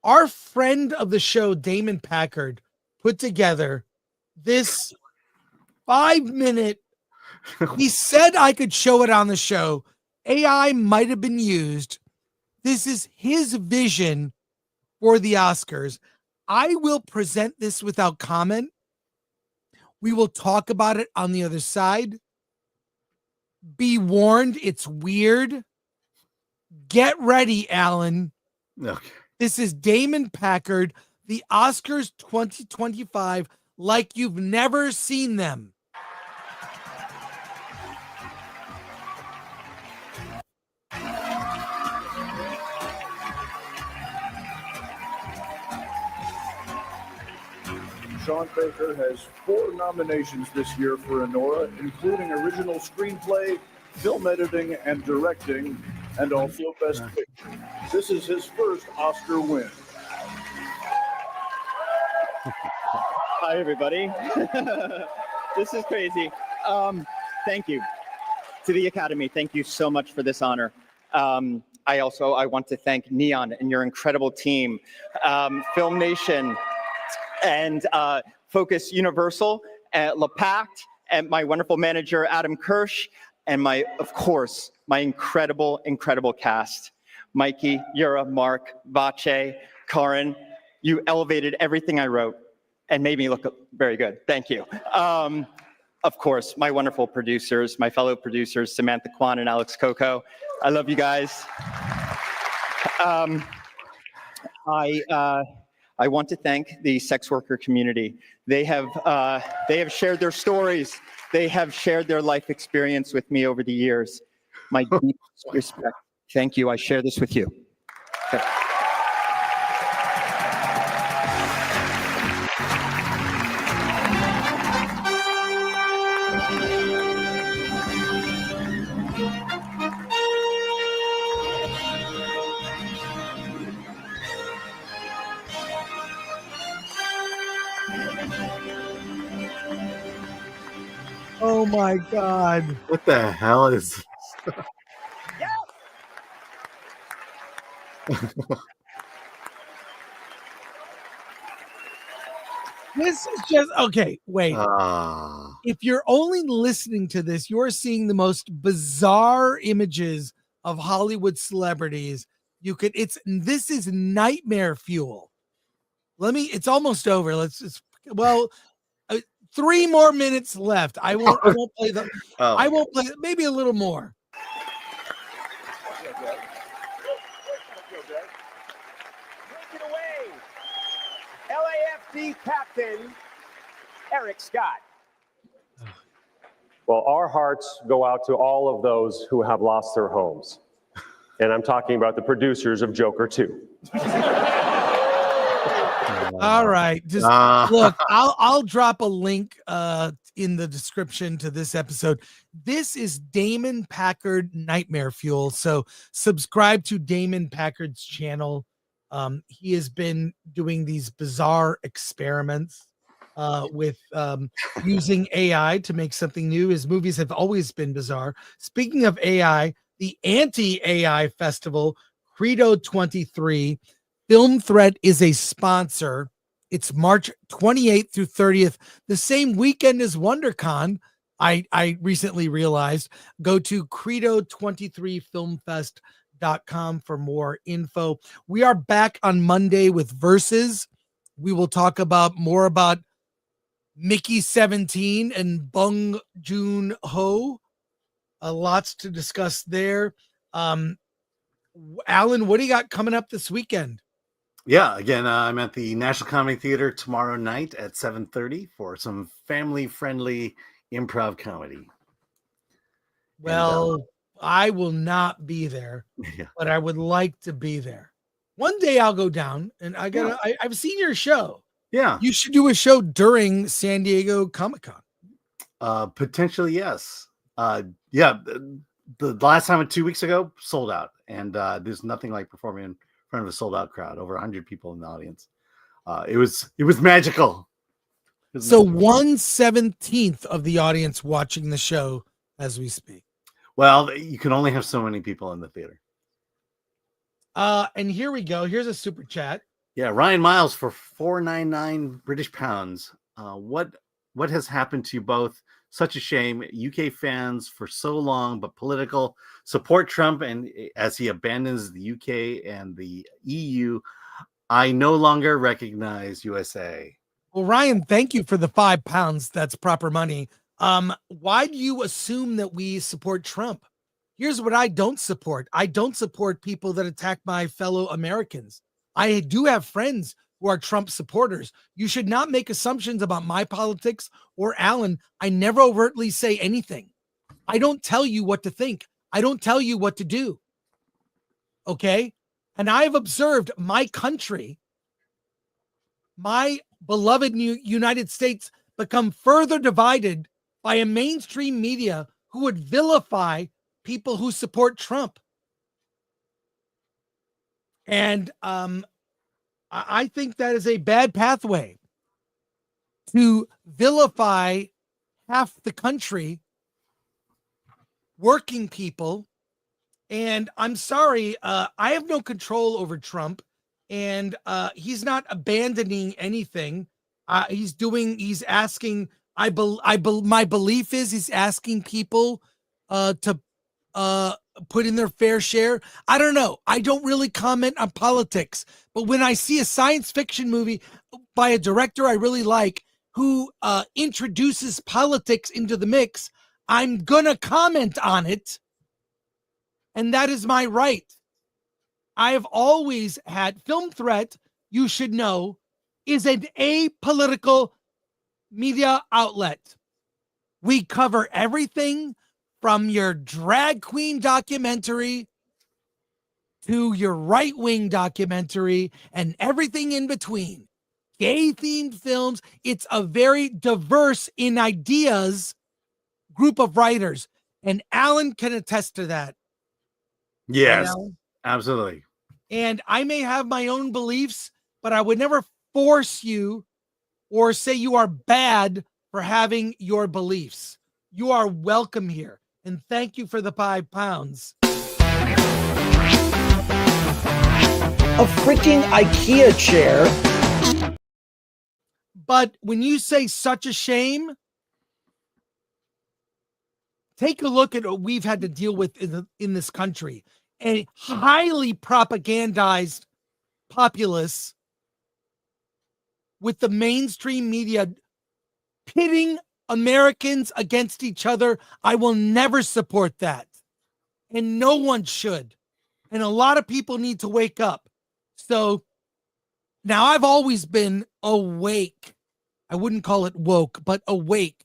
our friend of the show, Damon Packard, put together this 5-minute. He said I could show it on the show. AI might have been used. This is his vision for the Oscars. I will present this without comment. We will talk about it on the other side. Be warned, it's weird. Get ready, Alan. Okay. This is Damon Packard, the Oscars 2025, like you've never seen them. Sean Baker has 4 nominations this year for Anora, including original screenplay, film editing, and directing, and also Best Picture. This is his first Oscar win. Hi, everybody. This is crazy. Thank you to the Academy. Thank you so much for this honor. I want to thank Neon and your incredible team, Film Nation, and Focus Universal, LePact, and my wonderful manager, Adam Kirsch, and of course, my incredible cast. Mikey, Yura, Mark, Vache, Karin, you elevated everything I wrote and made me look very good. Thank you. Of course, my wonderful producers, my fellow producers, Samantha Kwan and Alex Coco. I love you guys. I want to thank the sex worker community. They have shared their stories. They have shared their life experience with me over the years. My deep respect. Thank you. I share this with you. Okay. Oh my God. What the hell is This is just okay. Wait. If you're only listening to this, you're seeing the most bizarre images of Hollywood celebrities. This is nightmare fuel. It's almost over. 3 more minutes left. I won't play them. I won't play maybe a little more. LAFC captain Eric Scott. Well, our hearts go out to all of those who have lost their homes. And I'm talking about the producers of Joker 2. All right. Just look, I'll drop a link in the description to this episode. This is Damon Packard Nightmare Fuel. So subscribe to Damon Packard's channel. He has been doing these bizarre experiments with using AI to make something new. His movies have always been bizarre. Speaking of AI, the Anti-AI Festival, Credo 23, Film Threat is a sponsor. It's March 28th through 30th, the same weekend as WonderCon. I recently realized. Go to credo23filmfest.com for more info. We are back on Monday with Versus. We will talk about more about Mickey 17 and Bong Joon-ho. Lots to discuss there. Alan, what do you got coming up this weekend? Yeah, again, I'm at the National Comedy Theater tomorrow night at 7:30 for some family-friendly improv comedy. Well, I will not be there, Yeah. but I would like to be there. One day I'll go down, and I've seen your show. Yeah. You should do a show during San Diego Comic-Con. Potentially, yes. Yeah, the last time 2 weeks ago sold out, and there's nothing like performing in front of a sold out crowd, over 100 people in the audience. It was magical. So 1/17 of the audience watching the show as we speak. Well, you can only have so many people in the theater. And here we go. Here's a super chat. Yeah, Ryan Miles for 499 British pounds. What has happened to you both? Such a shame. UK fans for so long, but political. Support Trump and as he abandons the UK and the EU. I no longer recognize USA. Well, Ryan, thank you for the £5. That's proper money. Why do you assume that we support Trump? Here's what I don't support. I don't support people that attack my fellow Americans. I do have friends who are Trump supporters. You should not make assumptions about my politics or Alan. I never overtly say anything. I don't tell you what to think. I don't tell you what to do. Okay? And I've observed my country, my beloved United States, become further divided by a mainstream media who would vilify people who support Trump. And I think that is a bad pathway to vilify half the country, working people. And I'm sorry, I have no control over Trump, and he's not abandoning anything. He's asking, my belief is he's asking people to put in their fair share. I don't know. I don't really comment on politics, but when I see a science fiction movie by a director I really like who introduces politics into the mix, I'm gonna comment on it, and that is my right. I have always had Film Threat, you should know, is an apolitical media outlet. We cover everything from your drag queen documentary to your right-wing documentary and everything in between. Gay-themed films. It's a very diverse in ideas group of writers, and Alan can attest to that. Yes, Right, Alan? absolutely. And I may have my own beliefs, but I would never force you or say you are bad for having your beliefs. You are welcome here. And thank you for the £5. A freaking IKEA chair. But when you say such a shame, take a look at what we've had to deal with in this country. A highly propagandized populace with the mainstream media pitting Americans against each other. I will never support that. And no one should. And a lot of people need to wake up. So now I've always been awake. I wouldn't call it woke, but awake.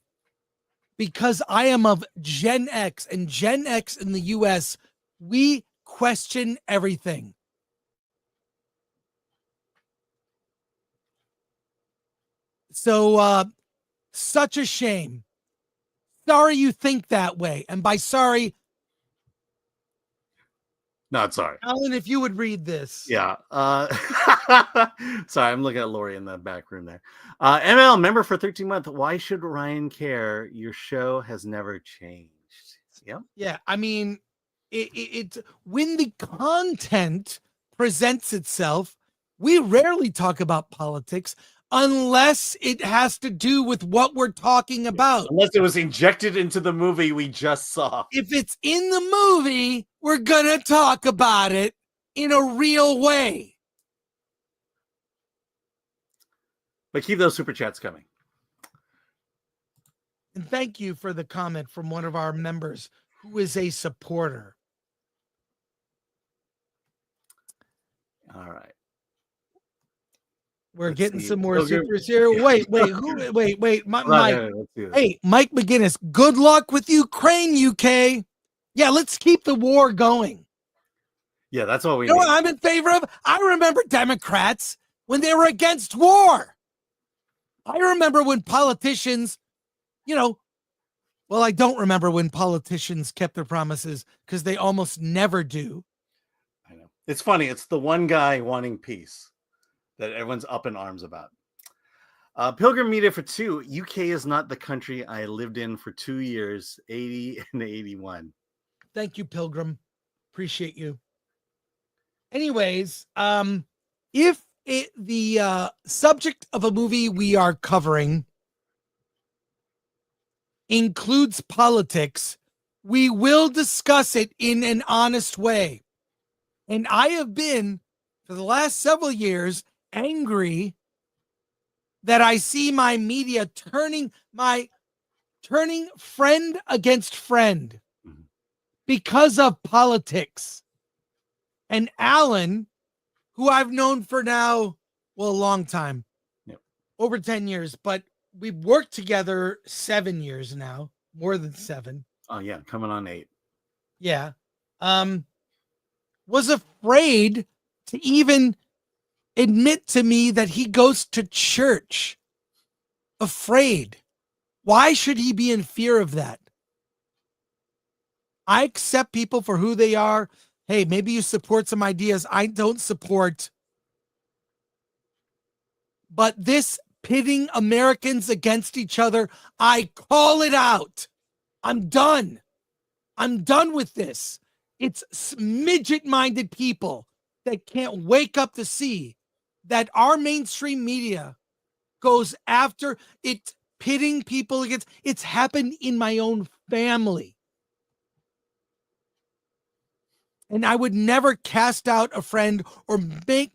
Because I am of Gen X, and Gen X in the US, we question everything. So, such a shame. Sorry you think that way. And by sorry, No, it's sorry. Alan, if you would read this. Yeah. Sorry, I'm looking at Lori in the back room there. ML, member for 13 months. Why should Ryan care? Your show has never changed. Yep. Yeah, I mean, it's when the content presents itself, we rarely talk about politics unless it has to do with what we're talking about. Unless it was injected into the movie we just saw. If it's in the movie, we're gonna talk about it in a real way. But keep those super chats coming. And thank you for the comment from one of our members who is a supporter. All right. We're Let's getting see. some more Pilgrim- supers here. Wait, wait, Mike. Let's do this. Hey, Mike McGinnis, good luck with Ukraine, UK. Yeah, let's keep the war going. Yeah, that's what we You know need. what I'm in favor of? I remember Democrats when they were against war. I remember when politicians, well, I don't remember when politicians kept their promises because they almost never do. I know. It's funny. It's the one guy wanting peace that everyone's up in arms about. Pilgrim Media for 2. UK is not the country I lived in for 2 years, 80 and 81. Thank you, Pilgrim. Appreciate you. Anyways, if the subject of a movie we are covering includes politics, we will discuss it in an honest way. And I have been, for the last several years, angry that I see my media turning friend against friend because of politics. And Alan, who I've known for now, well, a long time, over 10 years, but we've worked together 7 years now, more than 7. Oh, yeah, coming on 8. Yeah. Was afraid to even admit to me that he goes to church. Afraid. Why should he be in fear of that? I accept people for who they are. Hey, maybe you support some ideas I don't support. But this pitting Americans against each other, I call it out. I'm done. I'm done with this. It's midget-minded people that can't wake up to see that our mainstream media goes after it, pitting people against. It's happened in my own family. And I would never cast out a friend or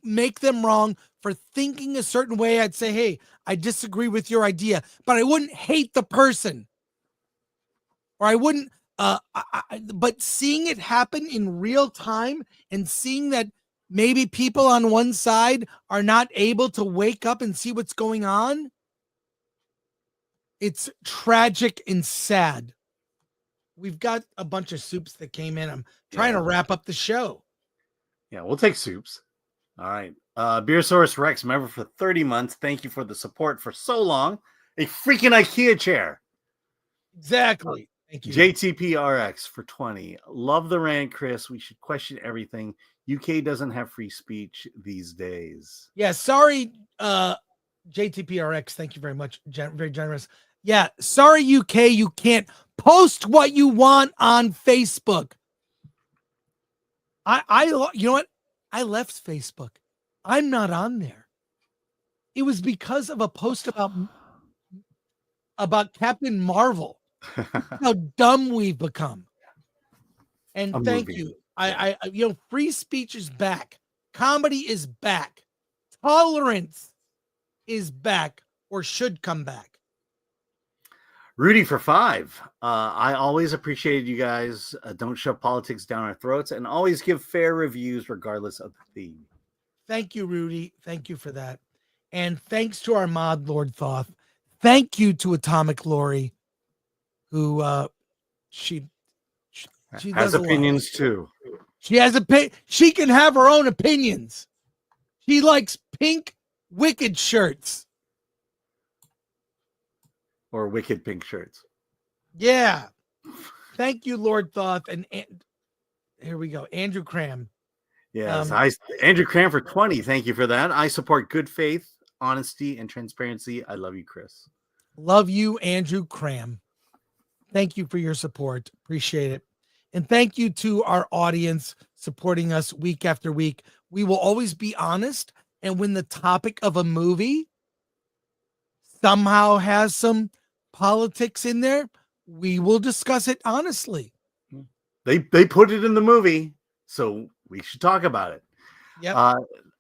make them wrong for thinking a certain way. I'd say, hey, I disagree with your idea, but I wouldn't hate the person. Or I wouldn't, but seeing it happen in real time and seeing that maybe people on one side are not able to wake up and see what's going on, it's tragic and sad. We've got a bunch of soups that came in. I'm trying to wrap up the show. Yeah, we'll take soups. All right. Beersaurus Rex, member for 30 months. Thank you for the support for so long. A freaking IKEA chair. Exactly. Thank you. JTPRX for 20. Love the rant, Chris. We should question everything. UK doesn't have free speech these days. Yeah, sorry, JTPRX. Thank you very much. Very generous. Yeah, sorry, UK. You can't post what you want on Facebook. You know what? I left Facebook. I'm not on there. It was because of a post about Captain Marvel. How dumb we've become. And thank you. I free speech is back. Comedy is back. Tolerance is back, or should come back. Rudy for 5. I always appreciated you guys. Don't shove politics down our throats and always give fair reviews regardless of the theme. Thank you, Rudy. Thank you for that. And thanks to our mod, Lord Thoth. Thank you to Atomic Lori, who she has opinions too. She has she can have her own opinions. She likes pink Wicked shirts. Or wicked pink shirts. Yeah. Thank you, Lord Thoth. And here we go. Andrew Cram. Yes, Andrew Cram for 20. Thank you for that. I support good faith, honesty, and transparency. I love you, Chris. Love you, Andrew Cram. Thank you for your support. Appreciate it. And thank you to our audience supporting us week after week. We will always be honest. And when the topic of a movie somehow has some politics in there, we will discuss it honestly. They put it in the movie, so we should talk about it. Yep.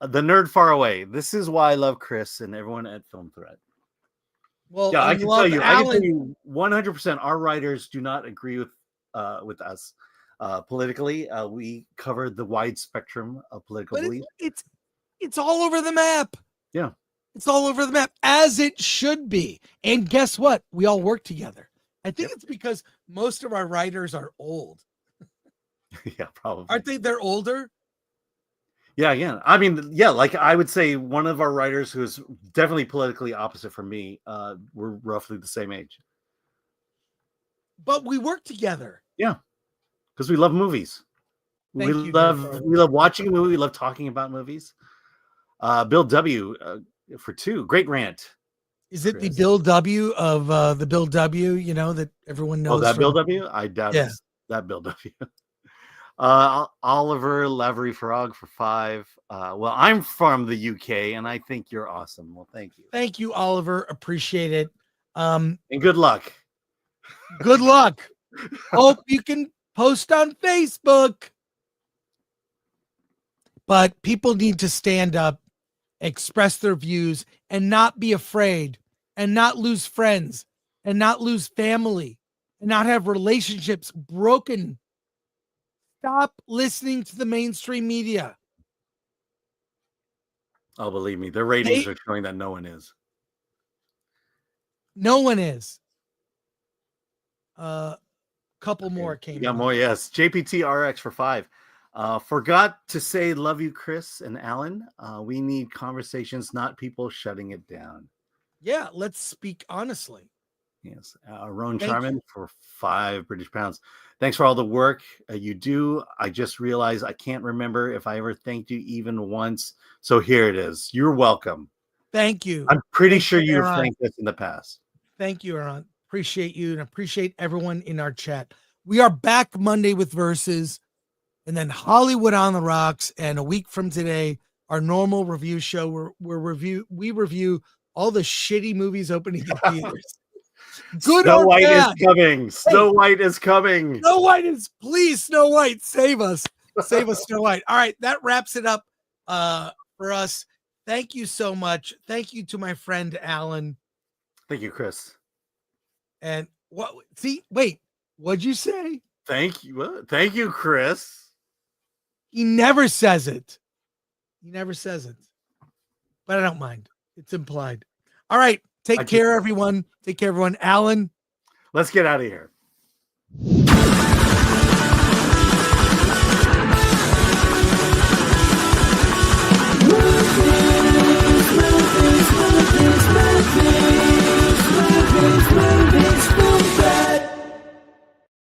The Nerd Far Away. This is why I love Chris and everyone at Film Threat. Well, yeah, I can tell Alan, you 100% our writers do not agree with us politically. We cover the wide spectrum of political beliefs. It's all over the map. Yeah. It's all over the map, as it should be. And guess what? We all work together. I think it's because most of our writers are old. Yeah, probably. Aren't they? They're older? Yeah, again. I mean, yeah, like I would say one of our writers who's definitely politically opposite from me, we're roughly the same age. But we work together. Yeah. Because we love movies. We love watching a movie. We love talking about movies. Bill W for 2. Great rant. Is it Chris. The Bill W of the Bill W, that everyone knows? Oh, that Bill W? I doubt it's that Bill W. Oliver Lavery Frog for 5. Well, I'm from the UK and I think you're awesome. Well, thank you. Thank you, Oliver. Appreciate it. And good luck. Good luck. Hope you can post on Facebook. But people need to stand up, express their views, and not be afraid, and not lose friends, and not lose family, and not have relationships broken. Stop listening to the mainstream media. Oh, believe me, their ratings are showing that no one is. No one is. Couple more came. Yeah, more. Yes, JPT RX for 5. Forgot to say love you, Chris and Alan. We need conversations, not people shutting it down. Yeah, let's speak honestly. Yes, Roan Charman for 5 British pounds. Thanks for all the work you do. I just realized I can't remember if I ever thanked you even once. So here it is. You're welcome. Thank you. I'm pretty sure you've thanked us in the past. Thank you, Aaron. Appreciate you and appreciate everyone in our chat. We are back Monday with Versus, and then Hollywood on the Rocks. And a week from today, our normal review show where we review all the shitty movies opening in theaters. Good Snow White bad. Is coming. Snow White is coming. Snow White is, please, Snow White, save us. Save us, Snow White. All right, that wraps it up for us. Thank you so much. Thank you to my friend Alan. Thank you, Chris. And what'd you say? Thank you. What? Thank you, Chris. He never says it. He never says it. But I don't mind. It's implied. All right. Take care, everyone. Take care, everyone. Alan. Let's get out of here.